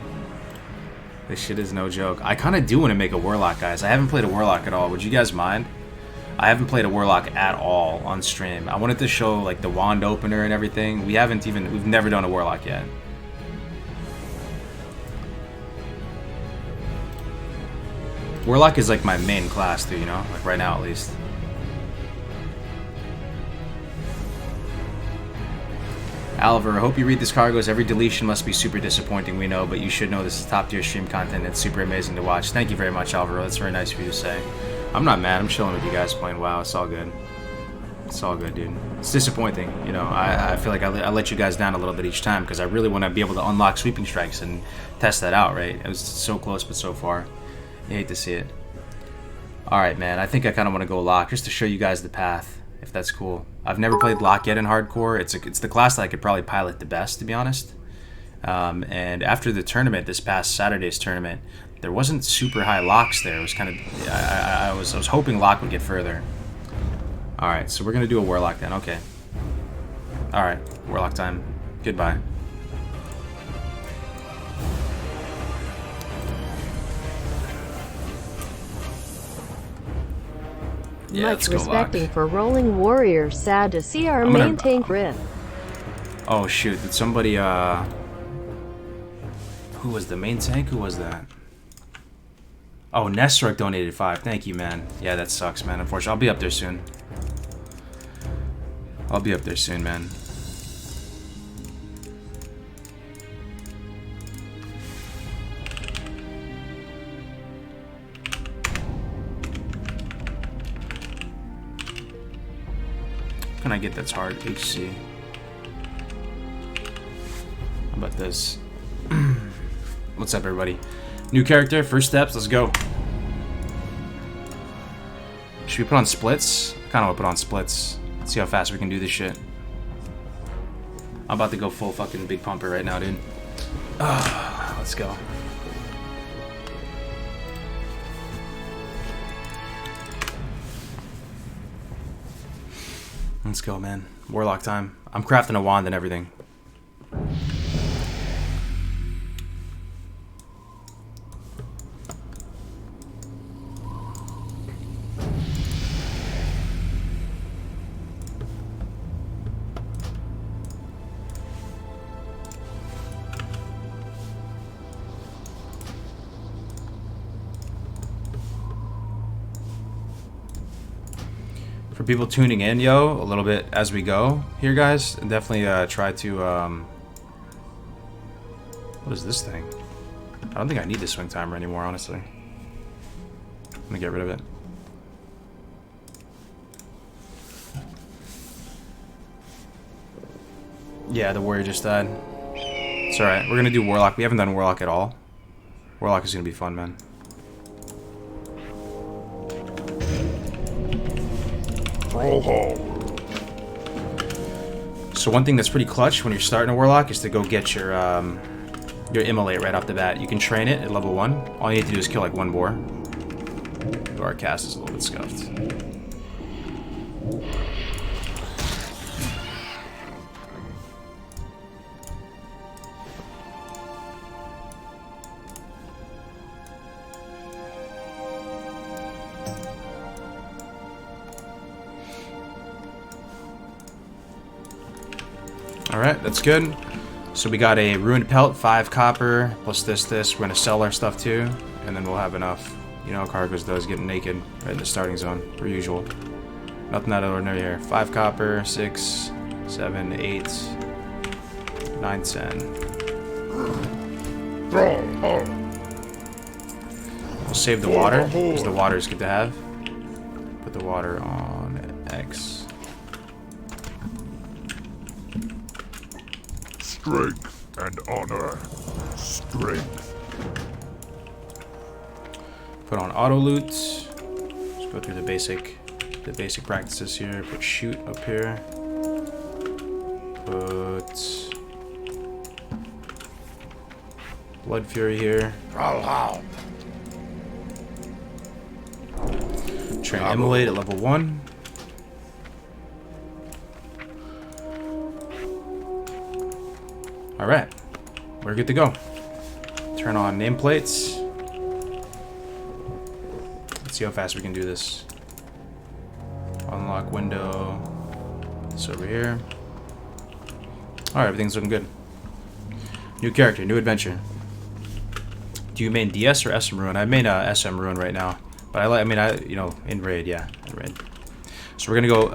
This shit is no joke. I kind of do want to make a Warlock, guys. I haven't played a Warlock at all. Would you guys mind? I haven't played a Warlock at all on stream. I wanted to show, like, the wand opener and everything. We've never done a Warlock yet. Warlock is, like, my main class, too, you know? Like, right now, at least. Oliver, I hope you read this cargoes. Every deletion must be super disappointing, we know, but you should know this is top tier stream content. It's super amazing to watch. Thank you very much, Alvaro. That's very nice of you to say. I'm not mad. I'm chilling with you guys playing WoW. It's all good. It's all good, dude. It's disappointing. You know, I feel like I let you guys down a little bit each time because I really want to be able to unlock sweeping strikes and test that out, right? It was so close, but so far. You hate to see it. Alright, man. I think I kind of want to go lock just to show you guys the path, if that's cool. I've never played lock yet in hardcore. It's the class that I could probably pilot the best, to be honest. And after the tournament, this past Saturday's tournament, there wasn't super high locks there. It was kind of I was hoping lock would get further. Alright, so we're gonna do a Warlock then, okay. Alright, Warlock time. Goodbye. Yeah, Much let's go respecting lock. for Rolling Warrior. Sad to see our I'm gonna- main tank rip. Oh shoot, did somebody who was the main tank? Who was that? Oh, Nestork donated 5. Thank you, man. Yeah, that sucks, man. Unfortunately, I'll be up there soon. I'll be up there soon, man. Can I get that's hard? HC. How about this? What's up, everybody? New character, first steps, let's go. Should we put on splits? I kinda wanna put on splits. See how fast we can do this shit. I'm about to go full fucking big pumper right now, dude. Let's go. Let's go, man. Warlock time. I'm crafting a wand and everything. For people tuning in, yo, a little bit as we go here, guys, definitely try to, what is this thing? I don't think I need the swing timer anymore, honestly. I'm gonna get rid of it. Yeah, the warrior just died. It's alright, we're gonna do Warlock. We haven't done Warlock at all. Warlock is gonna be fun, man. So one thing that's pretty clutch when you're starting a Warlock is to go get your Immolate right off the bat. You can train it at level 1. All you need to do is kill like one boar. Though our cast is a little bit scuffed. Alright, that's good. So we got a ruined pelt, 5 copper, plus this. We're gonna sell our stuff too, and then we'll have enough. You know how Cargos does, getting naked right in the starting zone, per usual. Nothing out of the ordinary here. 5 copper, 6, 7, 8, 9, 10. We'll save the water, because the water is good to have. Put the water on X. Strength and honor. Strength. Put on auto loot. Just go through the basic practices here. Put shoot up here. Put Blood Fury here. Train Immolate at level 1. Alright, we're good to go. Turn on nameplates. Let's see how fast we can do this. Unlock window. This over here. Alright, everything's looking good. New character, new adventure. Do you main DS or SM Ruin? I main SM Ruin right now. But you know, in raid, yeah, in raid. So we're gonna go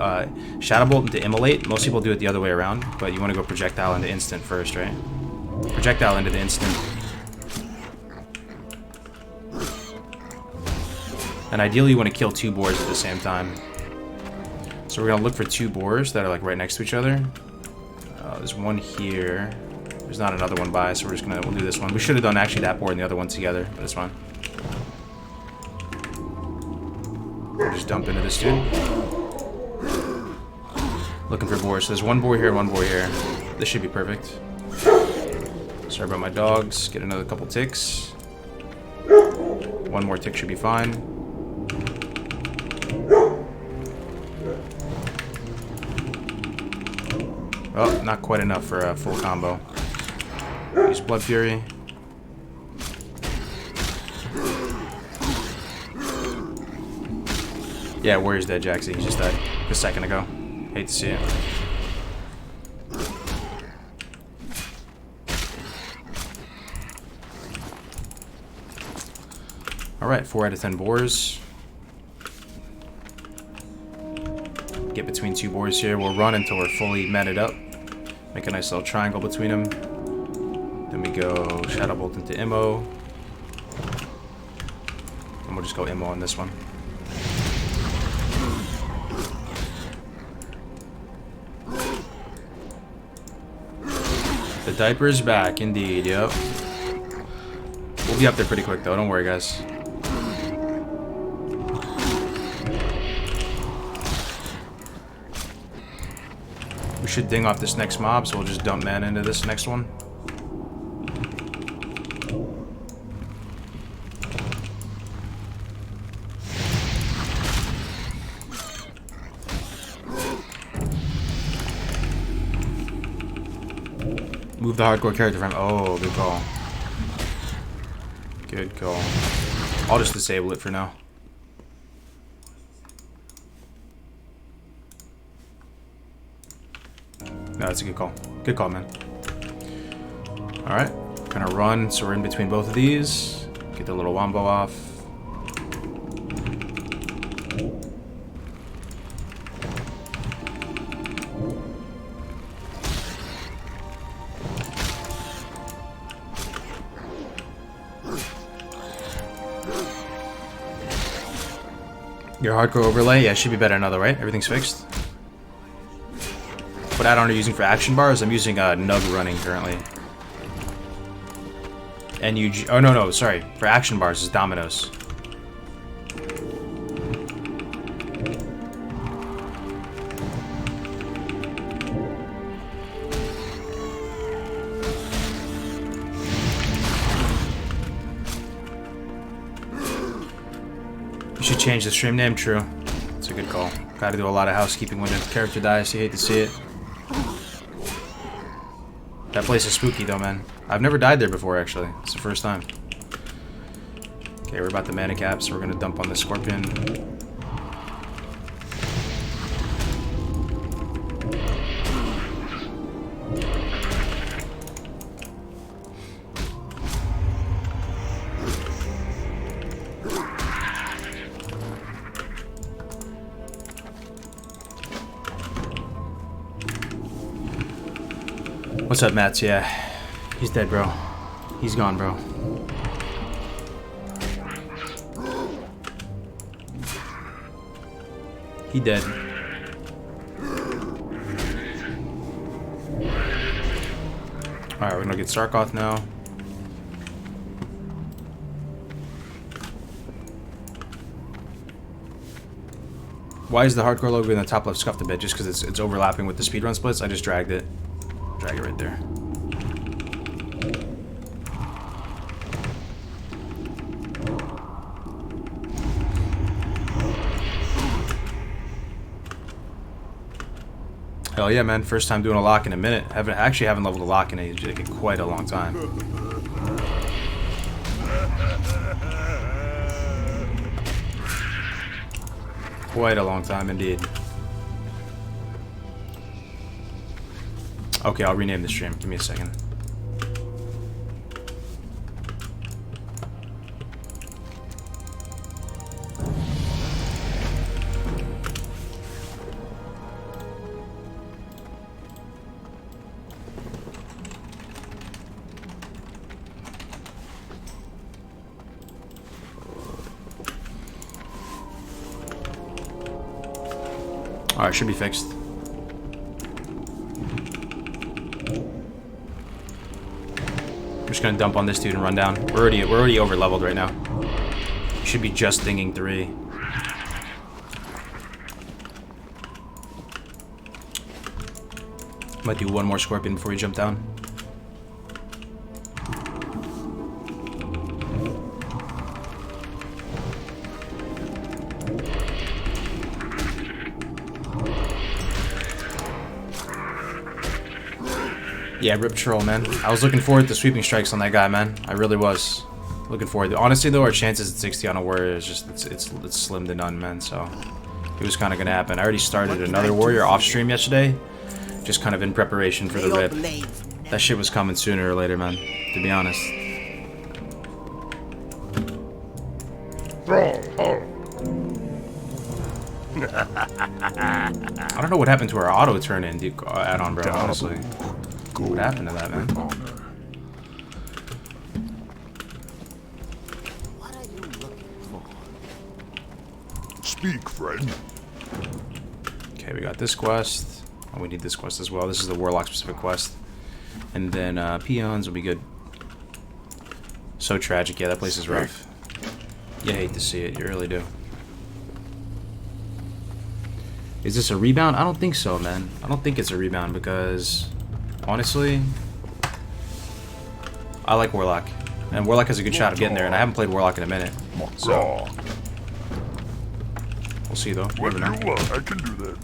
Shadow Bolt into Immolate. Most people do it the other way around, but you want to go Projectile into Instant first, right? Projectile into the Instant. And ideally you want to kill 2 boars at the same time. So we're gonna look for 2 boars that are like right next to each other. There's one here. There's not another one by, so we'll do this one. We should have done actually that boar and the other one together, but it's fine. We'll just dump into this dude. Looking for boars. So there's 1 boar here and 1 boar here. This should be perfect. Sorry about my dogs. Get another couple ticks. 1 more tick should be fine. Oh, not quite enough for a full combo. Use Blood Fury. Yeah, Warrior's dead, Jaxie. He just died a second ago. Hate to see it. Alright, 4 out of 10 boars. Get between 2 boars here. We'll run until we're fully matted up. Make a nice little triangle between them. Then we go Shadow Bolt into Immo. And we'll just go Immo on this one. The diaper is back, indeed, yep. We'll be up there pretty quick though, don't worry guys. We should ding off this next mob, so we'll just dump mana into this next one. Move the hardcore character from. Oh, good call. Good call. I'll just disable it for now. No, that's a good call. Good call, man. Alright. Gonna run, so we're in between both of these. Get the little wombo off. Your hardcore overlay? Yeah, should be better now though, right? Everything's fixed. What add-on are you using for action bars? I'm using Nug running currently. NUG. Oh, no, sorry. For action bars is Dominoes. You should change the stream name, true. That's a good call. Gotta do a lot of housekeeping when a character dies, you hate to see it. That place is spooky though, man. I've never died there before, actually. It's the first time. Okay, we're about to mana cap, so we're gonna dump on the Scorpion. What's up, Mats? Yeah. He's dead, bro. He's gone, bro. He dead. Alright, we're gonna get Sarkoth now. Why is the hardcore logo in the top left scuffed a bit? Just because it's overlapping with the speedrun splits? I just dragged it. Drag it right there. Hell yeah, man. First time doing a lock in a minute. Actually haven't leveled a lock in quite a long time. Quite a long time indeed. Okay, I'll rename the stream. Give me a second. Alright, should be fixed. I'm just gonna dump on this dude and run down. We're already over leveled right now. Should be just dinging 3. Might do one more Scorpion before we jump down. Yeah, rip troll, man. I was looking forward to sweeping strikes on that guy, man. I really was looking forward. Honestly, though, our chances at 60 on a warrior is just it's slim to none, man. So it was kind of gonna happen. I already started another warrior off stream yesterday, just kind of in preparation for the rip. That shit was coming sooner or later, man. To be honest. I don't know what happened to our auto turn in add-on, bro. Honestly, what happened to that, man? What are you looking for? Speak, friend. Okay, we got this quest. Oh, we need this quest as well. This is the warlock specific quest, and then peons will be good. So tragic. Yeah, that place is rough. You hate to see it. You really do. Is this a rebound? I don't think so, man. I don't think it's a rebound because, honestly, I like Warlock. And Warlock has a good shot of getting there, and I haven't played Warlock in a minute. So, we'll see, though. What do you want? I can do that.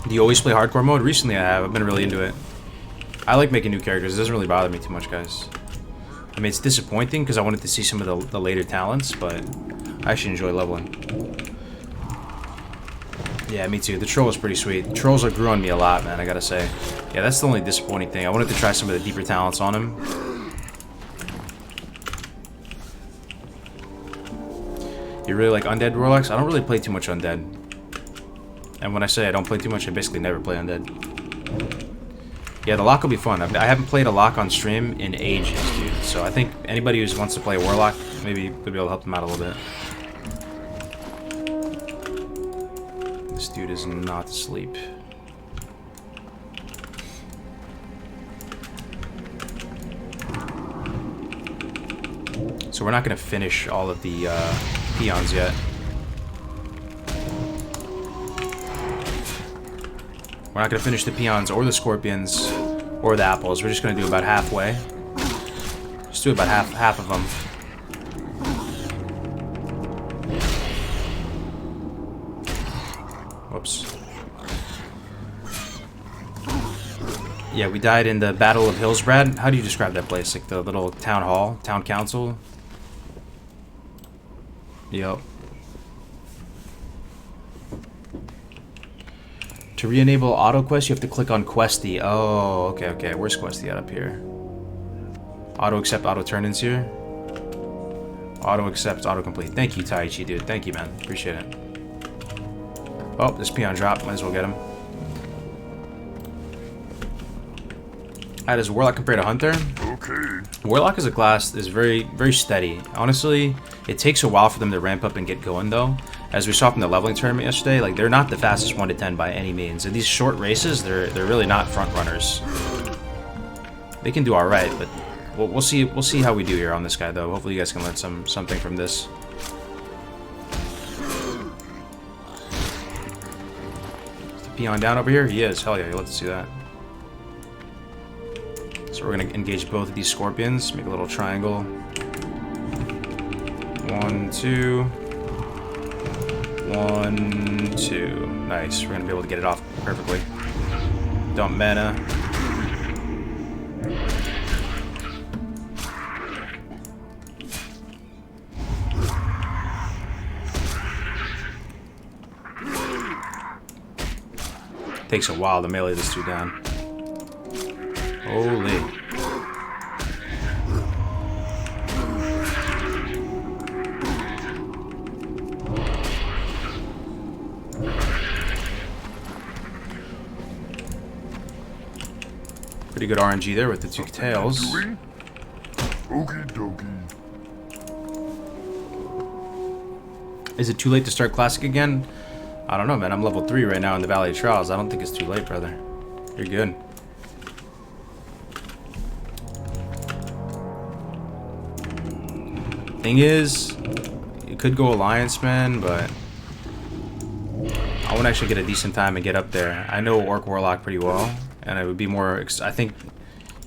Do you always play hardcore mode? Recently I have. I've been really into it. I like making new characters. It doesn't really bother me too much, guys. I mean, it's disappointing because I wanted to see some of the later talents, but I actually enjoy leveling. Yeah, me too. The troll is pretty sweet. Trolls grew on me a lot, man, I gotta say. Yeah, that's the only disappointing thing. I wanted to try some of the deeper talents on him. You really like Undead Warlocks? I don't really play too much Undead. And when I say I don't play too much, I basically never play Undead. Yeah, the lock will be fun. I haven't played a lock on stream in ages, dude. So I think anybody who wants to play Warlock, maybe we'll be able to help them out a little bit. This dude is not asleep. So we're not going to finish all of the peons yet. We're not going to finish the peons or the scorpions or the apples. We're just going to do about halfway. Just do about half of them. Whoops. Yeah, we died in the Battle of Hillsbrad. How do you describe that place? Like the little town hall? Town council? Yep. To re-enable auto quest, you have to click on Questy. Oh, okay, okay. Where's Questy at up here? Auto accept, auto turn-ins here. Auto accept, auto complete. Thank you, Taichi, dude. Thank you, man. Appreciate it. Oh, this peon drop. Might as well get him. How does Warlock compare to Hunter? Okay. Warlock as a class is very, very steady. Honestly, it takes a while for them to ramp up and get going, though. As we saw from the leveling tournament yesterday, like they're not the fastest 1 to 10 by any means. In these short races, they're really not front runners. They can do all right, but we'll see how we do here on this guy, though. Hopefully, you guys can learn something from this. Is the peon down over here? He is. Hell yeah! You'll love to see that. So we're gonna engage both of these scorpions. Make a little triangle. 1, 2. 1, 2. Nice. We're gonna be able to get it off perfectly. Dump mana. Takes a while to melee this dude down. Holy. Pretty good RNG there with the 2 tails. Okie dokie. Is it too late to start Classic again? I don't know, man. I'm level 3 right now in the Valley of Trials. I don't think it's too late, brother. You're good. Thing is, you could go Alliance, man, but I want to actually get a decent time and get up there. I know Orc Warlock pretty well, and I would be more, I think,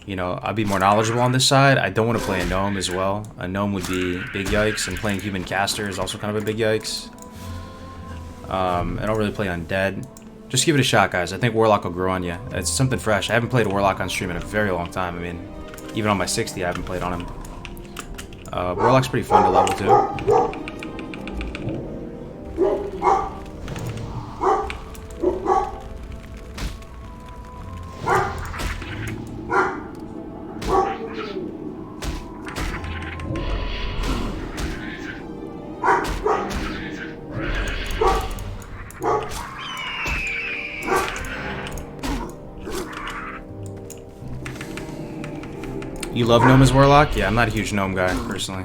you know, I'd be more knowledgeable on this side. I don't want to play a Gnome as well. A Gnome would be big yikes, and playing Human Caster is also kind of a big yikes. I don't really play Undead. Just give it a shot, guys. I think Warlock will grow on you. It's something fresh. I haven't played Warlock on stream in a very long time. I mean, even on my 60, I haven't played on him. Warlock's pretty fun to level too. You love Gnome as Warlock? Yeah, I'm not a huge Gnome guy, personally.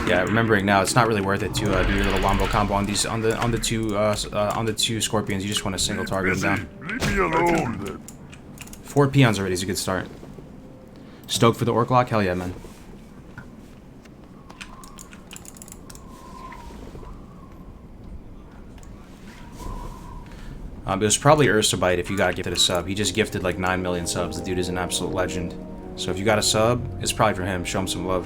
Yeah, remembering now, it's not really worth it to do your little wombo combo on these on the two scorpions. You just want to single target them down. Leave me alone. 4 peons already is a good start. Stoked for the Orc Lock? Hell yeah, man. It was probably Ursabite if you got gifted a sub. He just gifted like 9 million subs. The dude is an absolute legend. So if you got a sub, it's probably for him. Show him some love.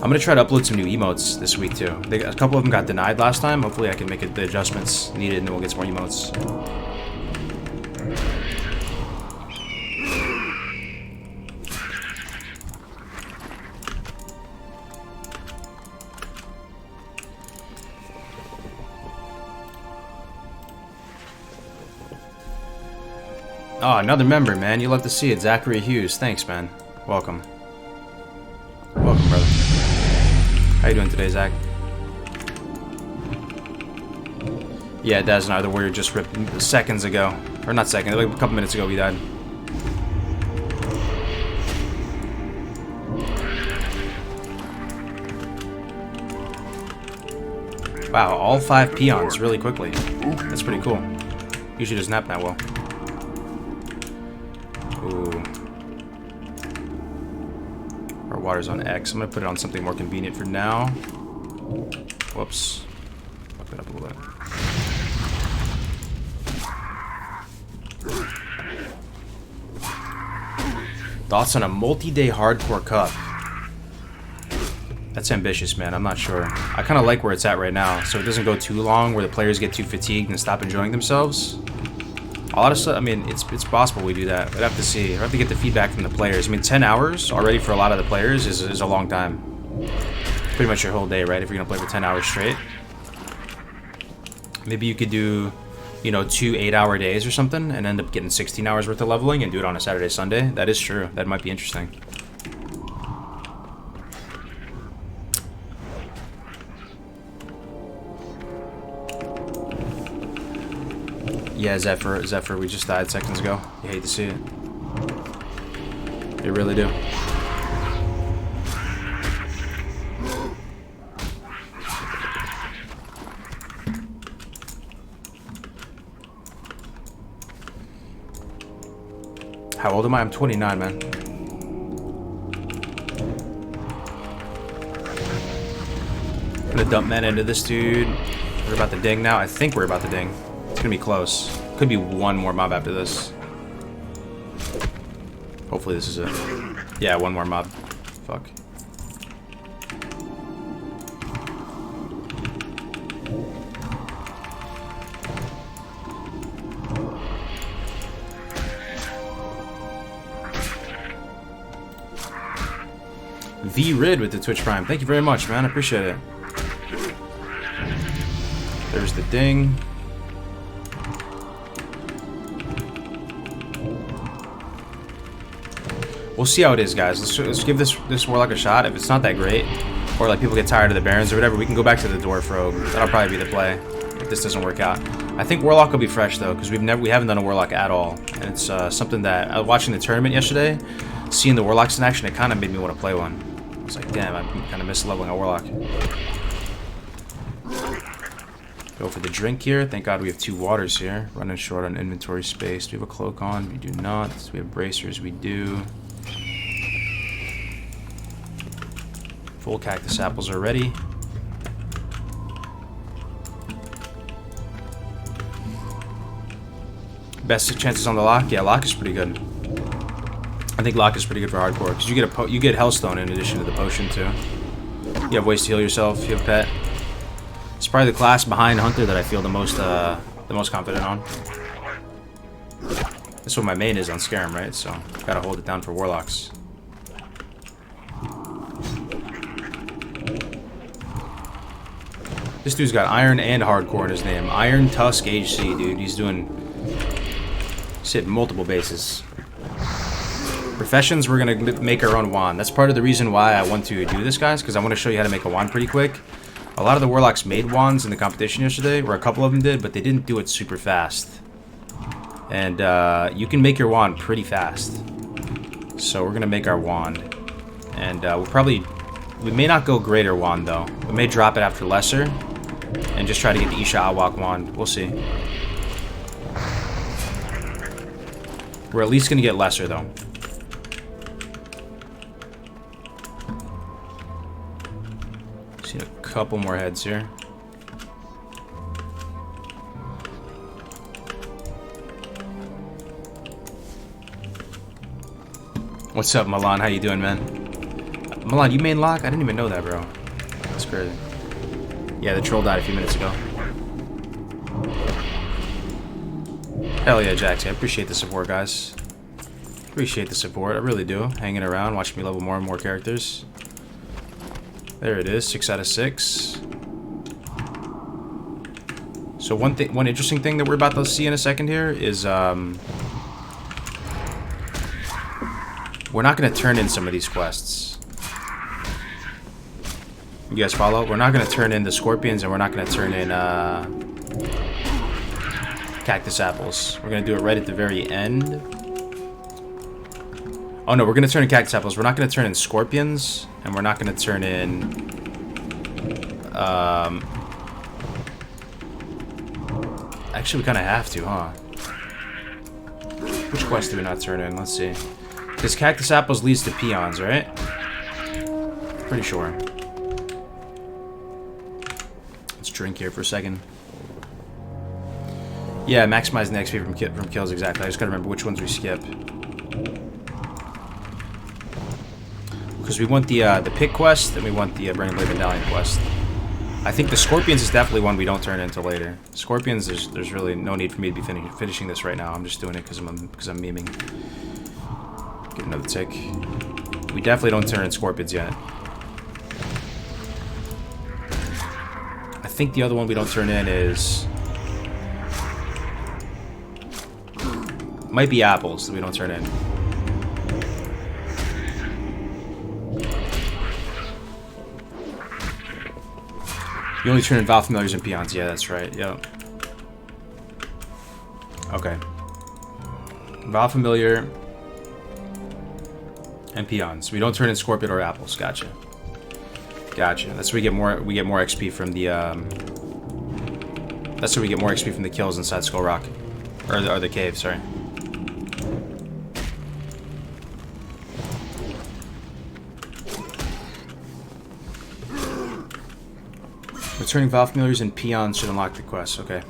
I'm going to try to upload some new emotes this week too. A couple of them got denied last time. Hopefully I can make the adjustments needed and then we'll get some more emotes. Oh, another member, man. You love to see it. Zachary Hughes. Thanks, man. Welcome. Welcome, brother. How you doing today, Zach? Yeah, Daz and I, the warrior, just ripped seconds ago. Or not seconds, like a couple minutes ago we died. Wow, all 5 peons really quickly. That's pretty cool. Usually doesn't happen that well. Ooh. Our water's on X. I'm gonna put it on something more convenient for now. Whoops. Fuck that up a little bit. Thoughts on a multi-day hardcore cup? That's ambitious, man. I'm not sure. I kind of like where it's at right now, so it doesn't go too long where the players get too fatigued and stop enjoying themselves. A lot of stuff, I mean, it's possible we do that. We'd have to see. We'd have to get the feedback from the players. I mean, 10 hours already for a lot of the players is a long time. Pretty much your whole day, right? If you're going to play for 10 hours straight. Maybe you could do, you know, 2 8-hour days or something and end up getting 16 hours worth of leveling and do it on a Saturday, Sunday. That is true. That might be interesting. Yeah, Zephyr, we just died seconds ago. You hate to see it. You really do. How old am I? I'm 29, man. I'm gonna dump men into this dude. We're about to ding now. I think we're about to ding. It's gonna be close. Could be one more mob after this. Hopefully this is it. Yeah, one more mob. Fuck. V-Rid with the Twitch Prime. Thank you very much, man. I appreciate it. There's the ding. We'll see how it is, guys. Let's give this Warlock a shot. If it's not that great, or like people get tired of the Barons or whatever, we can go back to the Dwarf Rogue. That'll probably be the play if this doesn't work out. I think Warlock will be fresh though, because we haven't done a Warlock at all, and it's something that I was watching the tournament yesterday, seeing the Warlocks in action. It kind of made me want to play one. I was like, damn, I kind of miss leveling a Warlock. Go for the drink here. Thank God we have 2 waters here. Running short on inventory space. Do we have a cloak on? We do not. Do we have bracers? We do. Full cactus apples are ready. Best chances on the lock? Yeah, lock is pretty good. I think lock is pretty good for hardcore because you get Hellstone in addition to the potion too. You have ways to heal yourself. You have pet. It's probably the class behind Hunter that I feel the most confident on. That's what my main is on Scarum, right? So gotta hold it down for Warlocks. This dude's got Iron and Hardcore in his name. Iron Tusk HC, dude. He's hitting multiple bases. Professions, we're gonna make our own wand. That's part of the reason why I want to do this, guys, because I want to show you how to make a wand pretty quick. A lot of the Warlocks made wands in the competition yesterday, or a couple of them did, but they didn't do it super fast. And you can make your wand pretty fast. So we're gonna make our wand, and we may not go greater wand though. We may drop it after lesser, and just try to get the Isha Awak wand. We'll see. We're at least gonna get lesser though. See a couple more heads here. What's up, Milan? How you doing, man? Milan, you main lock? I didn't even know that, bro. That's crazy. Yeah, the troll died a few minutes ago. Hell yeah, Jax. I appreciate the support, guys. Appreciate the support. I really do. Hanging around, watching me level more and more characters. There it is. 6 out of 6. So one interesting thing that we're about to see in a second here is we're not going to turn in some of these quests. You guys follow? We're not going to turn in the scorpions, and we're not going to turn in cactus apples. We're going to do it right at the very end. Oh no, we're going to turn in cactus apples. We're not going to turn in scorpions, and we're not going to turn in actually, we kind of have to, huh? Which quest do we not turn in? Let's see. Because cactus apples leads to peons, right? Pretty sure. Let's drink here for a second. Yeah, maximizing the XP from kills, exactly. I just gotta remember which ones we skip. Because we want the pick quest, and we want the Burning Blade Medallion quest. I think the Scorpions is definitely one we don't turn in until later. Scorpions, there's really no need for me to be finishing this right now. I'm just doing it because I'm memeing. Get another tick. We definitely don't turn in Scorpions yet. I think the other one we don't turn in is... might be apples that we don't turn in. You only turn in Val Familiars and Peons. Yeah, that's right. Yep. Okay. Val Familiar and Peons. We don't turn in Scorpion or Apples. Gotcha. Gotcha. That's where we get more XP from the that's where we get more XP from the kills inside Skull Rock. Or the cave, sorry. Returning Val Familiars and Peons should unlock the quest. Okay.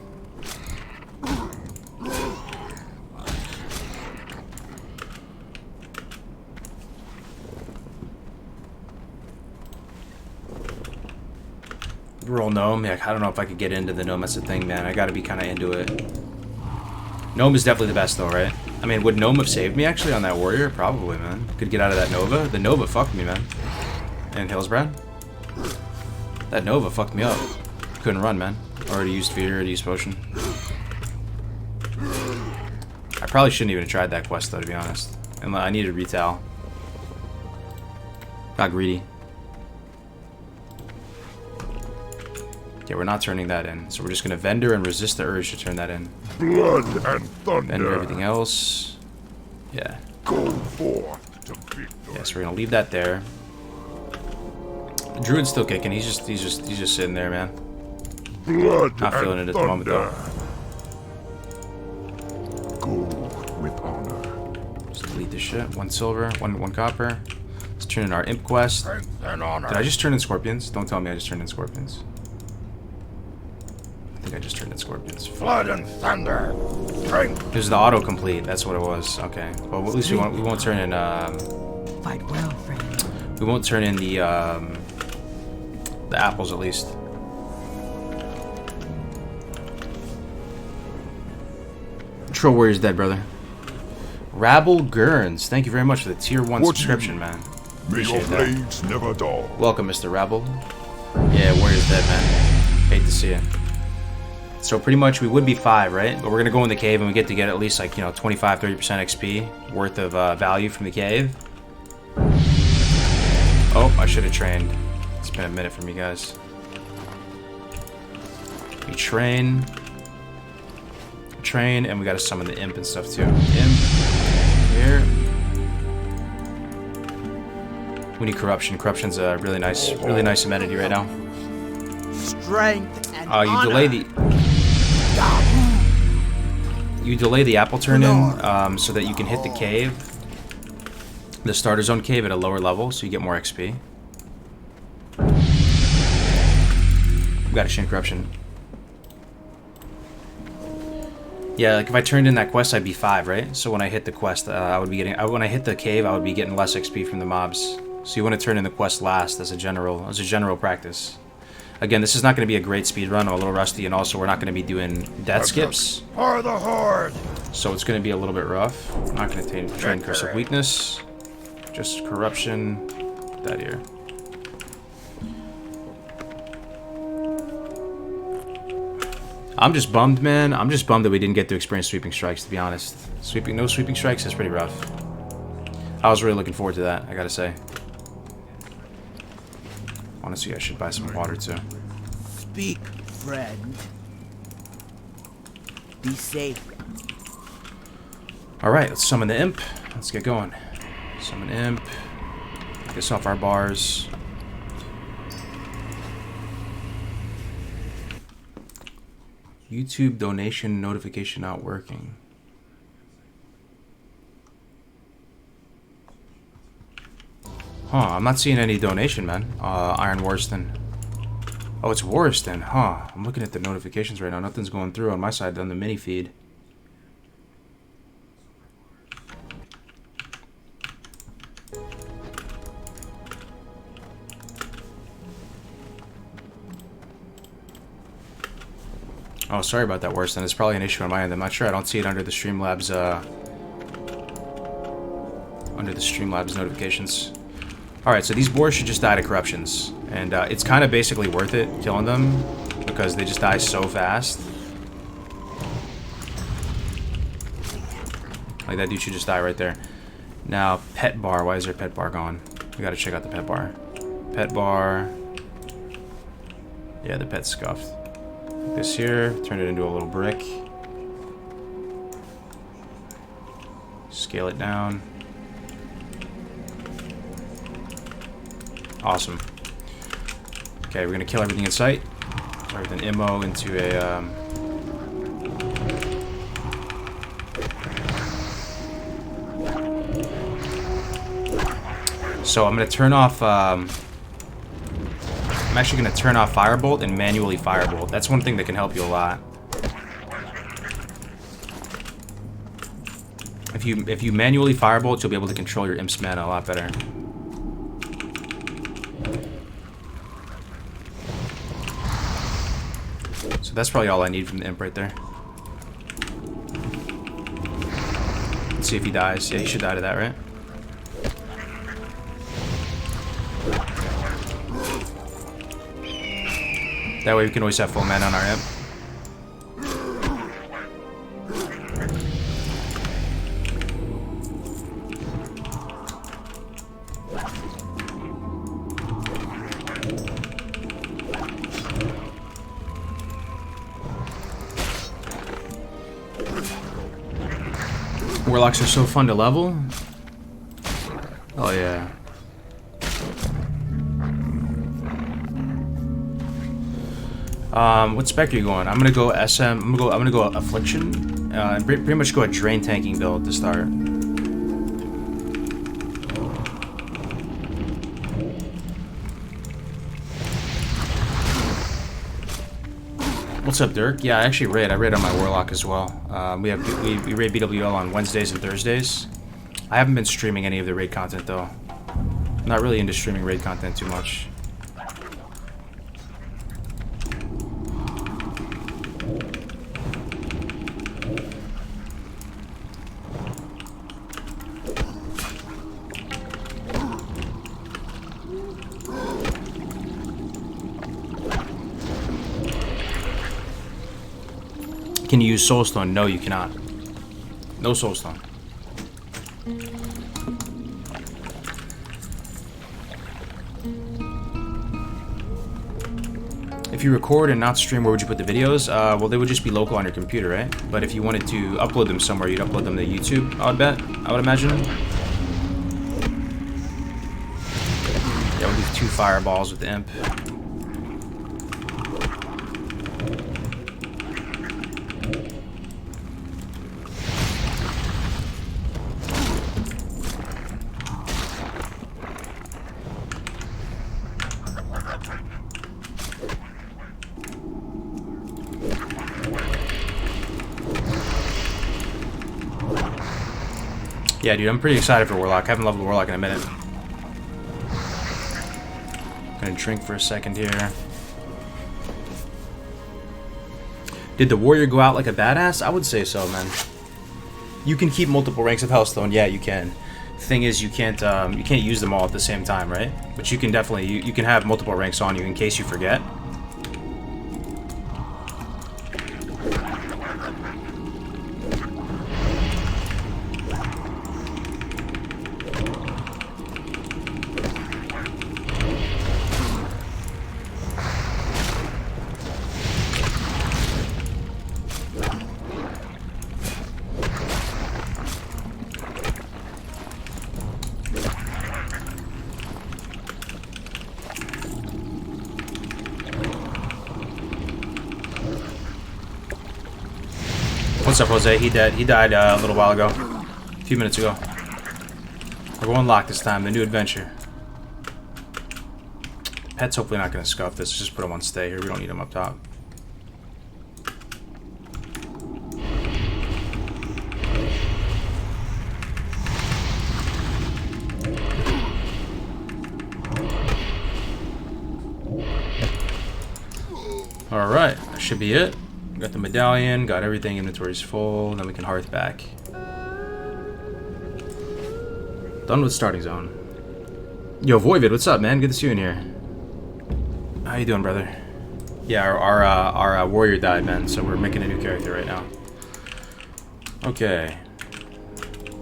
Roll Gnome. Yeah, I don't know if I could get into the Gnome. That's the thing, man. I gotta be kind of into it. Gnome is definitely the best, though, right? I mean, would Gnome have saved me, actually, on that Warrior? Probably, man. Could get out of that Nova. The Nova fucked me, man. And Hillsbrad. That Nova fucked me up. Couldn't run, man. Already used Fear, already used Potion. I probably shouldn't even have tried that quest, though, to be honest. And I needed Retail. Got greedy. Yeah, we're not turning that in. So we're just gonna Vendor and resist the urge to turn that in. Blood and thunder. Vendor everything else. Yeah. Go forth to victory. Yeah, so we're gonna leave that there. The Druid's still kicking. He's just sitting there, man. Blood Not feeling it at the moment, though. Go with honor. Just delete this shit. 1 silver, one copper. Let's turn in our Imp quest. Strength and honor. Did I just turn in Scorpions? Don't tell me I just turned in Scorpions. I think I just turned in Scorpions. Blood and thunder. Strength. It was the autocomplete. That's what it was. Okay. Well, at least we won't turn in. Fight well, friend. We won't turn in the the apples at least. Troll Warrior's dead, brother. Rabble Gurns, thank you very much for the tier 1 What subscription, you- man. May your Appreciate that. blades never dull. Welcome, Mr. Rabble. Yeah, Warrior's dead, man. Hate to see it. So pretty much we would be 5, right? But we're gonna go in the cave and we get to get at least like, you know, 25-30% XP worth of value from the cave. Oh, I should have trained. It's been a minute for me, guys. We train, and we gotta summon the imp and stuff too. Imp here. We need corruption. Corruption's a really nice amenity right now. Strength and You honor. delay the apple turn in so that you can hit the cave, the starter zone cave at a lower level, so you get more XP. We got a Shin corruption. Yeah, like if I turned in that quest, I'd be 5, right? So when I hit the quest, I would be getting. When I hit the cave, I would be getting less XP from the mobs. So you want to turn in the quest last as a general practice. Again, this is not going to be a great speed run. I'm a little rusty, and also we're not going to be doing death skips. For the horde. So it's going to be a little bit rough. I'm not going to train Curse of Weakness. Just corruption. Put that here. I'm just bummed, man. I'm just bummed that we didn't get to experience sweeping strikes, to be honest. No sweeping strikes is pretty rough. I was really looking forward to that, I gotta say. Honestly, I should buy some water too. Speak, friend. Be safe. Alright, let's summon the imp. Let's get going. Summon imp. Get this off our bars. YouTube donation notification not working. Huh, I'm not seeing any donation, man. Iron Warston. Oh, it's Warston, huh? I'm looking at the notifications right now. Nothing's going through on my side on the mini feed. Oh, sorry about that, Warston. It's probably an issue on my end. I'm not sure. I don't see it under the Streamlabs, notifications. Alright, so these boars should just die to corruptions. And it's kind of basically worth it killing them because they just die so fast. Like that dude should just die right there. Now, pet bar. Why is their pet bar gone? We gotta check out the pet bar. Pet bar. Yeah, the pet's scuffed. Like this here. Turn it into a little brick. Scale it down. Awesome. Okay, we're gonna kill everything in sight. Turn an immo into a So I'm gonna turn off I'm actually gonna turn off Firebolt and manually Firebolt. That's one thing that can help you a lot. If you manually Firebolt, you'll be able to control your imp's mana a lot better. So that's probably all I need from the imp right there. Let's see if he dies. Yeah, he should die to that, right? That way we can always have full mana on our imp. Warlocks are so fun to level. Oh yeah. What spec are you going? I'm gonna go SM. I'm gonna go Affliction. And pretty much go a drain tanking build to start. What's up, Dirk? Yeah, I actually raid. I raid on my Warlock as well. We raid BWL on Wednesdays and Thursdays. I haven't been streaming any of the raid content though. I'm not really into streaming raid content too much. Can you use soulstone? No, you cannot. No soulstone. If you record and not stream, where would you put the videos? Well, they would just be local on your computer, right? But if you wanted to upload them somewhere, you'd upload them to YouTube, I would bet. I would imagine. Yeah, we'll do 2 fireballs with the imp. Yeah, dude, I'm pretty excited for Warlock. I haven't leveled Warlock in a minute. Gonna drink for a second here. Did the warrior go out like a badass? I would say so, man. You can keep multiple ranks of Hellstone. Yeah, you can. Thing is, you can't use them all at the same time, right? But you can definitely you can have multiple ranks on you in case you forget. What's up, Jose? He dead. He died a little while ago. A few minutes ago. We're going lock this time. The new adventure. Pet's hopefully not going to scuff this. Let's just put him on stay here. We don't need him up top. Alright. That should be it. Got the medallion, got everything, inventory's full, then we can hearth back. Done with starting zone. Yo, Voivid, what's up, man? Good to see you in here. How you doing, brother? Yeah, our warrior died, man, so we're making a new character right now. Okay.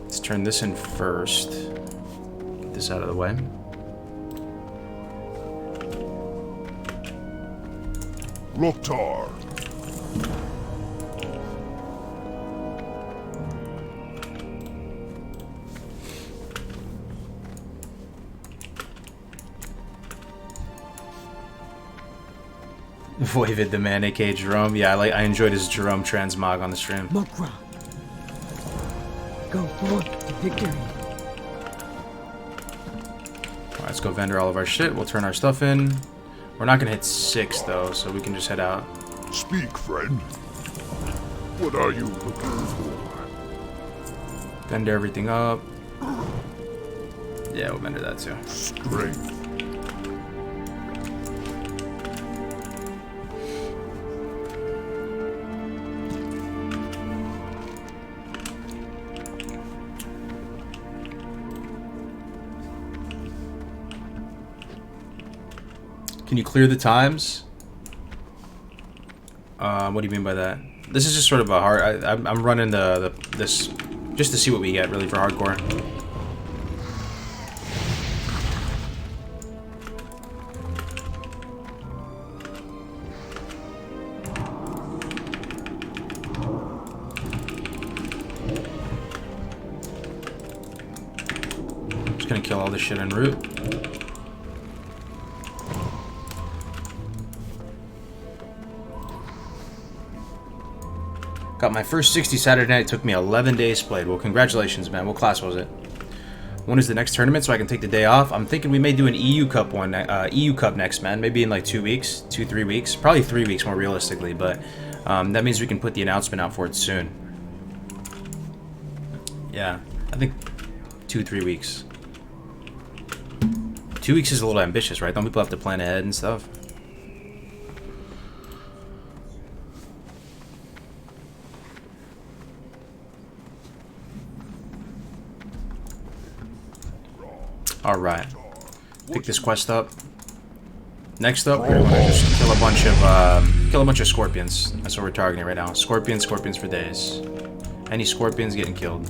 Let's turn this in first. Get this out of the way. Loktar. Voivid the man, aka Jerome. Yeah, I enjoyed his Jerome transmog on the stream. Mokra. Go forth to victory. Alright, let's go vendor all of our shit. We'll turn our stuff in. We're not gonna hit 6 though, so we can just head out. Speak, friend. What are you looking for? Vendor everything up. Yeah, we'll vendor that too. Strength. Can you clear the times? What do you mean by that? This is just sort of a hard. I'm running this just to see what we get really for hardcore. Just gonna kill all this shit en route. Got my first 60 Saturday night. It took me 11 days played. Well, congratulations, man. What class was it? When is the next tournament so I can take the day off? I'm thinking we may do an EU Cup one, EU Cup next, man. Maybe in like 2 weeks, 2-3 weeks, probably 3 weeks more realistically. But that means we can put the announcement out for it soon. Yeah, I think 2-3 weeks. 2 weeks is a little ambitious, right? Don't people have to plan ahead and stuff? Alright. Pick this quest up. Next up, we're going to just kill a bunch of Kill a bunch of scorpions. That's what we're targeting right now. Scorpions for days. Any scorpions getting killed.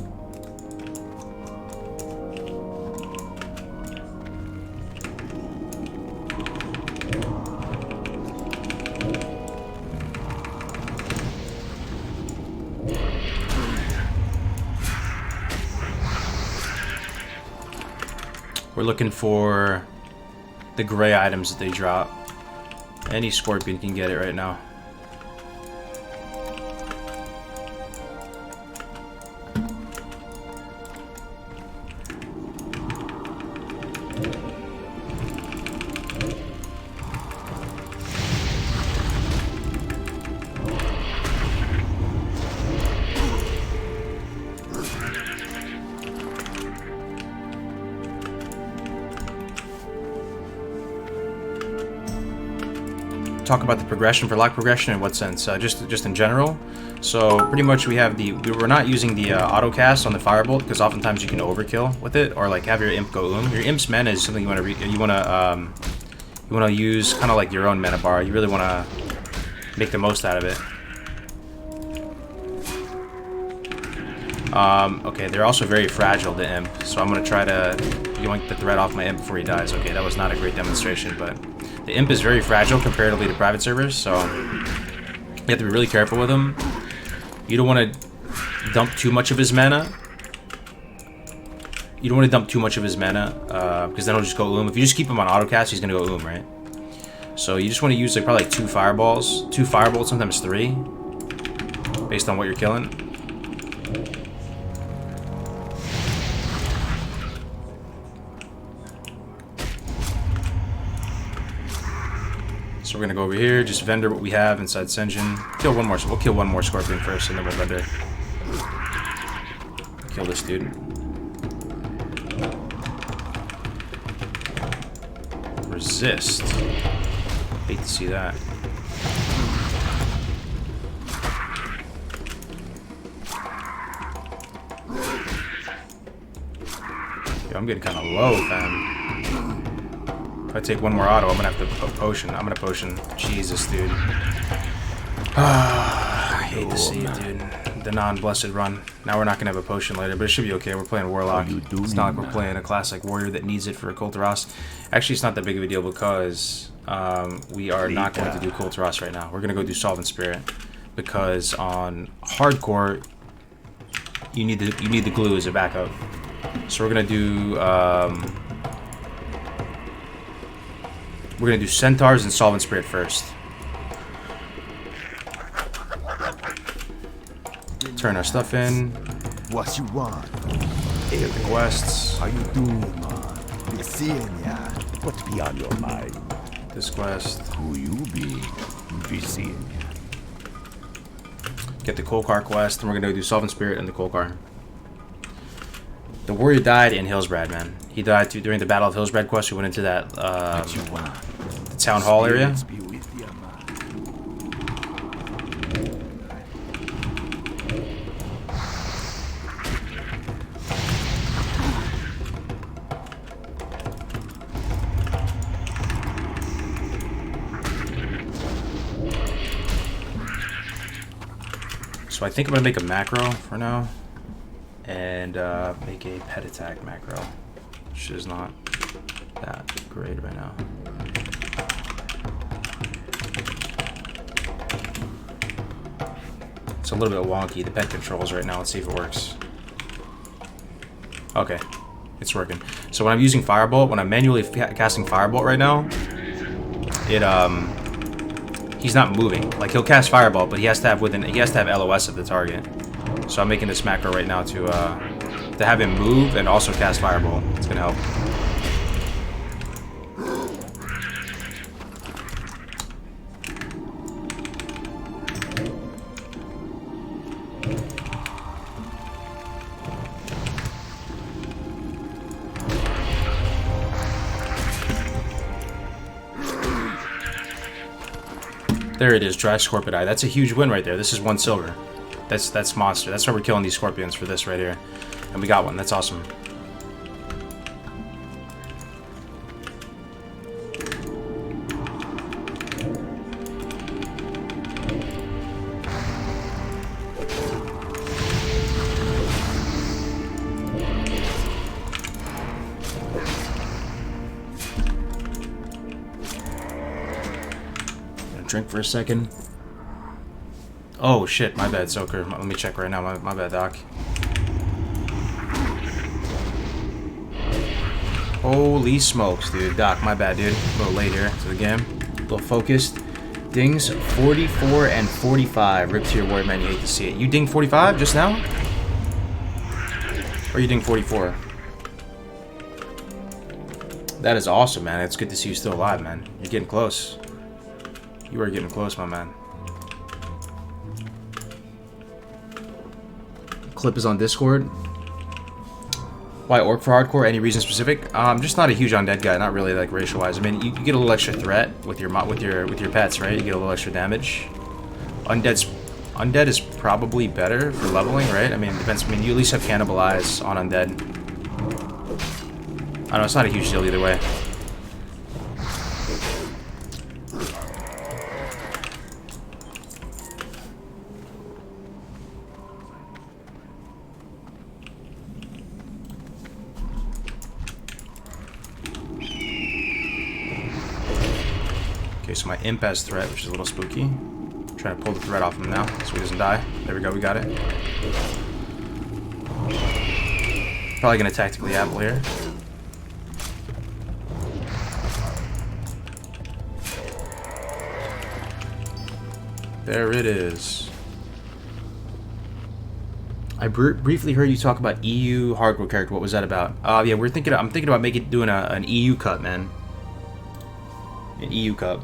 We're looking for the gray items that they drop. Any scorpion can get it right now. Talk about the progression for lock progression in what sense? Just in general. So pretty much we have we're not using the auto cast on the firebolt because oftentimes you can overkill with it, or like have your imp go Your imp's mana is something you want to use kind of like your own mana bar. You really want to make the most out of it. Okay, they're also very fragile, the imp, so I'm gonna try to yoink the thread off my imp before he dies. Okay, that was not a great demonstration, but the imp is very fragile comparatively to private servers, so you have to be really careful with him. You don't want to dump too much of his mana. Because then he'll just go Oom. If you just keep him on autocast, he's gonna go Oom, right? So you just want to use like probably like 2 firebolts, sometimes 3, based on what you're killing. So we're gonna go over here, just vendor what we have inside Senjin. Kill one more. So we'll kill one more scorpion first, and then we'll vendor. Kill this dude. Resist. Hate to see that. Yo, I'm getting kind of low, fam. If I take one more auto, I'm gonna have to potion. I'm gonna potion. Jesus, dude. I hate to see it, dude. The non-blessed run. Now we're not gonna have a potion later, but it should be okay. We're playing Warlock. It's not like we're playing a classic warrior that needs it for a Kulturas. Actually, it's not that big of a deal because we are not going to do Kulturas right now. We're gonna go do Solvent Spirit because on hardcore you need the glue as a backup. So we're gonna do Centaurs and Solvent Spirit first. Turn our stuff in. What you want? Get the quests. How you doing, man? Be seeing ya. What be on your mind? This quest. Who you be seeing ya. Get the Kolkar quest, and we're gonna do Solvent Spirit and the Kolkar. The warrior died in Hillsbrad, man. He died during the Battle of Hillsbrad quest. We went into that What you want? the town hall area. Be with ya, man. So I think I'm gonna make a macro for now, and make a pet attack macro, which is not that great right now. It's a little bit wonky, the pet controls right now. Let's see if it works. Okay, it's working. So when I'm using Firebolt, when I'm manually casting Firebolt right now, he's not moving. Like, he'll cast Firebolt, but he has to have LOS of the target. So I'm making this macro right now to have him move and also cast Firebolt. It's gonna help. There it is, Dry Scorpid Eye. That's a huge win right there. This is 1 silver. That's monster. That's why we're killing these scorpions for this right here. And we got one. That's awesome. drink for a second. Oh shit, my bad, Soaker. Let me check right now. My bad, Doc. Holy smokes, dude. Doc, my bad, dude. A little late here to the game. A little focused. Dings 44 and 45. Rip to your ward, man. You hate to see it. You ding 45 just now? Or you ding 44? That is awesome, man. It's good to see you still alive, man. You're getting close. You are getting close, my man. Clip is on Discord. Why orc for hardcore? Any reason specific? Just not a huge undead guy. Not really like racial-wise. I mean, you get a little extra threat with your pets, right? You get a little extra damage. Undead is probably better for leveling, right? I mean, it depends. I mean, you at least have cannibalize on undead. I don't know. It's not a huge deal either way. Okay, so my imp has threat, which is a little spooky. I'm trying to pull the threat off him now, so he doesn't die. There we go, we got it. Probably gonna tactically apple here. There it is. I briefly heard you talk about EU hardcore character. What was that about? Yeah, I'm thinking about doing an EU cup, man. An EU cup.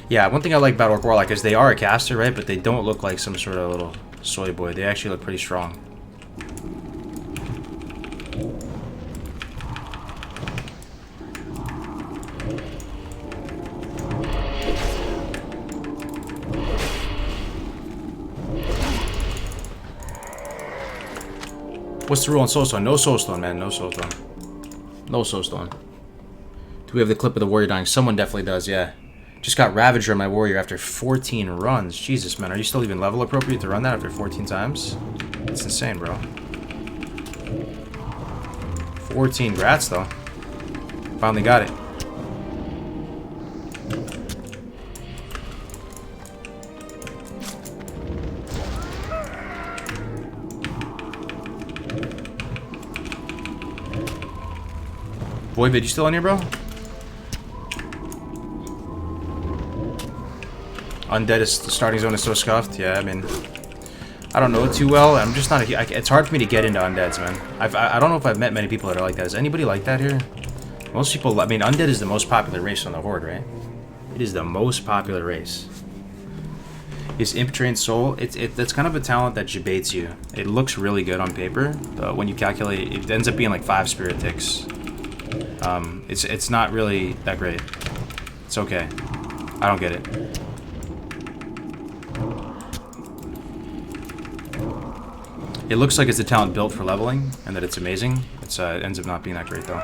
Yeah, one thing I like about Orc Warlock is they are a caster, right? But they don't look like some sort of little soy boy. They actually look pretty strong. What's the rule on Soulstone? No Soulstone, man. No Soulstone. No Soulstone. Do we have the clip of the warrior dying? Someone definitely does, yeah. Just got Ravager on my warrior after 14 runs. Jesus, man. Are you still even level appropriate to run that after 14 times? That's insane, bro. 14 grats, though. Finally got it. Voidvid, you still in here, bro? Undead is the starting zone is so scuffed. Yeah, I mean, I don't know it too well. I'm just not. It's hard for me to get into undeads, man. I don't know if I've met many people that are like that. Is anybody like that here? Most people. I mean, undead is the most popular race on the horde, right? It is the most popular race. Is Imp Trained Soul? That's kind of a talent that debates you. It looks really good on paper, but when you calculate, it ends up being like 5 spirit ticks. It's not really that great. It's okay. I don't get it. It looks like it's a talent built for leveling, and that it's amazing. It ends up not being that great, though.